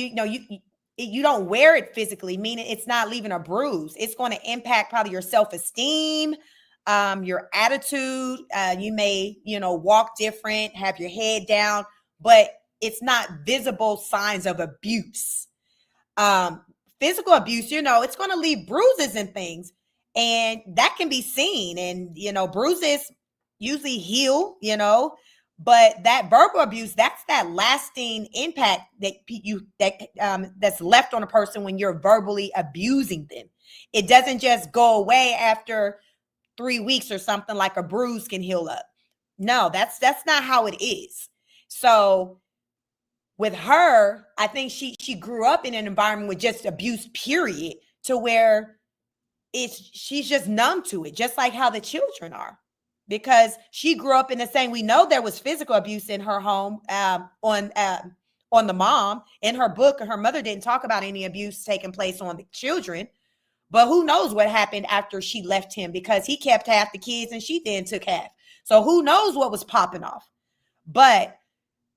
You don't wear it physically, meaning it's not leaving a bruise. It's going to impact probably your self-esteem, your attitude. You may, walk different, have your head down, but it's not visible signs of abuse. Physical abuse, it's going to leave bruises and things, and that can be seen. And, bruises usually heal, but that verbal abuse, that's that lasting impact that's left on a person when you're verbally abusing them. It doesn't just go away after 3 weeks or something like a bruise can heal up. No, that's not how it is. So with her, I think she grew up in an environment with just abuse, period, to where she's just numb to it, just like how the children are. Because she grew up in the same, we know there was physical abuse in her home on the mom. In her book, her mother didn't talk about any abuse taking place on the children. But who knows what happened after she left him, because he kept half the kids and she then took half. So who knows what was popping off. But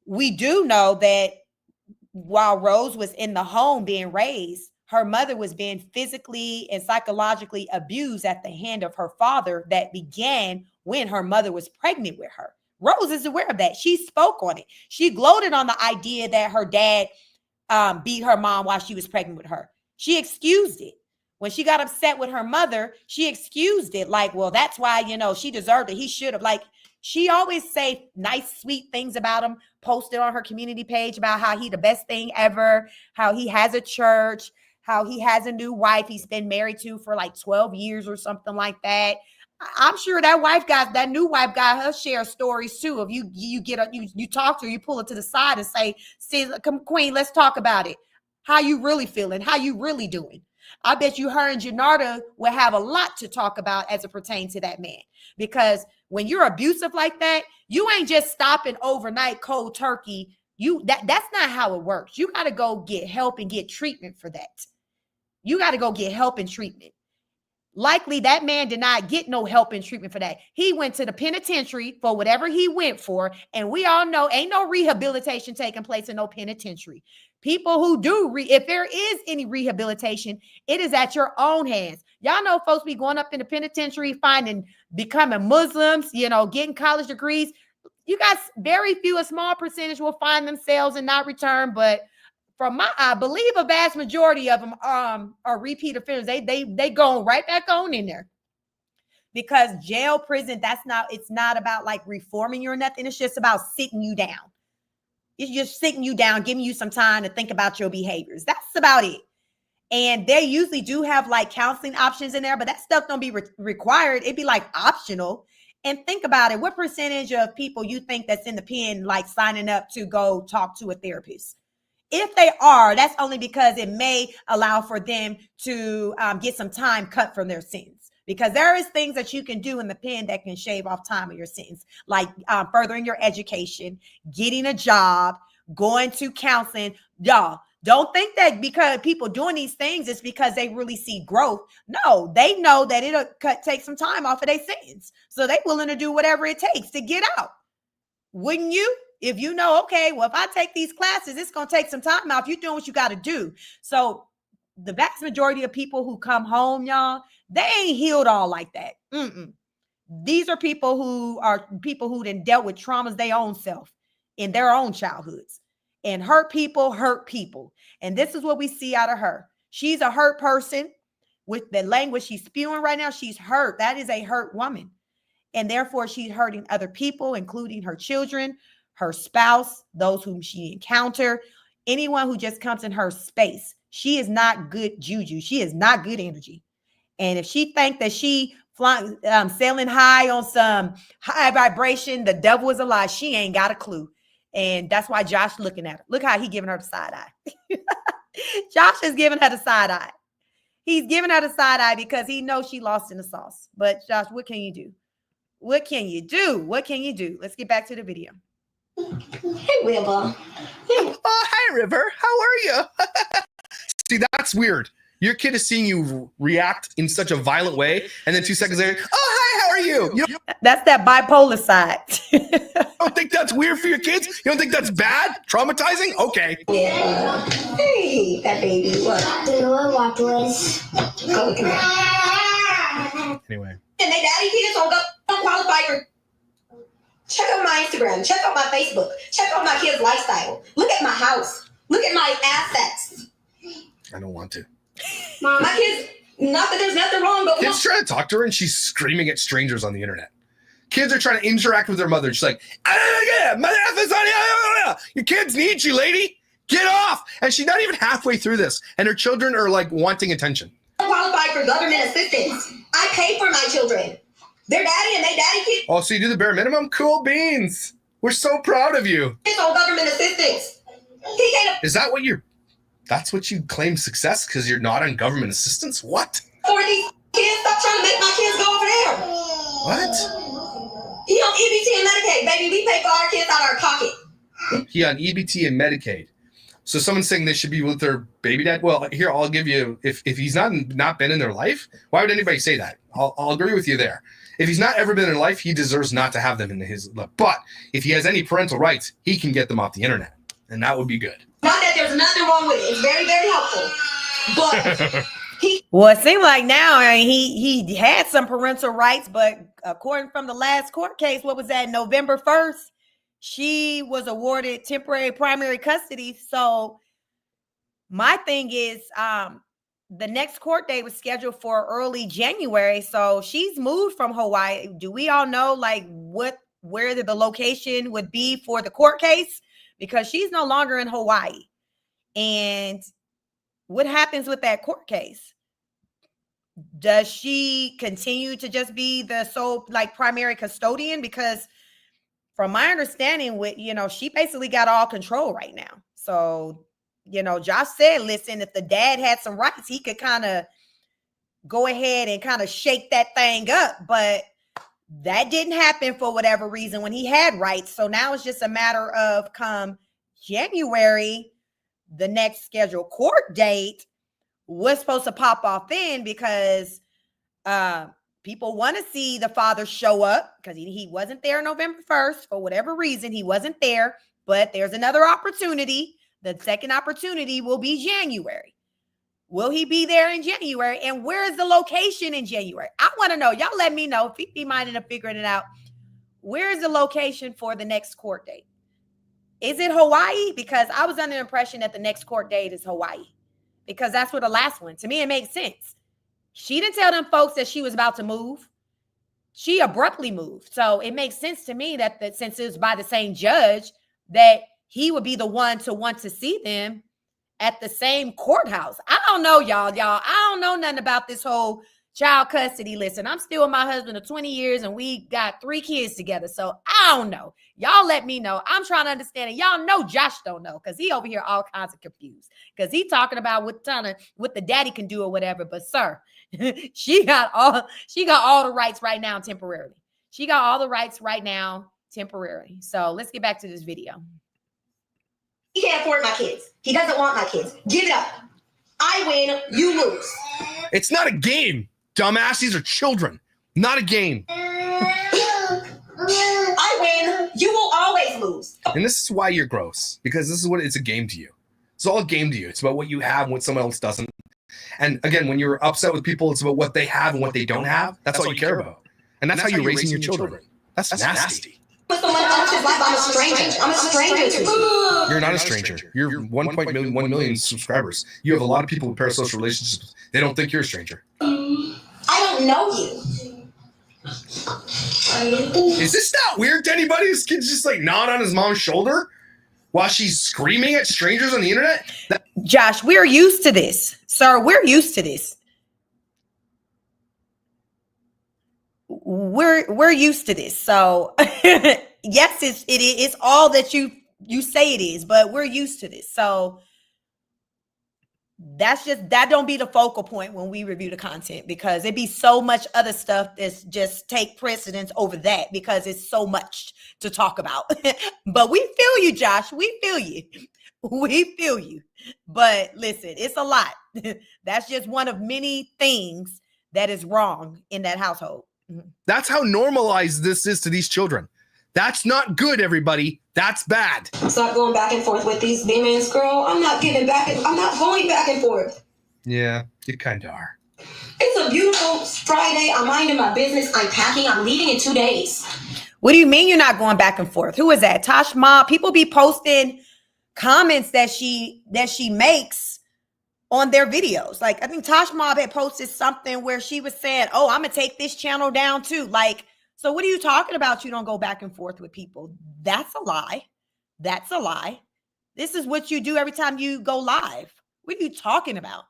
we do know that while Rose was in the home being raised, her mother was being physically and psychologically abused at the hand of her father that began when her mother was pregnant with her. Rose is aware of that. She spoke on it. She gloated on the idea that her dad beat her mom while she was pregnant with her. She excused it. When she got upset with her mother, she excused it. Like, well, that's why, she deserved it. He should have. Like, she always say nice, sweet things about him, posted on her community page about how he the best thing ever, how he has a church, how he has a new wife he's been married to for like 12 years or something like that. I'm sure that new wife got her share of stories too. If you talk to her, you pull her to the side and say, come Queen, let's talk about it. How you really feeling? How you really doing? I bet you her and Janarda will have a lot to talk about as it pertains to that man. Because when you're abusive like that, you ain't just stopping overnight cold turkey. That's not how it works. You got to go get help and get treatment for that. You got to go get help and treatment. likely that man did not get no help and treatment for that. He went to the penitentiary for whatever he went for. And we all know ain't no rehabilitation taking place in no penitentiary. People who do, if there is any rehabilitation, it is at your own hands. Y'all know folks be going up in the penitentiary, becoming Muslims, getting college degrees. You guys, very few, a small percentage will find themselves and not return. But I believe a vast majority of them are repeat offenders. They go right back on in there, because jail, prison, it's not about like reforming you or nothing. It's just about sitting you down. It's just sitting you down, giving you some time to think about your behaviors. That's about it. And they usually do have like counseling options in there, but that stuff don't be required. It'd be like optional. And think about it. What percentage of people you think that's in the pen like signing up to go talk to a therapist? If they are, that's only because it may allow for them to get some time cut from their sentence. Because there is things that you can do in the pen that can shave off time of your sentence, like furthering your education, getting a job, going to counseling. Y'all, don't think that because people doing these things is because they really see growth. No, they know that it'll take some time off of their sentence. So they're willing to do whatever it takes to get out. Wouldn't you? If you know, okay, well, if I take these classes, it's going to take some time out. You're doing what you got to do. So the vast majority of people who come home, y'all, they ain't healed all like that. These are people who then dealt with traumas their own self in their own childhoods, and hurt people. And this is what we see out of her. She's a hurt person. With the language she's spewing right now, she's hurt. That is a hurt woman. And therefore, she's hurting other people, including her children, her spouse, those whom she encounter, anyone who just comes in her space. She is not good juju. She is not good energy. And if she think that she sailing high on some high vibration, the devil is a lie. She ain't got a clue. And that's why Josh looking at her. Look how he giving her the side eye. Josh is giving her the side eye. He's giving her the side eye because he knows she lost in the sauce. But Josh, what can you do? What can you do? What can you do? Let's get back to the video. Hey, Wilbur. Oh, hi, River. How are you? See, that's weird. Your kid is seeing you react in such a violent way, and then 2 seconds later, oh, hi, how are you? You That's that bipolar side. don't think that's weird for your kids? You don't think that's bad? Traumatizing? Okay. Yeah. Hey, that baby. What? Do you know what walk was? Go look at me. Anyway. And they daddy kids don't qualify for. Check out my Instagram. Check out my Facebook. Check out my kids' lifestyle. Look at my house. Look at my assets. I don't want to. Mom, My kids, not that there's nothing wrong, but Kids trying to talk to her, and she's screaming at strangers on the internet. Kids are trying to interact with their mother, and she's like, your kids need you, lady. Get off. And she's not even halfway through this, and her children are like wanting attention. don't qualify for government assistance. I pay for my children. Their daddy and they daddy kids Oh, so you do the bare minimum? Cool beans. We're so proud of you. on government assistance. He can't Is that what that's what you claim success because you're not on government assistance? What? afford these kids. Stop trying to make my kids go over there. What? He on EBT and Medicaid, baby. We pay for our kids out of our pocket. He on EBT and Medicaid. So someone's saying they should be with their baby dad. Well, here, I'll give you, if he's not been in their life, why would anybody say that? I'll agree with you there. If he's not ever been in life, he deserves not to have them in his life. But if he has any parental rights, he can get them off the internet. And that would be good. Not that there's nothing wrong with it. It's very, very helpful. But Well, it seemed like now he had some parental rights, but according from the last court case, what was that, November 1st? She was awarded temporary primary custody. So my thing is, the next court date was scheduled for early January. So she's moved from Hawaii. Do we all know like where the location would be for the court case? Because she's no longer in Hawaii. And what happens with that court case? Does she continue to just be the sole like primary custodian? Because from my understanding, with she basically got all control right now. So Josh said, listen, if the dad had some rights, he could kind of go ahead and kind of shake that thing up. But that didn't happen for whatever reason when he had rights. So now it's just a matter of come January, the next scheduled court date, what's supposed to pop off then, because People want to see the father show up because he wasn't there November 1st for whatever reason. He wasn't there, but there's another opportunity. The second opportunity will be January. Will he be there in January? And where is the location in January? I want to know. Y'all let me know. Fifi might end up figuring it out. Where is the location for the next court date? Is it Hawaii? Because I was under the impression that the next court date is Hawaii. Because that's where the last one. To me, it makes sense. She didn't tell them folks that she was about to move. She abruptly moved. So it makes sense to me that since it was by the same judge, that he would be the one to want to see them at the same courthouse. I don't know, y'all. I don't know nothing about this whole child custody. Listen, I'm still with my husband of 20 years and we got 3 kids together. So I don't know. Y'all let me know. I'm trying to understand it. Y'all know Josh don't know because he over here all kinds of confused because he talking about what the daddy can do or whatever. But sir, she got all the rights right now temporarily. She got all the rights right now temporarily. So let's get back to this video. He can't afford my kids. He doesn't want my kids. Give it up. I win, you lose. It's not a game, dumbass. These are children, not a game. I win, you will always lose. And this is why you're gross, because this is what it's a game to you. It's all a game to you. It's about what you have and what someone else doesn't. And again, when you're upset with people, it's about what they have and what they don't have. That's all you care about. And that's how you're raising your children. That's nasty. Put someone else's life, I'm a stranger. I'm a stranger to you. You're not a stranger. You're 1 million subscribers. You have a lot of people with parasocial relationships. They don't think you're a stranger. I don't know you. Is this not weird to anybody? This kid's just like nod on his mom's shoulder while she's screaming at strangers on the internet? Josh, we're used to this. Sir, we're used to this. We're used to this. So yes, it is all that you say it is, but we're used to this. So that don't be the focal point when we review the content, because it'd be so much other stuff that's just take precedence over that because it's so much to talk about. But we feel you, Josh. We feel you. We feel you. But listen, it's a lot. That's just one of many things that is wrong in that household. That's how normalized this is to these children. That's not good, everybody. That's bad. Stop going back and forth with these demons, girl. I'm not going back and forth. Yeah, you kind of are. It's a beautiful Friday. I'm minding my business. I'm packing. I'm leaving in 2 days. What do you mean you're not going back and forth? Who is that? Tosh Mob? People be posting comments that she makes on their videos. Like, I think Tosh Mob had posted something where she was saying, oh, I'm going to take this channel down too. Like, so what are you talking about? You don't go back and forth with people. That's a lie. That's a lie. This is what you do every time you go live. What are you talking about?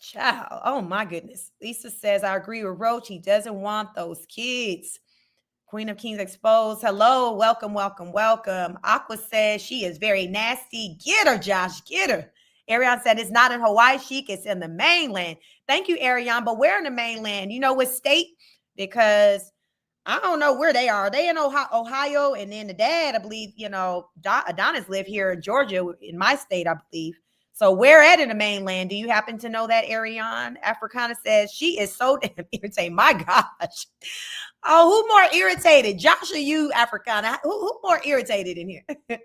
Child. Oh my goodness. Lisa says, I agree with Roach. He doesn't want those kids. Queen of Kings exposed. Hello. Welcome, welcome, welcome. Aqua says she is very nasty. Get her, Josh. Get her. Ariane said it's not in Hawaii, Chic. It's in the mainland. Thank you, Ariane. But where in the mainland? You know what state? Because I don't know where they are. They in Ohio, and then the dad, I believe, Adonis live here in Georgia, in my state, I believe. So where at in the mainland? Do you happen to know that, Ariane? Africana says she is so damn irritating. My gosh. Oh, who more irritated? Josh or you, Africana? Who more irritated in here?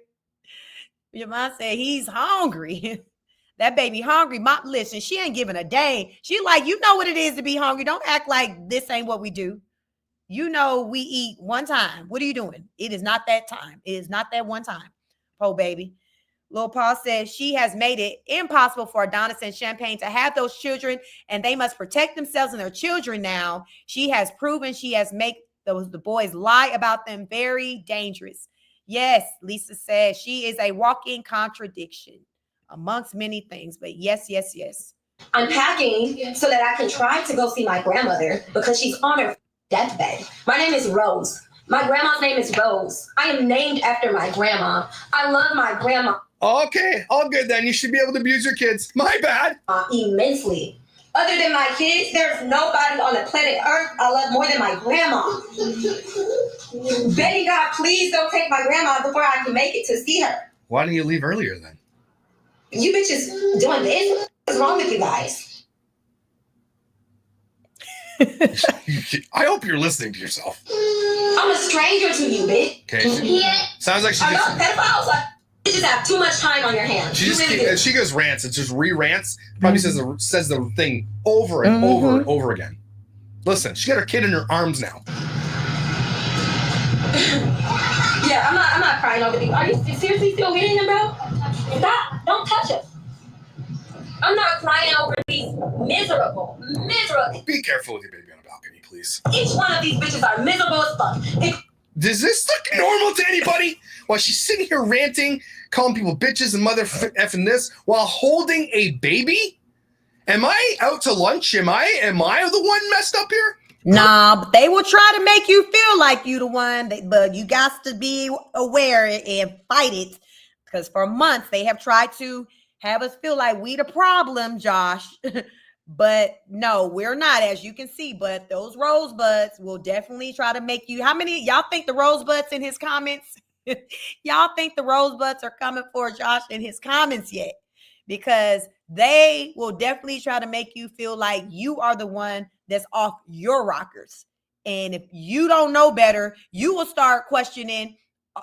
Your mom said he's hungry. That baby hungry. Mom, listen, she ain't giving a dang. She like, you know what it is to be hungry. Don't act like this ain't what we do. You know we eat one time. What are you doing? It is not that time. It is not that one time. Oh, baby. Lil Paul says she has made it impossible for Adonis and Champagne to have those children, and they must protect themselves and their children now. She has proven she has made the boys lie about them very dangerous. Yes, Lisa says she is a walking contradiction amongst many things, but yes. I'm packing so that I can try to go see my grandmother because she's on her deathbed. My name is Rose. My grandma's name is Rose. I am named after my grandma. I love my grandma. Okay, all good then. You should be able to abuse your kids. My bad. Immensely. Other than my kids, there's nobody on the planet Earth I love more than my grandma. Betty God, please don't take my grandma before I can make it to see her. Why didn't you leave earlier then? You bitches doing this? What's wrong with you guys? I hope you're listening to yourself. I'm a stranger to you, bitch. Okay. Sounds like she Are y'all just... pedophiles? Like, you just have too much time on your hands. She goes rants. It just re-rants. Probably says the thing over and over and over again. Listen, she got her kid in her arms now. Yeah, I'm not crying over these. Are you seriously still hitting him, bro? Stop! Don't touch us. I'm not crying over these miserable. Be careful with your baby on a balcony, please. Each one of these bitches are miserable as fuck. Does this look normal to anybody? While she's sitting here ranting, calling people bitches and mother effing this, while holding a baby? Am I out to lunch? Am I the one messed up here? Nah, but they will try to make you feel like you the one, but you got to be aware and fight it. Because for months, they have tried to have us feel like we the problem, Josh. But no, we're not, as you can see. But those rosebuds will definitely try to make you. How many y'all think the rosebuds in his comments? Y'all think the rosebuds are coming for Josh in his comments yet? Because they will definitely try to make you feel like you are the one that's off your rockers. And if you don't know better, you will start questioning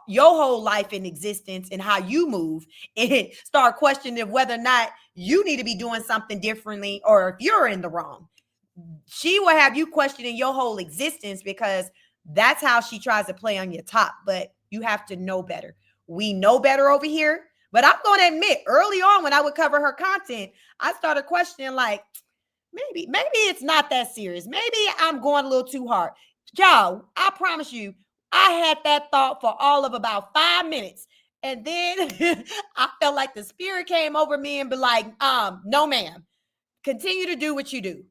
your whole life in existence and how you move, and start questioning whether or not you need to be doing something differently or if you're in the wrong. She will have you questioning your whole existence, because that's how she tries to play on your top. But you have to know better. We know better over here. But I'm going to admit, early on when I would cover her content, I started questioning, like, maybe it's not that serious. Maybe I'm going a little too hard. Y'all, I promise you, I had that thought for all of about 5 minutes. And then I felt like the spirit came over me and be like, no, ma'am. Continue to do what you do.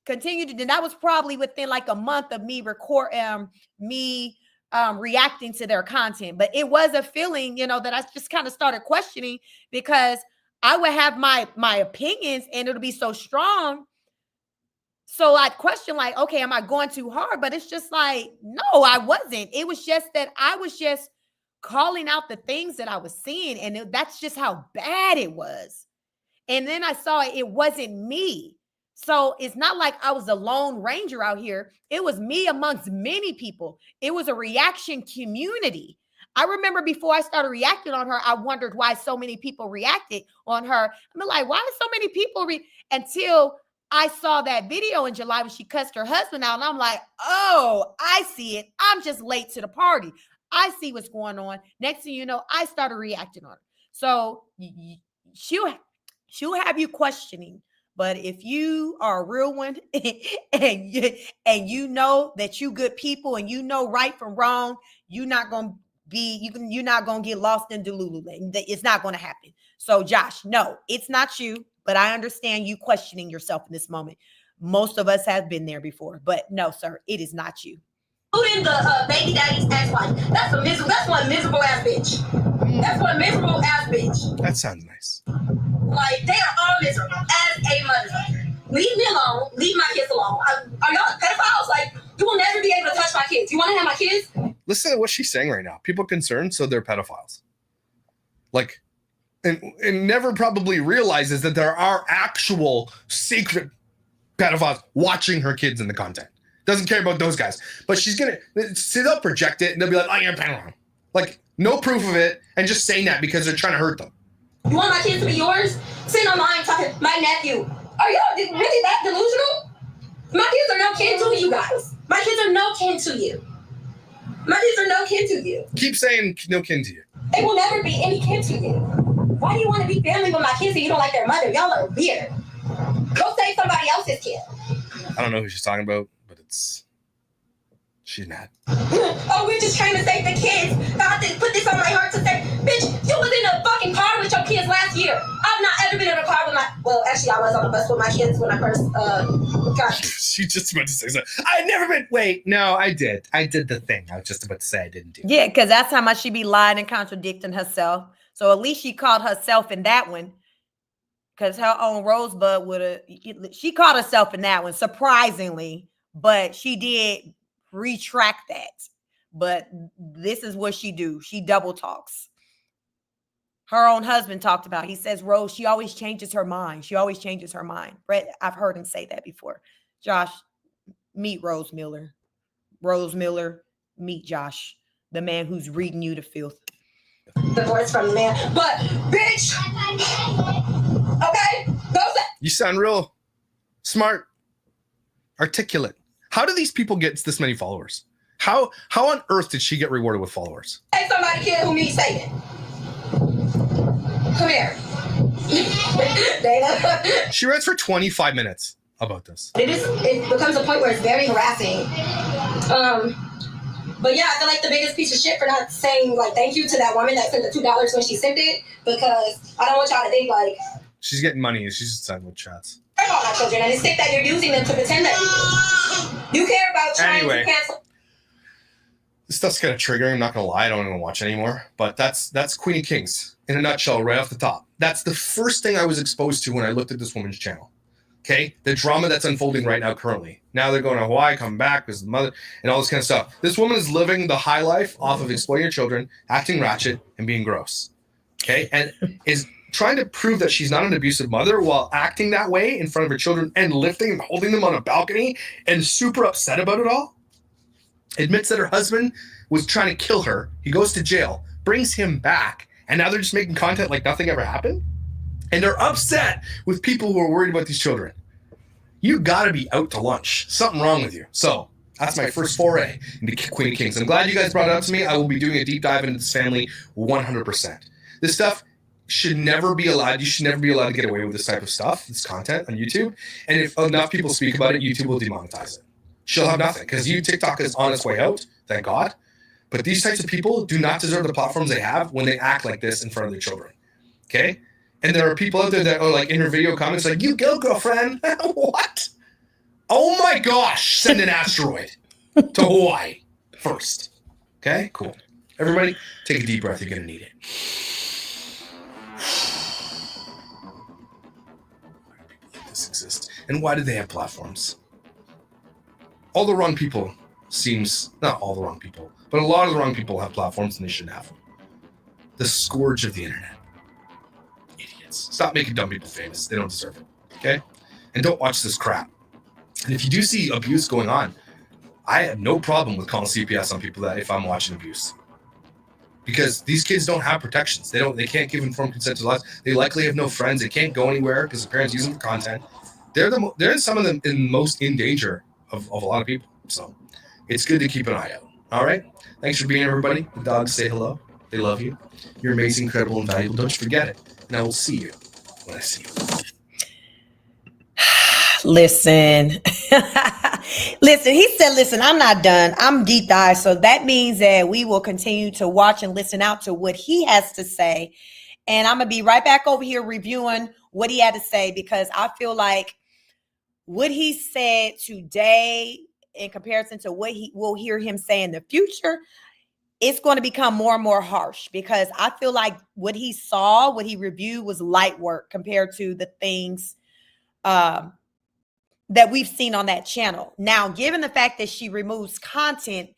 Continue to do. That was probably within like a month of me reacting to their content. But it was a feeling, that I just kind of started questioning, because I would have my opinions and it'll be so strong. So I'd question, like, okay, am I going too hard? But it's just like, no, I wasn't. It was just that I was just calling out the things that I was seeing. And that's just how bad it was. And then I saw it wasn't me. So it's not like I was the lone ranger out here. It was me amongst many people. It was a reaction community. I remember before I started reacting on her, I wondered why so many people reacted on her. I'm like, why so many people until I saw that video in July when she cussed her husband out. And I'm like, oh, I see it. I'm just late to the party. I see what's going on. Next thing you know, I started reacting on her. So she'll have you questioning. But if you are a real one and you know that you good people and you know right from wrong, you're not gonna get lost in Delulu. It's not gonna happen. So Josh, no, it's not you. But I understand you questioning yourself in this moment. Most of us have been there before. But no, sir, it is not you. Including the baby daddy's ex-wife. That's one miserable ass bitch. That's one miserable ass bitch. That sounds nice. Like, they are all miserable as a motherfucker. Leave me alone. Leave my kids alone. Are y'all pedophiles? Like, you will never be able to touch my kids. You want to have my kids? Listen to what she's saying right now. People concerned, so they're pedophiles. Like, and never probably realizes that there are actual secret pedophiles watching her kids in the content. Doesn't care about those guys. But she's going to, they'll project it, and they'll be like, oh, you're a pedophile. Like, no proof of it, and just saying that because they're trying to hurt them. You want my kids to be yours? Sitting online talking, my nephew. Are y'all really that delusional? My kids are no kin to you guys. My kids are no kin to you. My kids are no kin to you. Keep saying no kin to you. They will never be any kin to you. Why do you want to be family with my kids and you don't like their mother? Y'all are weird. Go save somebody else's kid. I don't know who she's talking about, but she's mad. Oh, we're just trying to save the kids. God put this on my heart to say, bitch, you was in a fucking car with your kids last year. I've not ever been in a car with actually I was on the bus with my kids when I first got. She's just about to say something. I've never been. Wait, no, I did. I did the thing I was just about to say I didn't do. Yeah, because that's how much she be lying and contradicting herself. So at least she caught herself in that one. Because her own Rosebud she caught herself in that one, surprisingly. But she did retract that. But this is what she do. She double talks. Her own husband talked about, he says, Rose, she always changes her mind. She always changes her mind. Brett, I've heard him say that before. Josh, meet Rose Miller. Rose Miller, meet Josh, the man who's reading you to filth. Divorce from the man, but bitch, okay, You sound real smart, articulate. How do these people get this many followers? How on earth did she get rewarded with followers? Hey, somebody kid who needs saving. Come here. Dana. She writes for 25 minutes about this. It becomes a point where it's very harassing. But yeah, I feel like the biggest piece of shit for not saying like thank you to that woman that sent the $2 when she sent it, because I don't want y'all to think like she's getting money and she's just sending with chats. Care about my children, and it's sick that you're using them to pretend that you care about trying to cancel. This stuff's kind of triggering. I'm not gonna lie, I don't even watch anymore. But that's Queen of Kings in a nutshell, right off the top. That's the first thing I was exposed to when I looked at this woman's channel. Okay, the drama that's unfolding right now currently. Now they're going to Hawaii, come back because the mother and all this kind of stuff. This woman is living the high life off of exploiting her children, acting ratchet, and being gross. Okay, and is trying to prove that she's not an abusive mother while acting that way in front of her children and lifting and holding them on a balcony and super upset about it all. Admits that her husband was trying to kill her. He goes to jail, brings him back, and now they're just making content like nothing ever happened. And they're upset with people who are worried about these children. You gotta be out to lunch. Something wrong with you. So that's my first foray into Queen of Kings. I'm glad you guys brought it up to me. I will be doing a deep dive into this family 100%. This stuff should never be allowed. You should never be allowed to get away with this type of stuff, this content on YouTube. And if enough people speak about it, YouTube will demonetize it. She'll have nothing because TikTok is on its way out, thank God. But these types of people do not deserve the platforms they have when they act like this in front of their children. Okay? And there are people out there that are like in her video comments like, you go, girlfriend. What? Oh my gosh, send an asteroid to Hawaii first. Okay, cool. Everybody, take a deep breath. You're going to need it. Why do people like this exist? And why do they have platforms? All the wrong people not all the wrong people, but a lot of the wrong people have platforms and they shouldn't have them. The scourge of the internet. Idiots. Stop making dumb people famous. They don't deserve it. Okay? And don't watch this crap. And if you do see abuse going on, I have no problem with calling CPS on people that if I'm watching abuse. Because these kids don't have protections. They can't give informed consent to laws. They likely have no friends. They can't go anywhere because the parents use them for content. They're some of them most in danger of a lot of people. So it's good to keep an eye out. All right? Thanks for being here, everybody. The dogs say hello. They love you. You're amazing, incredible, and valuable. Don't you forget it. And I will see you when I see you. Listen, he said, listen, I'm not done. I'm deep dive. So that means that we will continue to watch and listen out to what he has to say. And I'm going to be right back over here reviewing what he had to say, because I feel like what he said today in comparison to what we'll hear him say in the future, it's going to become more and more harsh, because I feel like what he saw, what he reviewed was light work compared to the things that we've seen on that channel. Now, given the fact that she removes content,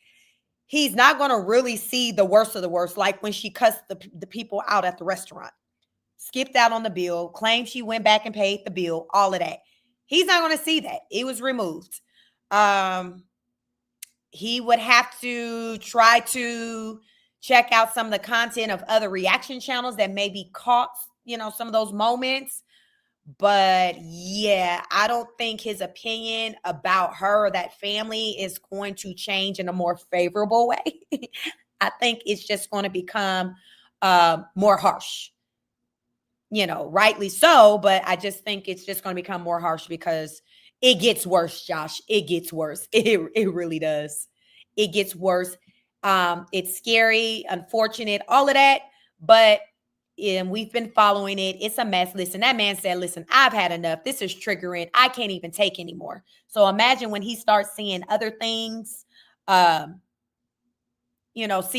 he's not going to really see the worst of the worst, like when she cussed the people out at the restaurant, skipped out on the bill, claimed she went back and paid the bill, all of that. He's not going to see that. It was removed. He would have to try to check out some of the content of other reaction channels that maybe caught, some of those moments. But yeah, I don't think his opinion about her or that family is going to change in a more favorable way. I think it's just going to become more harsh. Rightly so, but I just think it's just going to become more harsh because it gets worse, Josh. It gets worse. It really does. It gets worse. It's scary, unfortunate, all of that. But we've been following it. It's a mess. Listen, that man said, listen, I've had enough. This is triggering. I can't even take anymore. So imagine when he starts seeing other things, see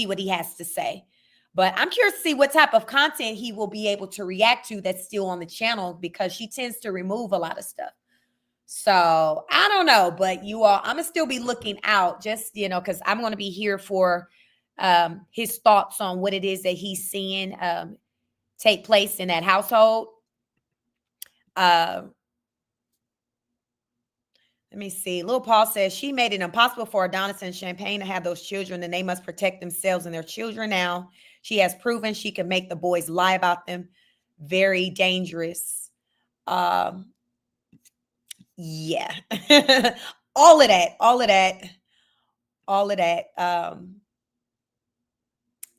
what he has to say. But I'm curious to see what type of content he will be able to react to that's still on the channel, because she tends to remove a lot of stuff. So I don't know, but you all, I'm going to still be looking out just, because I'm going to be here for his thoughts on what it is that he's seeing take place in that household. Let me see. Lil Paul says she made it impossible for Adonis and Champagne to have those children, and they must protect themselves and their children now. She has proven she can make the boys lie about them. Very dangerous. Yeah. All of that.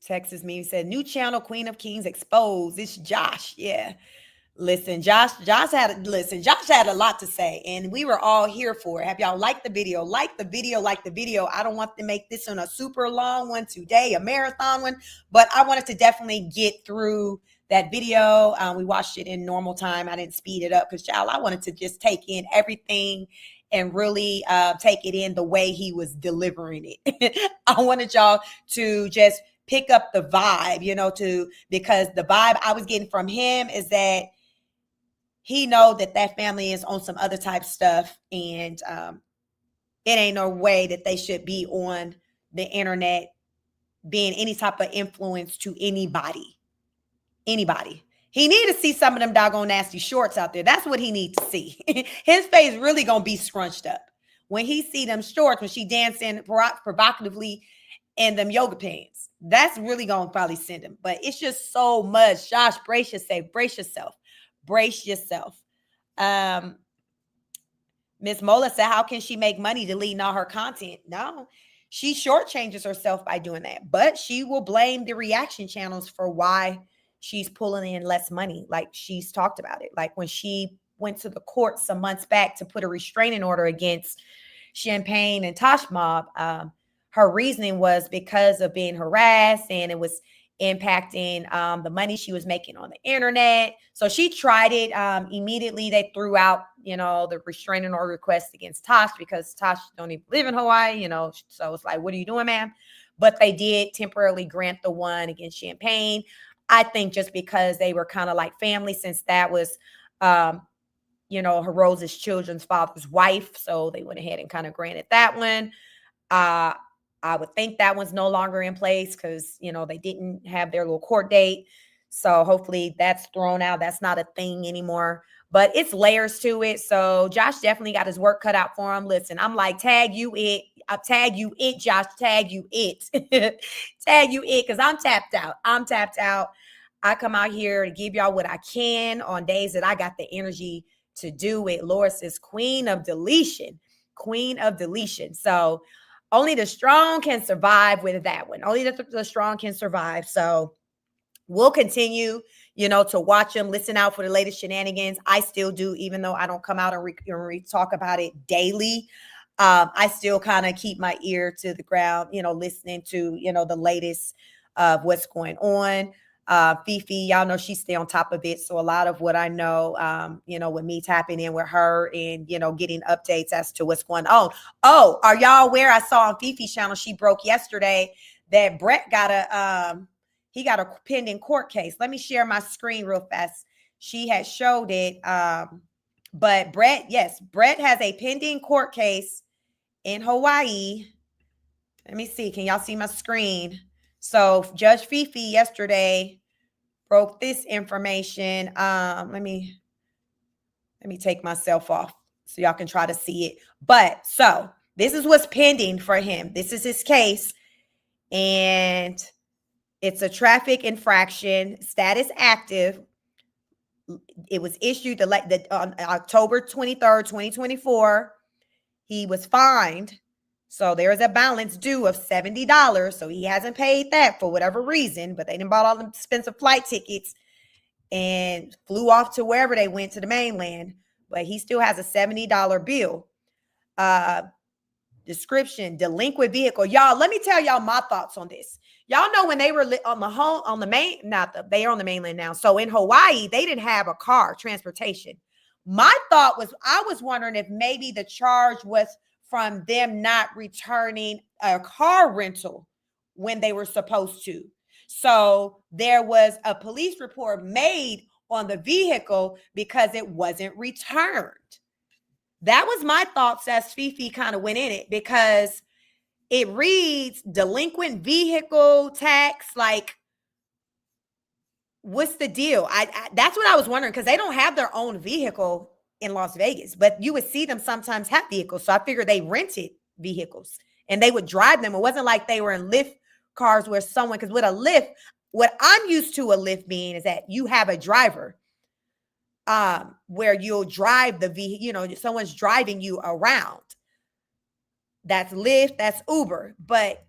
Texas me said, new channel, Queen of Kings exposed. It's Josh. Yeah. Listen, Josh had a lot to say, and we were all here for it. Have y'all liked the video? Like the video. I don't want to make this one a super long one today, a marathon one, but I wanted to definitely get through that video. We watched it in normal time. I didn't speed it up because, child, I wanted to just take in everything and really take it in the way he was delivering it. I wanted y'all to just pick up the vibe, because the vibe I was getting from him is that he know that family is on some other type stuff, and it ain't no way that they should be on the internet being any type of influence to anybody. He need to see some of them doggone nasty shorts out there. That's what he need to see. His face really gonna be scrunched up when he see them shorts, when she dancing provocatively in them yoga pants. That's really gonna probably send him. But it's just so much. Josh, brace yourself. Miss Mola said, how can she make money deleting all her content? No, she shortchanges herself by doing that, but she will blame the reaction channels for why she's pulling in less money. Like she's talked about it. Like when she went to the court some months back to put a restraining order against Champagne and Tosh Mob, her reasoning was because of being harassed, and it was impacting the money she was making on the internet. So she tried it. Immediately they threw out, the restraining order request against Tosh, because Tosh don't even live in Hawaii, so it's like, what are you doing, ma'am? But they did temporarily grant the one against Champagne. I think just because they were kind of like family, since that was, Rose's children's father's wife. So they went ahead and kind of granted that one. I would think that one's no longer in place because, they didn't have their little court date. So hopefully that's thrown out. That's not a thing anymore. But it's layers to it. So Josh definitely got his work cut out for him. Listen, I'm like, tag you it. I'll tag you it, Josh. Tag you it. Tag you it, because I'm tapped out. I come out here to give y'all what I can on days that I got the energy to do it. Laura says, Queen of deletion. So only the strong can survive with that one. Only the strong can survive. So we'll continue, to watch them, listen out for the latest shenanigans. I still do, even though I don't come out and talk about it daily. I still kind of keep my ear to the ground, listening to, the latest of what's going on. Fifi, y'all know she stay on top of it. So a lot of what I know, with me tapping in with her and, getting updates as to what's going on. Oh, are y'all aware? I saw on Fifi's channel, she broke yesterday that Brett got a pending court case. Let me share my screen real fast. She had showed it. But Brett has a pending court case in Hawaii. Let me see. Can y'all see my screen? So Judge Fifi yesterday broke this information. Let me take myself off so y'all can try to see it. But so this is what's pending for him. This is his case, and it's a traffic infraction, status active. It was issued on October 23rd, 2024. He was fined. So there is a balance due of $70. So he hasn't paid that for whatever reason, but they didn't bought all the expensive flight tickets and flew off to wherever they went to the mainland. But he still has a $70 bill. Description, delinquent vehicle. Y'all, let me tell y'all my thoughts on this. Y'all know when they were they are on the mainland now. So in Hawaii, they didn't have a car transportation. My thought was, I was wondering if maybe the charge was from them not returning a car rental when they were supposed to. So there was a police report made on the vehicle because it wasn't returned. That was my thoughts as Fifi kind of went in it, because it reads delinquent vehicle tax. Like, what's the deal? That's what I was wondering, because they don't have their own vehicle in Las Vegas, but you would see them sometimes have vehicles. So I figured they rented vehicles and they would drive them. It wasn't like they were in Lyft cars where someone, because with a Lyft, what I'm used to a Lyft being is that you have a driver where you'll drive the vehicle, you know, someone's driving you around. That's Lyft, that's Uber. But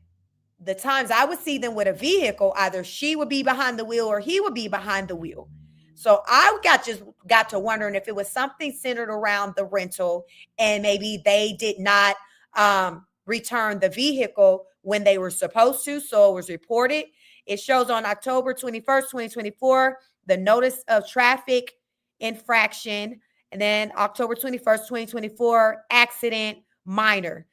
the times I would see them with a vehicle, either she would be behind the wheel or he would be behind the wheel. So I got to wondering if it was something centered around the rental and maybe they did not return the vehicle when they were supposed to. So it was reported. It shows on October 21st, 2024, the notice of traffic infraction. And then October 21st, 2024, accident minor.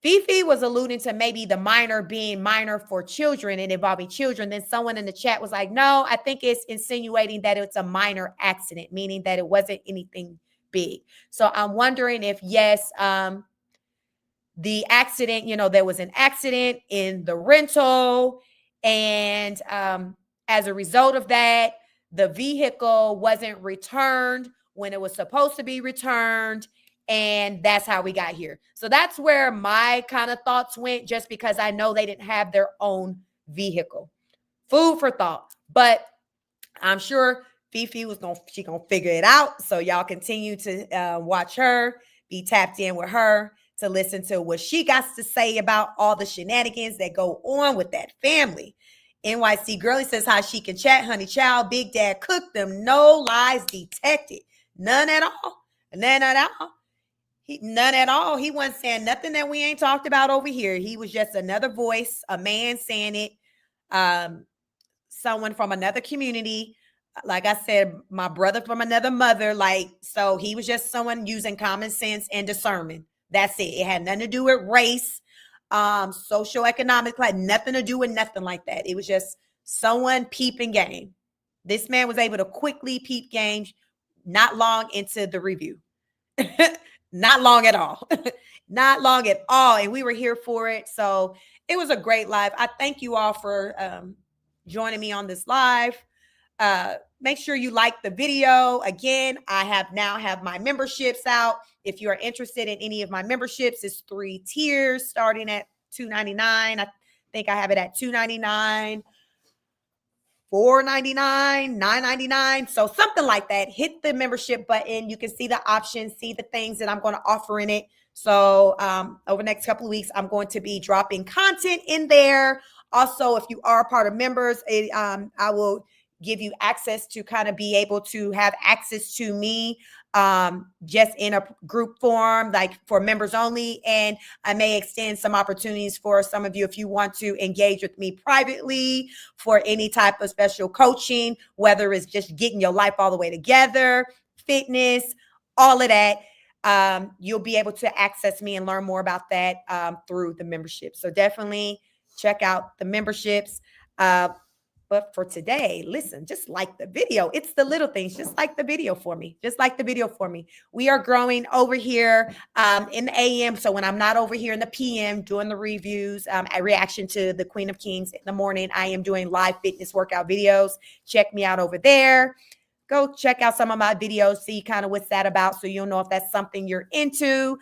Fifi was alluding to maybe the minor being minor for children and involving children. Then someone in the chat was like, no, I think it's insinuating that it's a minor accident, meaning that it wasn't anything big. So I'm wondering if, yes, the accident, you know, there was an accident in the rental. And as a result of that, the vehicle wasn't returned when it was supposed to be returned. And that's how we got here. So that's where my kind of thoughts went, just because I know they didn't have their own vehicle. Food for thought. But I'm sure Fifi she gonna figure it out. So y'all continue to watch her, be tapped in with her to listen to what she got to say about all the shenanigans that go on with that family. NYC Girlie says how she can chat, honey child. Big Dad cooked them. No lies detected. None at all. None at all. None at all. He wasn't saying nothing that we ain't talked about over here. He was just another voice, a man saying it, someone from another community. Like I said, my brother from another mother. Like, so he was just someone using common sense and discernment. That's it. It had nothing to do with race, socioeconomic, like nothing to do with nothing like that. It was just someone peeping game. This man was able to quickly peep game, not long into the review. Not long at all. Not long at all. And we were here for it. So it was a great live. I thank you all for joining me on this live. Make sure you like the video. Again, I now have my memberships out. If you are interested in any of my memberships, it's 3 tiers starting at $2.99. I think I have it at $2.99. $4.99, $9.99. So something like that. Hit the membership button. You can see the options, see the things that I'm going to offer in it. So over the next couple of weeks, I'm going to be dropping content in there. Also, if you are a part of members, I will give you access to kind of be able to have access to me just in a group form, like for members only. And I may extend some opportunities for some of you if you want to engage with me privately for any type of special coaching, whether it's just getting your life all the way together, fitness, all of that. You'll be able to access me and learn more about that through the membership. So definitely check out the memberships. But for today, listen, just like the video. It's the little things. Just like the video for me. Just like the video for me. We are growing over here in the AM. So when I'm not over here in the PM doing the reviews, a reaction to the Queen of Kings in the morning, I am doing live fitness workout videos. Check me out over there. Go check out some of my videos. See kind of what's that about. So you'll know if that's something you're into.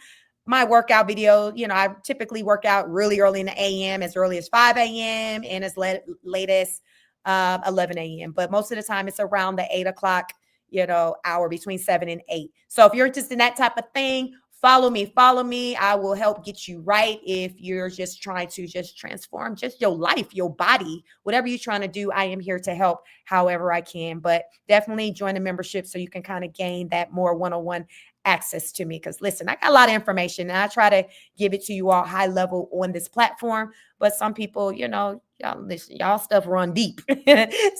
My workout video, you know, I typically work out really early in the AM, as early as 5 a.m. and as late as 11 a.m. But most of the time it's around the 8 o'clock, you know, hour between 7 and 8. So if you're interested in that type of thing, follow me. I will help get you right. If you're just trying to just transform just your life, your body, whatever you're trying to do, I am here to help however I can. But definitely join the membership so you can kind of gain that more one-on-one access to me. Because listen, I got a lot of information and I try to give it to you all high level on this platform. But some people, you know, y'all listen, y'all stuff run deep.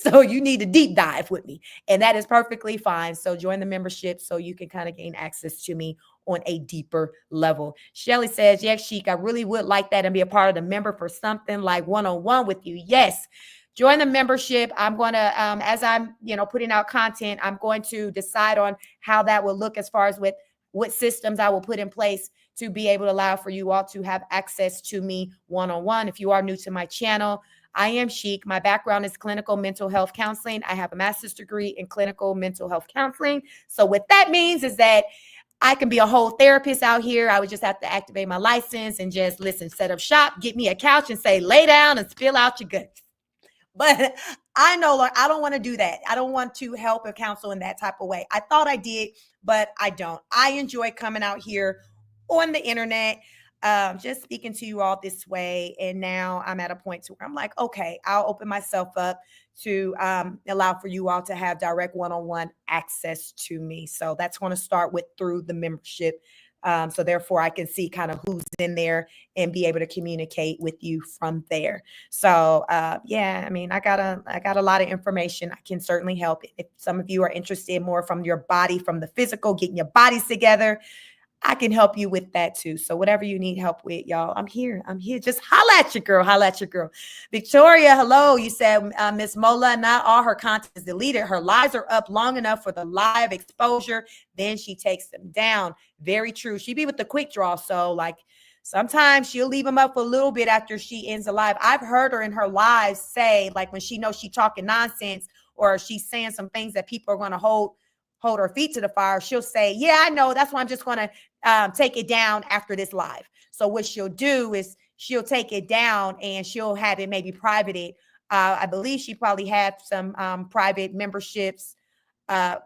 So you need to deep dive with me. And that is perfectly fine. So join the membership so you can kind of gain access to me on a deeper level. Shelly says, yes, Sheik, I really would like that and be a part of the member for something like one-on-one with you. Yes. Join the membership. I'm going to, as I'm, you know, putting out content, I'm going to decide on how that will look as far as with what systems I will put in place to be able to allow for you all to have access to me one-on-one. If you are new to my channel, I am Sheik. My background is clinical mental health counseling. I have a master's degree in clinical mental health counseling. So what that means is that I can be a whole therapist out here. I would just have to activate my license and just listen, set up shop, get me a couch and say, lay down and spill out your guts. But I know, Lord, I don't want to do that. I don't want to help or counsel in that type of way. I thought I did, but I don't. I enjoy coming out here on the internet, just speaking to you all this way. And now I'm at a point to where I'm like, okay, I'll open myself up to allow for you all to have direct one-on-one access to me. So that's going to start with through the membership. So therefore I can see kind of who's in there and be able to communicate with you from there. So yeah, I mean, I got a lot of information. I can certainly help. If some of you are interested more from your body, from the physical, getting your bodies together, I can help you with that too. So whatever you need help with, y'all, I'm here. I'm here. Just holla at your girl. Holla at your girl. Victoria, hello. You said Miss Mola, not all her content is deleted. Her lives are up long enough for the live exposure. Then she takes them down. Very true. She be with the quick draw. So like sometimes she'll leave them up for a little bit after she ends the live. I've heard her in her lives say, like when she knows she's talking nonsense or she's saying some things that people are going to hold her feet to the fire, she'll say, yeah, I know. That's why I'm just going to take it down after this live. So what she'll do is she'll take it down and she'll have it maybe privated. I believe she probably had some private memberships. I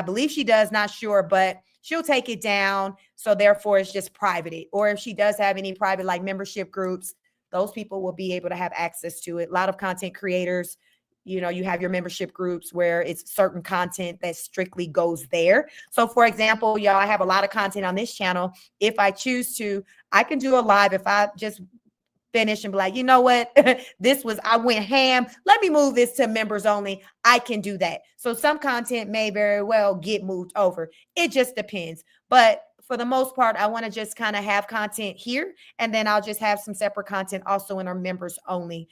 believe she does, not sure, but she'll take it down. So therefore it's just privated. Or if she does have any private like membership groups, those people will be able to have access to it. A lot of content creators, you know, you have your membership groups where it's certain content that strictly goes there. So for example, y'all, I have a lot of content on this channel. If I choose to, I can do a live if I just finish and be like, you know what, I went ham. Let me move this to members only. I can do that. So some content may very well get moved over. It just depends. But for the most part, I want to just kind of have content here, and then I'll just have some separate content also in our members only.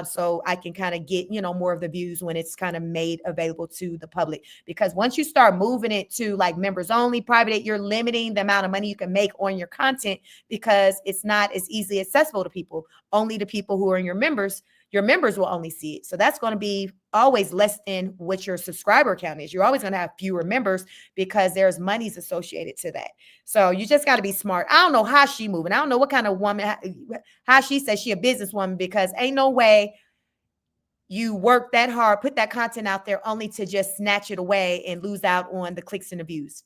So I can kind of get, you know, more of the views when it's kind of made available to the public. Because once you start moving it to like members only, private, you're limiting the amount of money you can make on your content because it's not as easily accessible to people. Only the people who are in your members will only see it. So that's going to be always less than what your subscriber count is. You're always going to have fewer members because there's monies associated to that. So you just got to be smart. I don't know how she moving. I don't know what kind of woman, how she says she a businesswoman, because ain't no way you work that hard, put that content out there only to just snatch it away and lose out on the clicks and the views.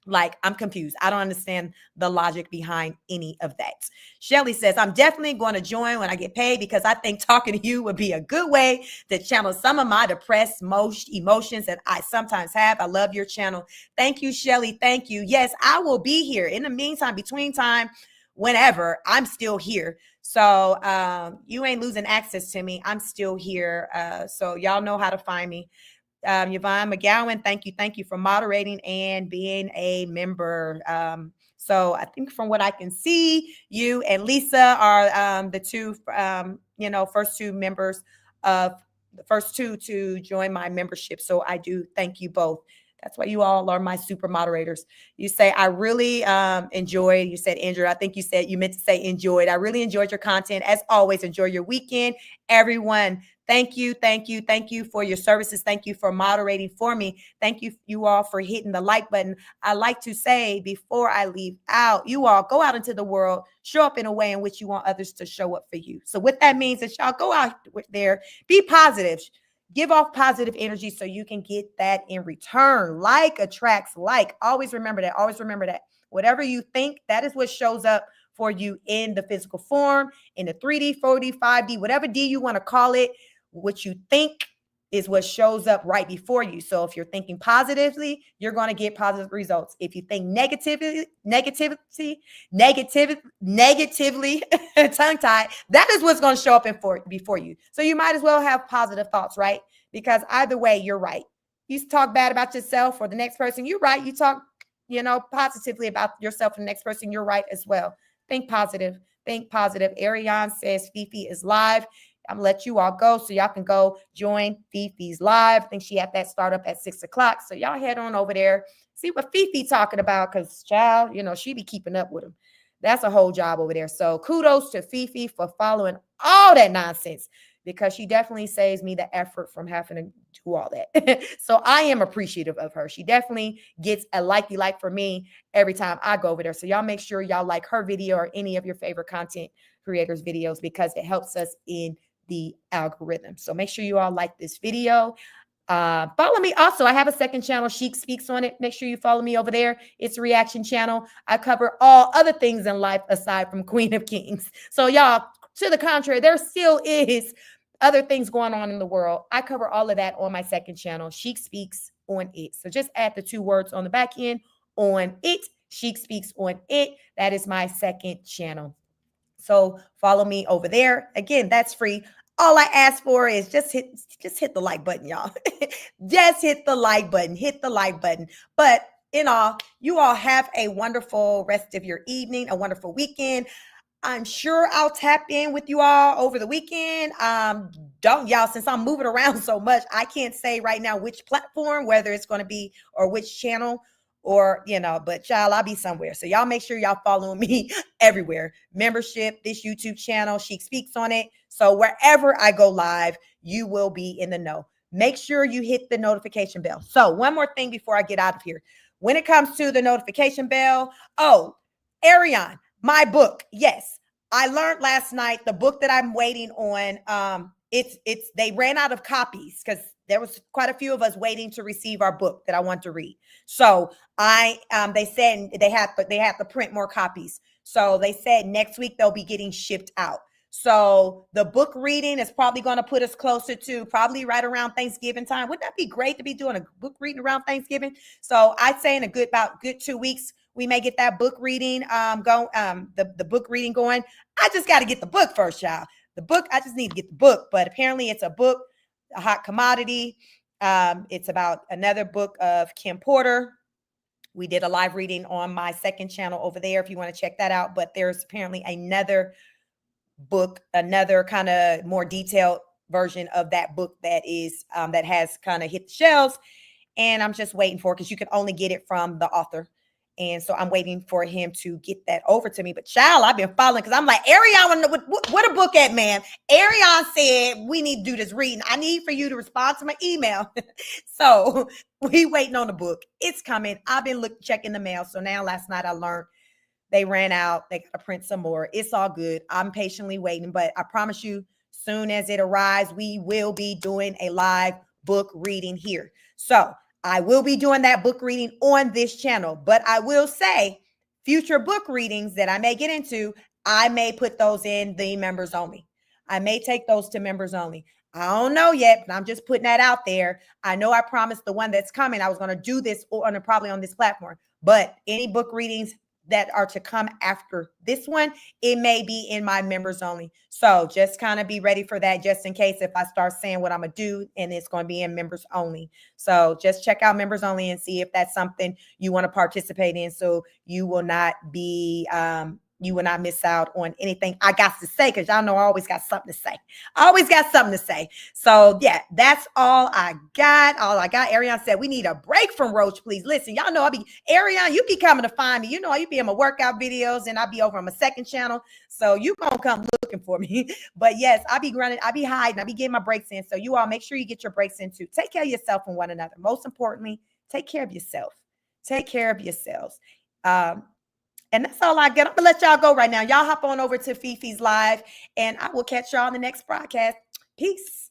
Like, I'm confused. I don't understand the logic behind any of that. Shelly says, I'm definitely going to join when I get paid because I think talking to you would be a good way to channel some of my depressed emotions that I sometimes have. I love your channel. Thank you, Shelly. Thank you. Yes, I will be here. In the meantime, between time, whenever, I'm still here. So you ain't losing access to me. I'm still here. So y'all know how to find me. Yvonne McGowan, thank you for moderating and being a member. So I think from what I can see, you and Lisa are the two, first two members of the first two to join my membership. So I do thank you both. That's why you all are my super moderators. You say, I really enjoyed, you said, Andrew, I think you meant to say enjoyed. I really enjoyed your content. As always, enjoy your weekend. Everyone, thank you for your services. Thank you for moderating for me. Thank you all for hitting the like button. I like to say before I leave out, you all go out into the world, show up in a way in which you want others to show up for you. So what that means is y'all go out there, be positive. Give off positive energy so you can get that in return. Like attracts like. Always remember that. Always remember that. Whatever you think, that is what shows up for you in the physical form, in the 3D, 4D, 5D, whatever D you want to call it. What you think is what shows up right before you. So if you're thinking positively, you're going to get positive results. If you think negatively, tongue-tied, that is what's going to show up before you. So you might as well have positive thoughts, right? Because either way, you're right. You talk bad about yourself or the next person, you're right. You talk, positively about yourself and the next person, you're right as well. Think positive. Think positive. Ariane says Fifi is live. I'm gonna let you all go so y'all can go join Fifi's live. I think she had that start up at 6:00. So y'all head on over there, see what Fifi talking about, because child, she be keeping up with him. That's a whole job over there. So kudos to Fifi for following all that nonsense, because she definitely saves me the effort from having to do all that. So I am appreciative of her. She definitely gets a likey like for me every time I go over there. So y'all make sure y'all like her video or any of your favorite content creators videos, because it helps us in the algorithm. So make sure you all like this video. Follow me. Also, I have a second channel, Chic Speaks, on it. Make sure you follow me over there. It's a reaction channel. I cover all other things in life aside from Queen of Kings. So y'all, to the contrary, there still is other things going on in the world. I cover all of that on my second channel, Chic Speaks on it. So just add the 2 words on the back end, on it. Chic Speaks on it. That is my second channel. So follow me over there. Again, that's free. All I ask for is just hit the like button, y'all. Just hit the like button. Hit the like button. But in all, you all have a wonderful rest of your evening, a wonderful weekend. I'm sure I'll tap in with you all over the weekend. Don't y'all, since I'm moving around so much, I can't say right now which platform, whether it's going to be, or which channel, or, but y'all, I'll be somewhere. So y'all make sure y'all follow me everywhere. Membership, this YouTube channel, Chic Speaks on it. So wherever I go live, you will be in the know. Make sure you hit the notification bell. So one more thing before I get out of here. When it comes to the notification bell, Ariane, my book. Yes, I learned last night the book that I'm waiting on. They ran out of copies because there was quite a few of us waiting to receive our book that I want to read. So they said they have to print more copies. So they said next week they'll be getting shipped out. So the book reading is probably going to put us closer to probably right around Thanksgiving time. Wouldn't that be great to be doing a book reading around Thanksgiving? So I'd say in a good 2 weeks, we may get that book reading the book reading going. I just got to get the book first, y'all. The book, I just need to get the book. But apparently it's a book, a hot commodity. It's about another book of Kim Porter. We did a live reading on my second channel over there if you want to check that out. But there's apparently another book, another kind of more detailed version of that book that is that has kind of hit the shelves. And I'm just waiting for it because you can only get it from the author. And so I'm waiting for him to get that over to me. But child, I've been following because I'm like, Ariane, what a book at, man. Ariane said we need to do this reading. I need for you to respond to my email. So we waiting on the book. It's coming. I've been checking the mail. So now last night I learned they ran out. They got to print some more. It's all good. I'm patiently waiting. But I promise you, soon as it arrives, we will be doing a live book reading here. So I will be doing that book reading on this channel, but I will say future book readings that I may get into, I may put those in the members only. I may take those to members only. I don't know yet, but I'm just putting that out there. I know I promised the one that's coming, I was going to do this probably on this platform, but any book readings that are to come after this one, it may be in my members only. So just kind of be ready for that just in case if I start saying what I'm going to do and it's going to be in members only. So just check out members only and see if that's something you want to participate in. So you will not be, you will not miss out on anything I got to say, because y'all know I always got something to say. I always got something to say. So yeah, that's all I got. Ariane said, we need a break from Roach, please. Listen, y'all know Ariane, you be coming to find me. You know, you be in my workout videos and I'll be over on my second channel. So you gonna come looking for me. But yes, I be running, I be hiding, I be getting my breaks in. So you all make sure you get your breaks in too. Take care of yourself and one another. Most importantly, take care of yourself. Take care of yourselves. And that's all I get. I'm going to let y'all go right now. Y'all hop on over to Fifi's Live, and I will catch y'all on the next broadcast. Peace.